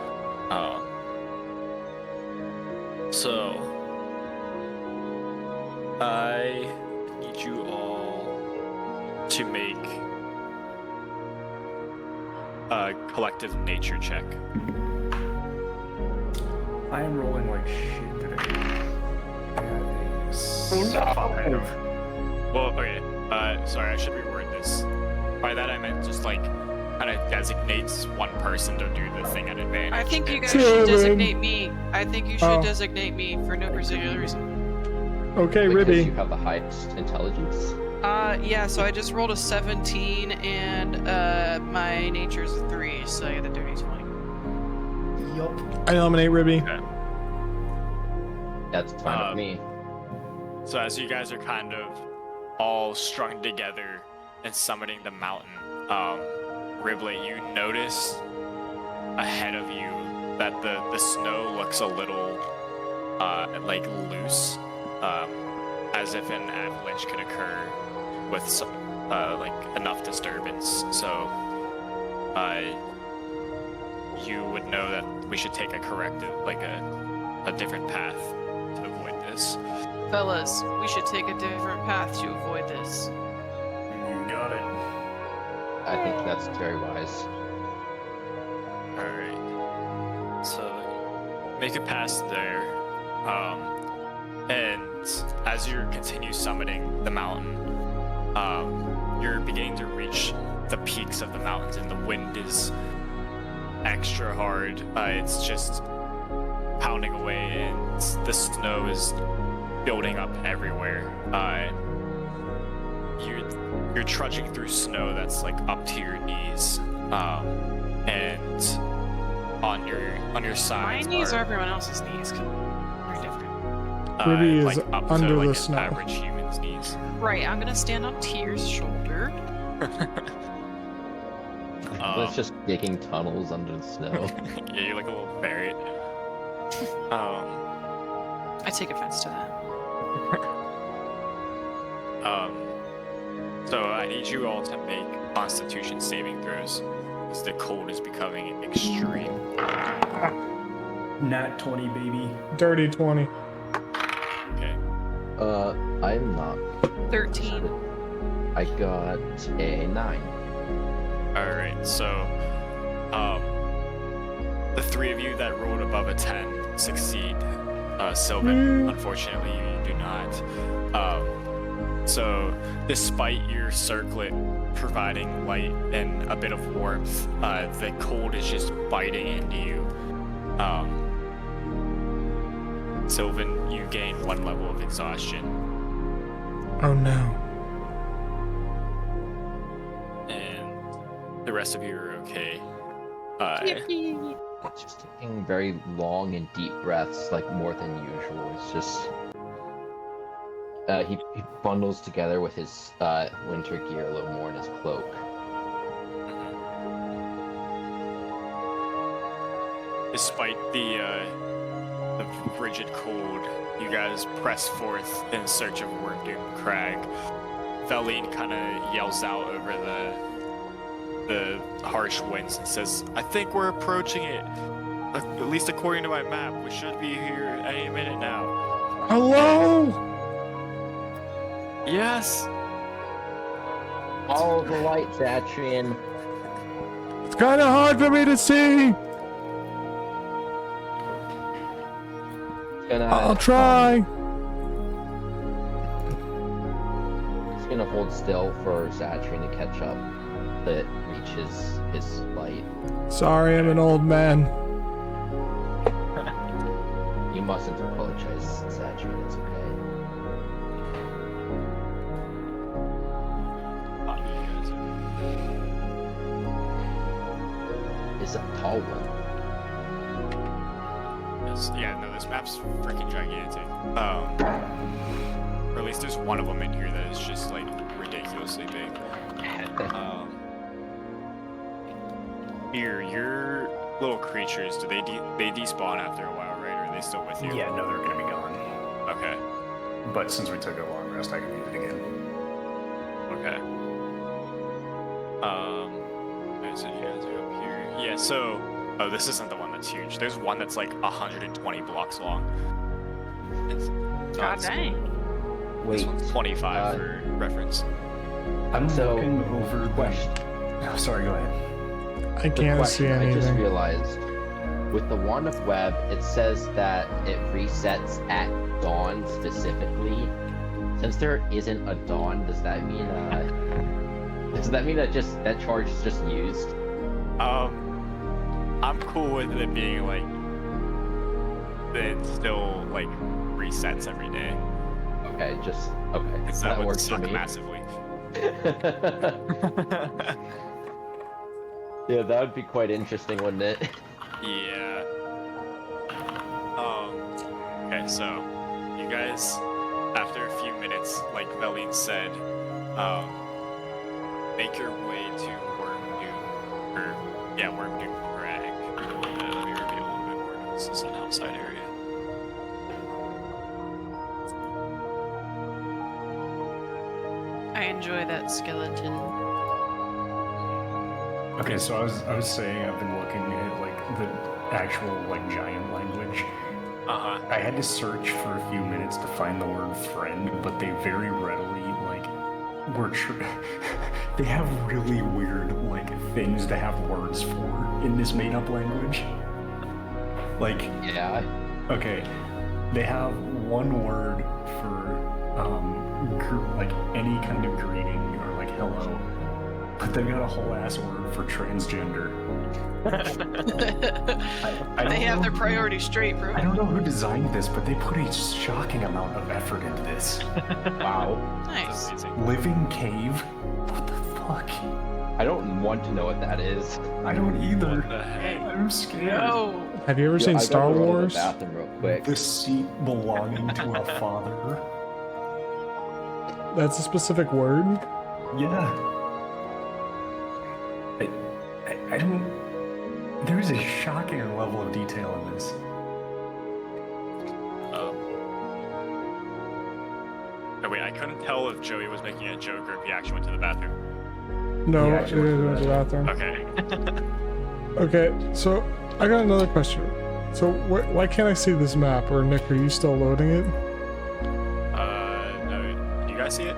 So, I need you all to make a collective nature check. I am rolling like shit today. I have a 5. Well, okay, sorry, I should reword this. By that I meant just like, kind of designates one person to do the thing at advantage. I think you guys Seven. should designate me. I think you should Oh. designate me for no particular reason. Okay, Because Ribby. you have the highest intelligence. Yeah, so I just rolled a 17 and my nature's a 3, so I get a dirty 20. Yup. I nominate Ribby. That's fine with me. So as you guys are kind of all strung together and summiting the mountain, Ribley, you notice ahead of you that the snow looks a little like loose, as if an avalanche could occur with some, like enough disturbance. So you would know that we should take a corrective, like a different path to avoid this. Fellas, we should take a different path to avoid this. You got it. I think that's very wise. Alright. So make it past there. And as you continue summiting the mountain, you're beginning to reach the peaks of the mountains and the wind is extra hard. It's just pounding away and the snow is building up everywhere. You're trudging through snow that's like up to your knees, and on your My sides knees are everyone else's knees. They're different. Ruby is like up under to, like, the an snow. average human's knees. Right, I'm gonna stand on Tyr's shoulder. Let's just digging tunnels under the snow. Yeah, you're like a little ferret. I take offense to that. So I need you all to make Constitution saving throws, because the cold is becoming extreme. Nat 20, baby. Dirty 20. Okay. I'm not. 13. I got a 9. Alright, so the three of you that rolled above a 10 succeed. Sylvan, unfortunately, you do not. So despite your circlet providing light and a bit of warmth, the cold is just biting into you. Sylvan, you gain 1 level of exhaustion. Oh no. And the rest of you are okay. It's just taking very long and deep breaths, like more than usual. It's just he bundles together with his winter gear a little more in his cloak. Despite the frigid cold, you guys press forth in search of Wormdoom Crag. Vellynne kind of yells out over the harsh winds and says, "I think we're approaching it. At least according to my map, we should be here any minute now." Hello? Yes. Follow the light, Zatrion. It's kind of hard for me to see. It's gonna, I'll try. It's gonna hold still for Zatrion to catch up, to reach his light. Sorry, I'm an old man. You mustn't apologize, Zatrion. It's okay. It's a tall one. Yeah, no, this map's freaking gigantic. Or at least there's one of them in here that is just like ridiculously big. Here, your little creatures, do they despawn after a while, right? Or are they still with you? Yeah, no, they're gonna be gone. Okay. But since we took a long rest, I can use it again. Okay. Alright, so you guys are up here. Yeah, so oh, this isn't the one that's huge. There's one that's like 120 blocks long. God dang. This Wait, one's 25 for reference. I'm So, looking over question. Oh, sorry, go ahead. I The can't see question I just anything. realized, with the Wand of Web, it says that it resets at dawn specifically. Since there isn't a dawn, does that mean that charge is just used? I'm cool with it being like that it still like resets every day. Okay, okay. Because That would works for suck me. massively. Yeah, that would be quite interesting, wouldn't it? Yeah. Okay, so you guys, after a few minutes, like Vellynne said, make your way to Wormdoom Crag. Let me reveal a little bit more. This is an outside area. I enjoy that skeleton. Okay, so I was saying I've been looking at like the actual like giant language. I had to search for a few minutes to find the word friend, but they very readily like they have really weird like things to have words for in this made-up language. Like, Yeah. okay, they have one word for like any kind of greeting or like hello, but they've got a whole ass word for transgender. I They don't have know their who- priorities straight, bro. I don't know who designed this, but they put a shocking amount of effort into this. Wow. Nice. Amazing. Living cave? What the fuck? I don't want to know what that is. I don't either. What the heck? I'm scared. No. Have you ever Yo, seen I gotta Star run to the Wars? bathroom real quick. The seat belonging to a father? That's a specific word. Yeah. I don't... There is a shocking level of detail in this. Oh wait, I couldn't tell if Joey was making a joke or if he actually went to the bathroom. No, Yeah, it actually is went to the bathroom. Okay. Okay, so I got another question. So why can't I see this map? Or Nick, are you still loading it? No, do you guys see it?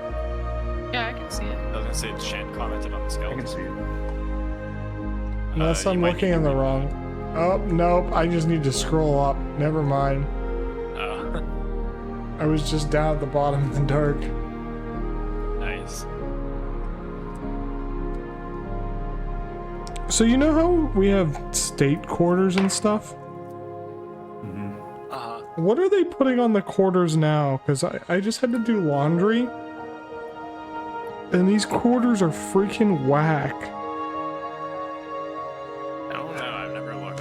Yeah, I can see it. I was gonna say Shan commented on the I skeleton. can see it. Unless you I'm might looking need in to the wrong. Oh, nope, I just need to scroll up. Never mind. I was just down at the bottom in the dark. Nice. So you know how we have state quarters and stuff? What are they putting on the quarters now? Because I just had to do laundry. And these quarters are freaking whack. I don't know, I've never looked.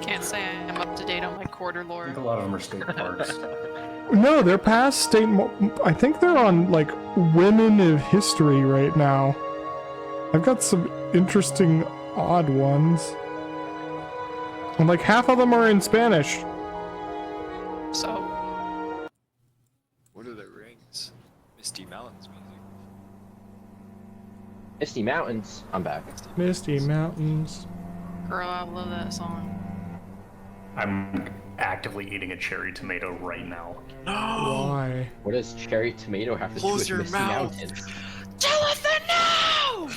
Can't say I'm up to date on my quarter I lore. think a lot of them are state parks. No, they're past state. I think they're on like Women of History right now. I've got some interesting, odd ones. And like half of them are in Spanish. So, What are the rings? Misty Mountains music. Misty Mountains. I'm back. Misty Mountains. girl, I love that song. I'm actively eating a cherry tomato right now. Why? What does cherry tomato have to do Close with your Misty mouth. Mountains? Jonathan, no!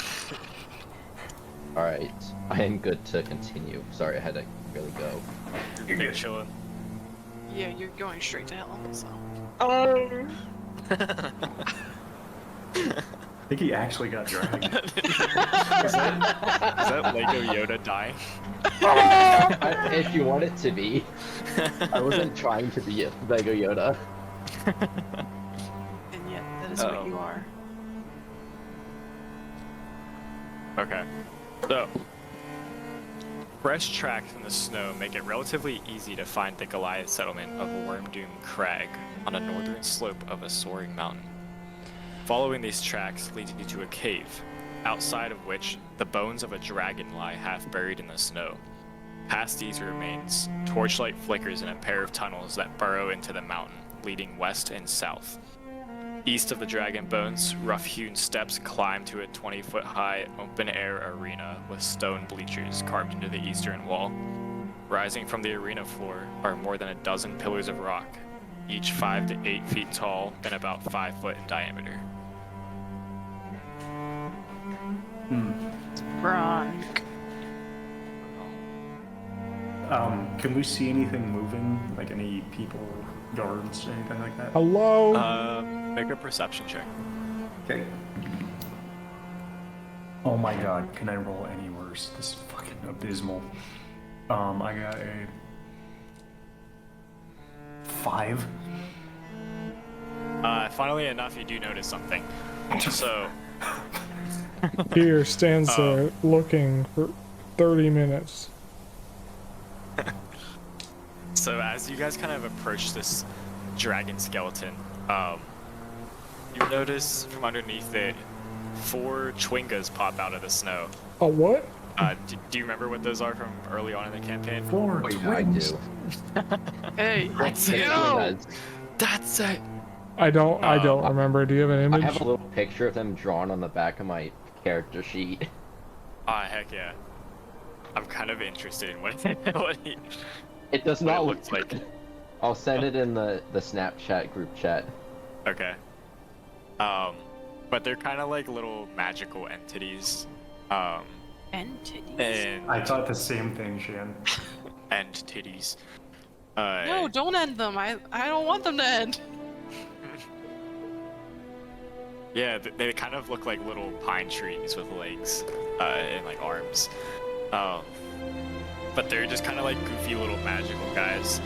Alright, I am good to continue. Sorry, I had to really go. You're chilling. Yeah, you're going straight to hell, so. I think he actually got dragged. Is that Lego Yoda dying? If you want it to be. I wasn't trying to be a Lego Yoda. And yet, that is what you are. Okay. So, fresh tracks in the snow make it relatively easy to find the Goliath settlement of Wormdoom Crag on a northern slope of a soaring mountain. Following these tracks leads you to a cave, outside of which the bones of a dragon lie half buried in the snow. Past these remains, torchlight flickers in a pair of tunnels that burrow into the mountain, leading west and south. East of the dragon bones, rough-hewn steps climb to a 20-foot-high open-air arena with stone bleachers carved into the eastern wall. Rising from the arena floor are more than a dozen pillars of rock, each 5 to 8 feet tall and about 5 foot in diameter. Braun. Can we see anything moving? Like any people, guards, anything like that? Hello? Make a perception check. Okay. Oh my god, can I roll any worse? This is fucking abysmal. I got a 5. Funnily enough, you do notice something. So, Here stands there looking for 30 minutes. so as you guys kind of approach this dragon skeleton, you notice from underneath it 4 chwingas pop out of the snow. A what? Do you remember what those are from early on in the campaign? 4 Wait, twins. I do. Hey, That's It it. does. That's it. I don't remember. Do you have an I image? have a little picture of them drawn on the back of my character sheet. Heck yeah. I'm kind of interested in what he, It does what not it look looks like. I'll send it in the Snapchat group chat. Okay. But they're kind of like little magical entities. entities. And I thought the same thing, Shan. entities. No, don't end them. I don't want them to end. Yeah, they kind of look like little pine trees with legs and like arms. But they're just kind of like goofy little magical guys.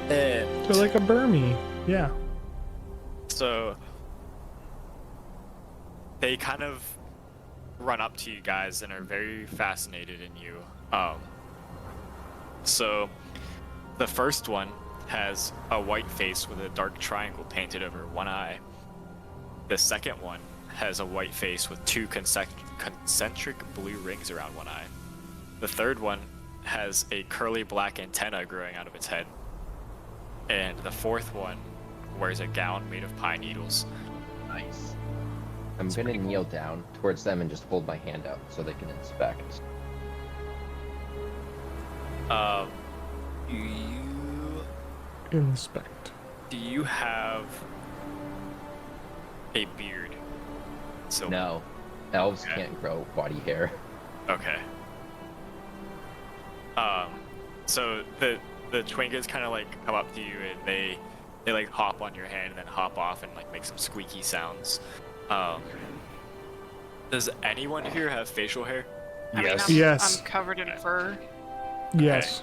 And They're like a Burmese. Yeah. so they kind of run up to you guys and are very fascinated in you. So the first one has a white face with a dark triangle painted over one eye. The second one has a white face with 2 concentric blue rings around one eye. The third one has a curly black antenna growing out of its head. And the fourth one wears a gown made of pine needles. Nice. I'm gonna kneel down towards them and just hold my hand out so they can inspect. Inspect. Do you have a beard? So No, elves Okay. can't grow body hair. Okay. So the chwingas kind of like come up to you and they like hop on your hand and then hop off and like make some squeaky sounds. Does anyone here have facial hair? I mean, Yes. Yes. I'm covered in fur. Yes.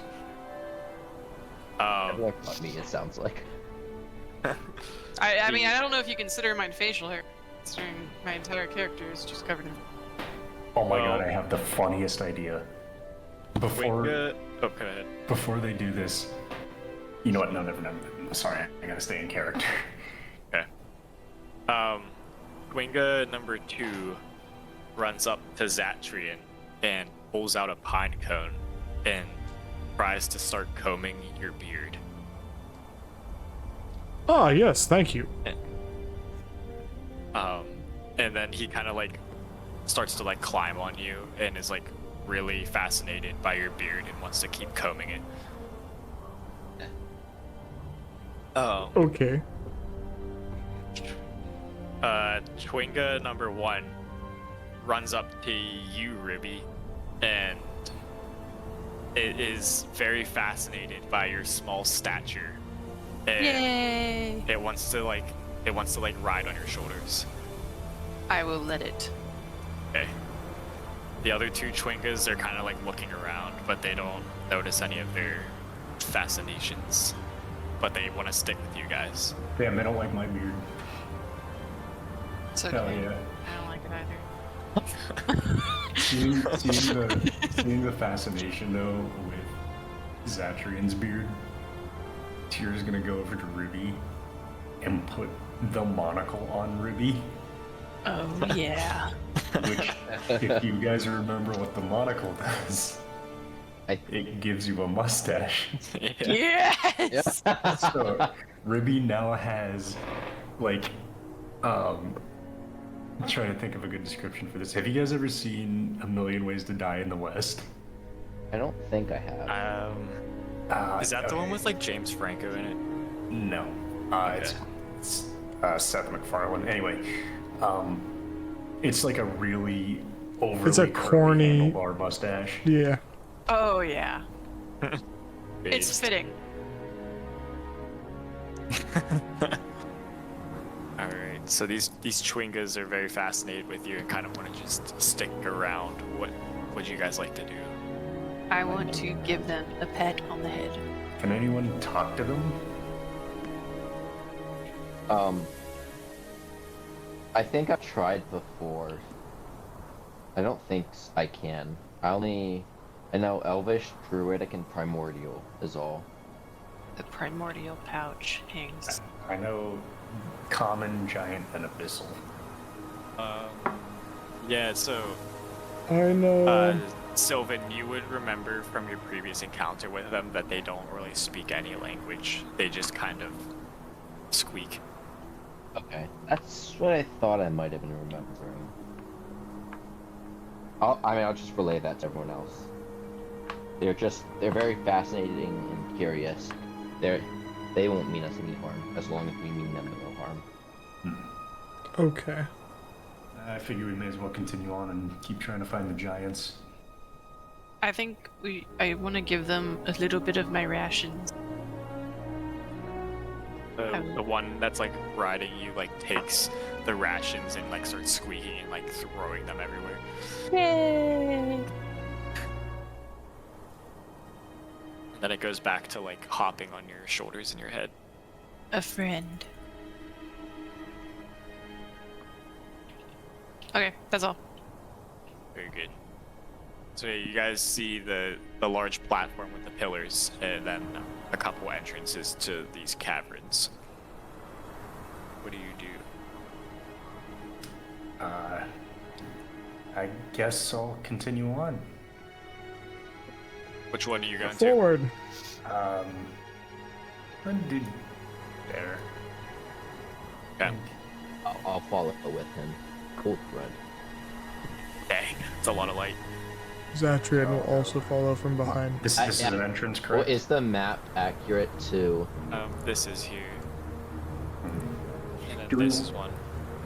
Everyone but me, it sounds like. I mean, I don't know if you consider mine facial hair, considering my entire character is just covered in. Oh my Well- god, I have the funniest idea. Before Oh, go ahead. before they do this, you know what? No, never. Sorry, I gotta stay in character. Okay. Chwinga number 2 runs up to Zatrion and pulls out a pine cone and tries to start combing your beard. Oh, yes, thank you. And then he kind of like starts to like climb on you and is like really fascinated by your beard and wants to keep combing it. Okay. Chwinga number 1 runs up to you, Ribby, and it is very fascinated by your small stature Yay! It wants to like ride on your shoulders. I will let it. Okay. The other two Chwingas are kind of like looking around, but they don't notice any of their fascinations. But they want to stick with you guys. Damn, they don't like my beard. It's okay. Hell yeah. I don't like it either. Seeing the fascination though with Zatrion's beard, Tyr's gonna go over to Ruby and put the monocle on Ruby. Oh yeah. Which, if you guys remember what the monocle does, it gives you a mustache. Yes. So Ruby now has, like, I'm trying to think of a good description for this. Have you guys ever seen A Million Ways to Die in the West? I don't think I have. Is that the one with like James Franco in it? No. Okay. It's Seth MacFarlane. Anyway, it's like a really overly It's a corny handlebar mustache. Yeah. Oh yeah. It's fitting. Alright, so these Chwingas are very fascinated with you and kind of want to just stick around. What would you guys like to do? I want to give them a pat on the head. Can anyone talk to them? I think I've tried before. I don't think I can. I know Elvish, Druidic, and Primordial is all. The primordial pouch hangs. I know Common, Giant, and Abyssal. Yeah, so I know. Sylvan, you would remember from your previous encounter with them that they don't really speak any language. They just kind of squeak. Okay, that's what I thought I might have been remembering. I'll just relay that to everyone else. They're very fascinating and curious. They won't mean us any harm as long as we mean them no harm. Okay. I figure we may as well continue on and keep trying to find the giants. I think I want to give them a little bit of my rations. The one that's like riding you like takes the rations and like starts squeaking and like throwing them everywhere. Yay! Then it goes back to like hopping on your shoulders and your head. A friend. Okay, that's all. Very good. So you guys see the large platform with the pillars and then a couple entrances to these caverns. What do you do? I guess I'll continue on. Which one are you going to? Forward. Dude, there. Okay. I'll follow with him. Cool thread. Dang, it's a lot of light. Zatrion will also follow from behind. This is an entrance, Well, correct? is the map accurate to? This is here. And then Do we- this is one.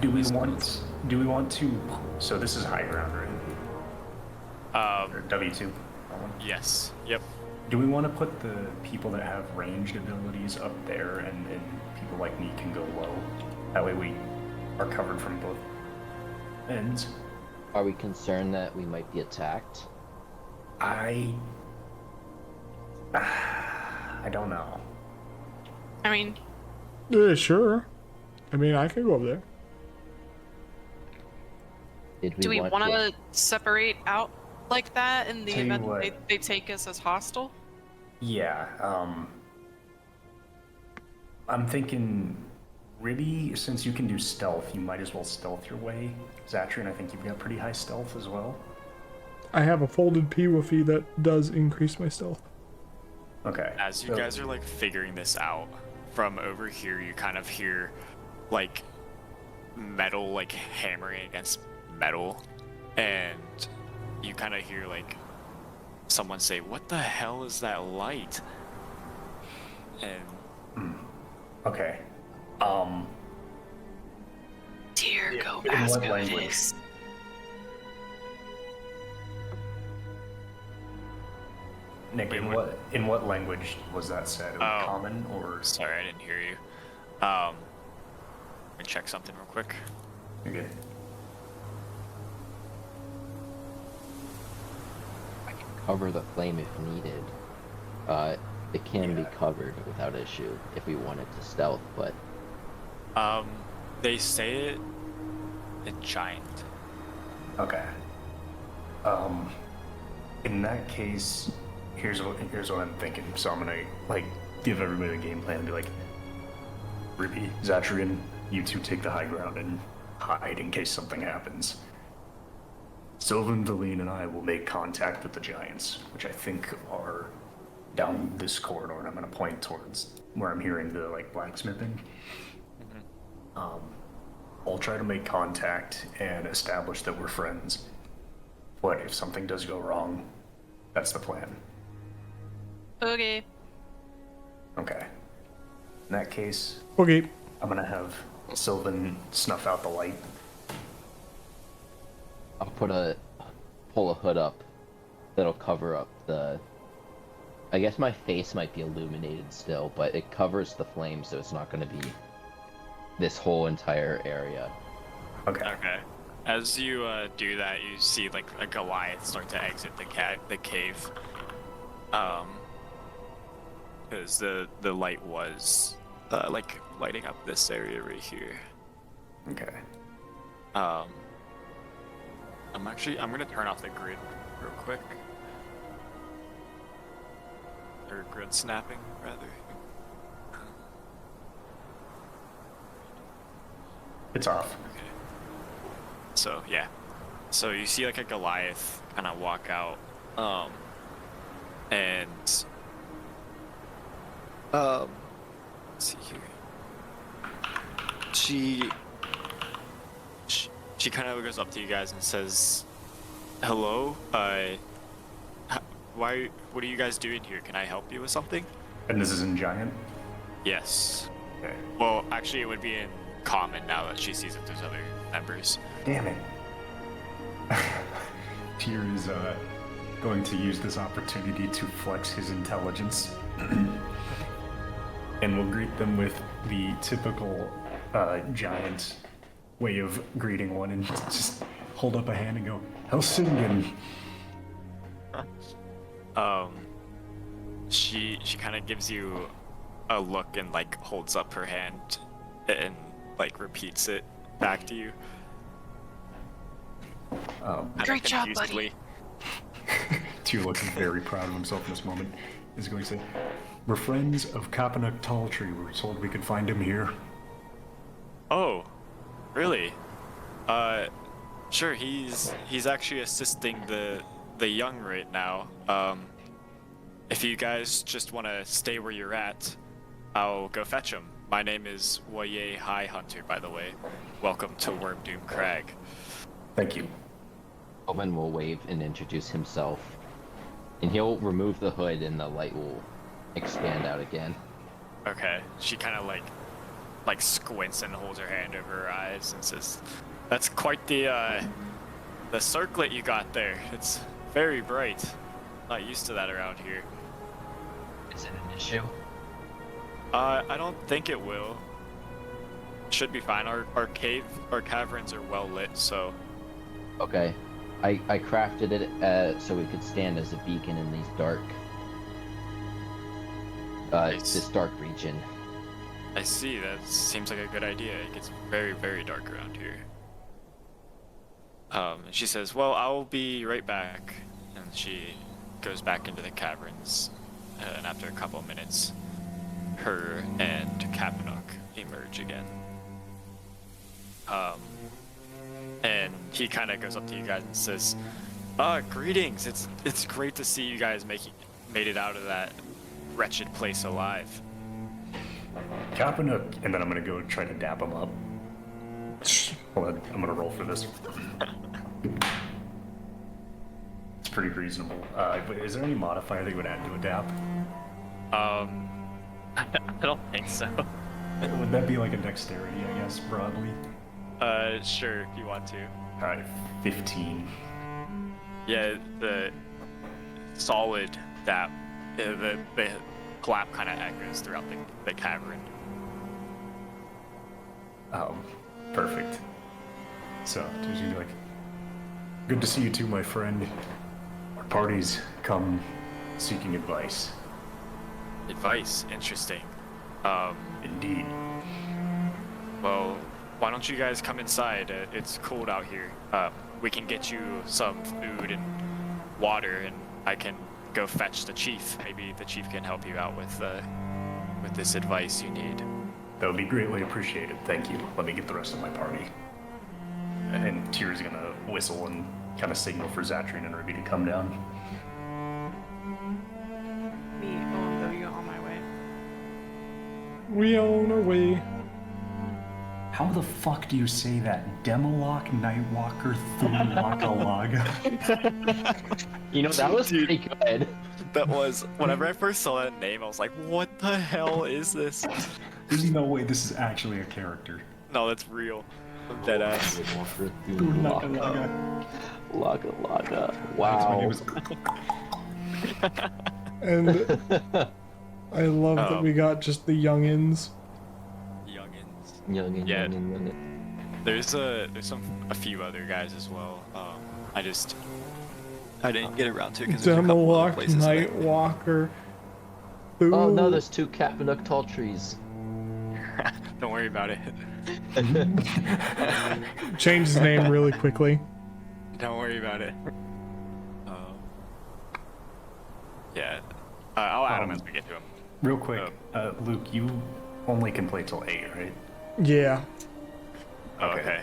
Do we want to? So this is high ground, right? Or W2. Yes. Yep. Do we want to put the people that have ranged abilities up there, and people like me can go low? That way we are covered from both ends. Are we concerned that we might be attacked? I don't know. I mean, Yeah, sure. I mean, I can go up there. do we want to separate out like that in the Tell you event what. they take us as hostile? Yeah. I'm thinking, really, since you can do stealth, you might as well stealth your way. Zatrion, I think you've got pretty high stealth as well. I have a folded P-Woofy that does increase my stealth. Okay. As you guys are like figuring this out, from over here you kind of hear like metal like hammering against metal, and you kind of hear like someone say, "What the hell is that light?" And Okay. Dear, go in ask what who it language? is. Nick, Wait, in what language was that said? Oh. Common or? Sorry, I didn't hear you. Let me check something real quick. You're good. I can cover the flame if needed. It can be covered without issue if we wanted to stealth, but They say it in giant. Okay. In that case, here's what I'm thinking. So I'm gonna like give everybody the game plan and be like, Ruby, Zatrion, you two take the high ground and hide in case something happens. Sylvan, Vellynne, and I will make contact with the giants, which I think are down this corridor, and I'm gonna point towards where I'm hearing the like blacksmithing. I'll try to make contact and establish that we're friends. But if something does go wrong, that's the plan. Okay. Okay. In that case, Okay. I'm gonna have Sylvan snuff out the light. I'll pull a hood up that'll cover up the. I guess my face might be illuminated still, but it covers the flame, so it's not going to be this whole entire area. Okay. Okay. As you do that, you see like a goliath start to exit the cave. Because the light was like lighting up this area right here. Okay. I'm gonna turn off the grid real quick. Or grid snapping, rather. It's off. Okay. So, yeah. So you see like a goliath kind of walk out, and, let's see here. She kind of goes up to you guys and says, "Hello, what are you guys doing here? Can I help you with something?" And this is in Giant? Yes. Okay. Well, actually, it would be in common now that she sees that there's other members. Damn it. Tyr is going to use this opportunity to flex his intelligence. And we'll greet them with the typical giant way of greeting one and just hold up a hand and go, Helsingin. She kind of gives you a look and like holds up her hand and like repeats it back to you. Great job, buddy. Tyr, looking very proud of himself in this moment, is going to say, "We're friends of Kapanuk Talltree. We were told we could find him here." Oh, really? Sure. He's actually assisting the young right now. If you guys just want to stay where you're at, I'll go fetch him. My name is Waye High Hunter, by the way. Welcome to Wormdoom Crag. Thank you. Owen will wave and introduce himself, and he'll remove the hood, and the light will expand out again. Okay. She kind of like squints and holds her hand over her eyes and says, "That's quite the circlet you got there. It's very bright. Not used to that around here." Is it an issue? I don't think it will. Should be fine. Our caverns are well lit, so. Okay. I crafted it so we could stand as a beacon in these dark, Nice. this dark region. I see. That seems like a good idea. It gets very, very dark around here. And she says, "Well, I'll be right back." And she goes back into the caverns. And after a couple of minutes, her and Kapanuk emerge again. And he kind of goes up to you guys and says, "Greetings. It's great to see you guys made it out of that wretched place alive." Kapanuk, and then I'm gonna go try to dap him up. Hold on, I'm gonna roll for this. It's pretty reasonable. Is there any modifier that you would add to a dap? I don't think so. Would that be like a dexterity, I guess, broadly? Sure, if you want to. Alright, 15. Yeah, the solid that the clap kind of echoes throughout the cavern. Oh, perfect. So, she's gonna be like, good to see you too, my friend. Our party's come seeking advice. Advice, interesting. Indeed. Well, why don't you guys come inside? It's cold out here. We can get you some food and water, and I can go fetch the chief. Maybe the chief can help you out with this advice you need. That would be greatly appreciated. Thank you. Let me get the rest of my party. And Tyr's gonna whistle and kind of signal for Zatrion and Ruby to come down. Me, oh, no, you're on my way. We on our way. How the fuck do you say that? Demolock, Nightwalker, Thunderclap. You know, that was pretty good. That was, whenever I first saw that name, I was like, what the hell is this? There's no way this is actually a character. No, that's real. I'm dead ass. Thunderclap. Laga. My name Wow. is... And I love that we got just the youngins. Youngins. Yeah. Youngin. There's a few other guys as well. I didn't get around to it because there's a couple other Demolock, places. Nightwalker. Oh no, there's 2 Capanook tall trees. Don't worry about it. Change his name really quickly. Don't worry about it. Yeah. I'll add him as we get to him. Real quick, Luke, you only can play till 8, right? Yeah. Okay.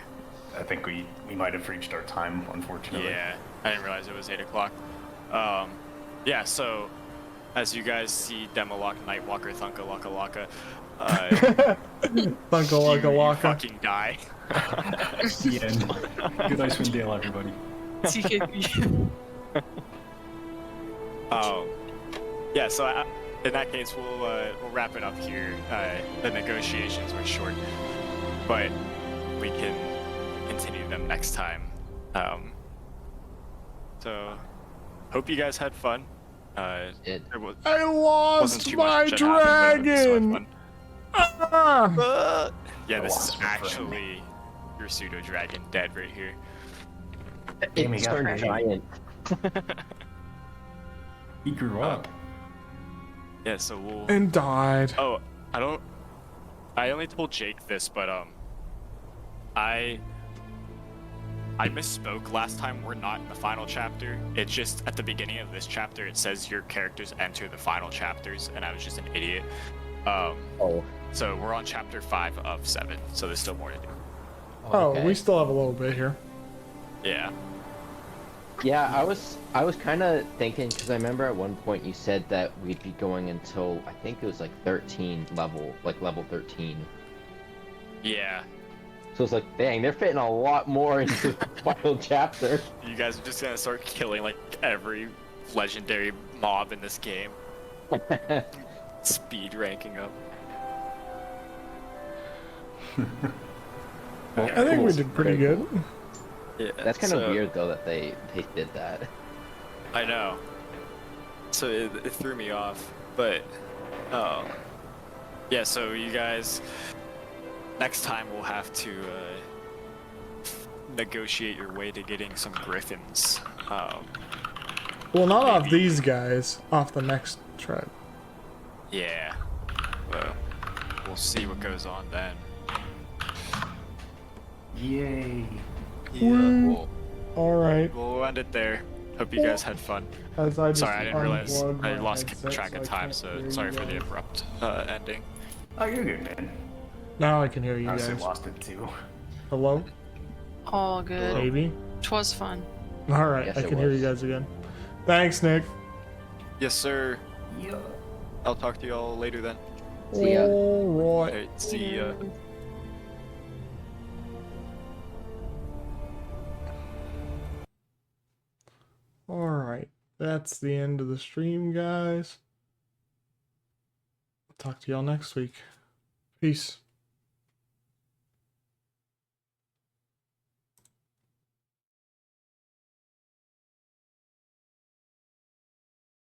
I think we might have reached our time, unfortunately. Yeah. I didn't realize it was 8 o'clock. Yeah, so as you guys see Demolock, Nightwalker, Thunkalaka, Thunkalaka. you fucking die. The end. Good Icewind Dale, everybody. TKP. Yeah, so in that case, we'll wrap it up here. The negotiations were short, but we can continue them next time. So, hope you guys had fun. I Wasn't lost too my much that happened, but it was so much dragon! Ah! Yeah, this lost is my friend. actually your pseudo dragon dead right here. It turned giant. He grew up. Yeah, so we'll. And died. Oh, I only told Jake this, but I misspoke last time. We're not in the final chapter. It's just at the beginning of this chapter, it says your characters enter the final chapters, and I was just an idiot. So we're on chapter 5 of 7, so there's still more to do. Oh, we still have a little bit here. Yeah. Yeah, I was kind of thinking, because I remember at one point you said that we'd be going until, I think it was like 13 level, like level 13. Yeah. So it's like, dang, they're fitting a lot more into the final chapter. You guys are just gonna start killing like every legendary mob in this game. Speed ranking up. I think we did pretty good. Yeah, That's kind of weird though that they did that. I know. So it threw me off, but yeah. So you guys, next time we'll have to negotiate your way to getting some griffins. Well, not off these guys. Off the next tribe. Yeah. Well, we'll see what goes on then. Yay. Woo. All right. We'll end it there. Hope you guys had fun. As I just Sorry, I didn't realize unplugged I my lost headset, track so of I time. can't So hear sorry you for the guys. abrupt ending. Oh, you're good, man. Now I can hear you I guys. honestly lost it too. Hello? All good. Maybe? Twas fun. All right, Yes, I it can hear you was. guys again. Thanks, Nick. Yes, sir. Yeah. I'll talk to y'all later then. See ya. All right. Alright, see ya. All right. That's the end of the stream, guys. Talk to y'all next week. Peace.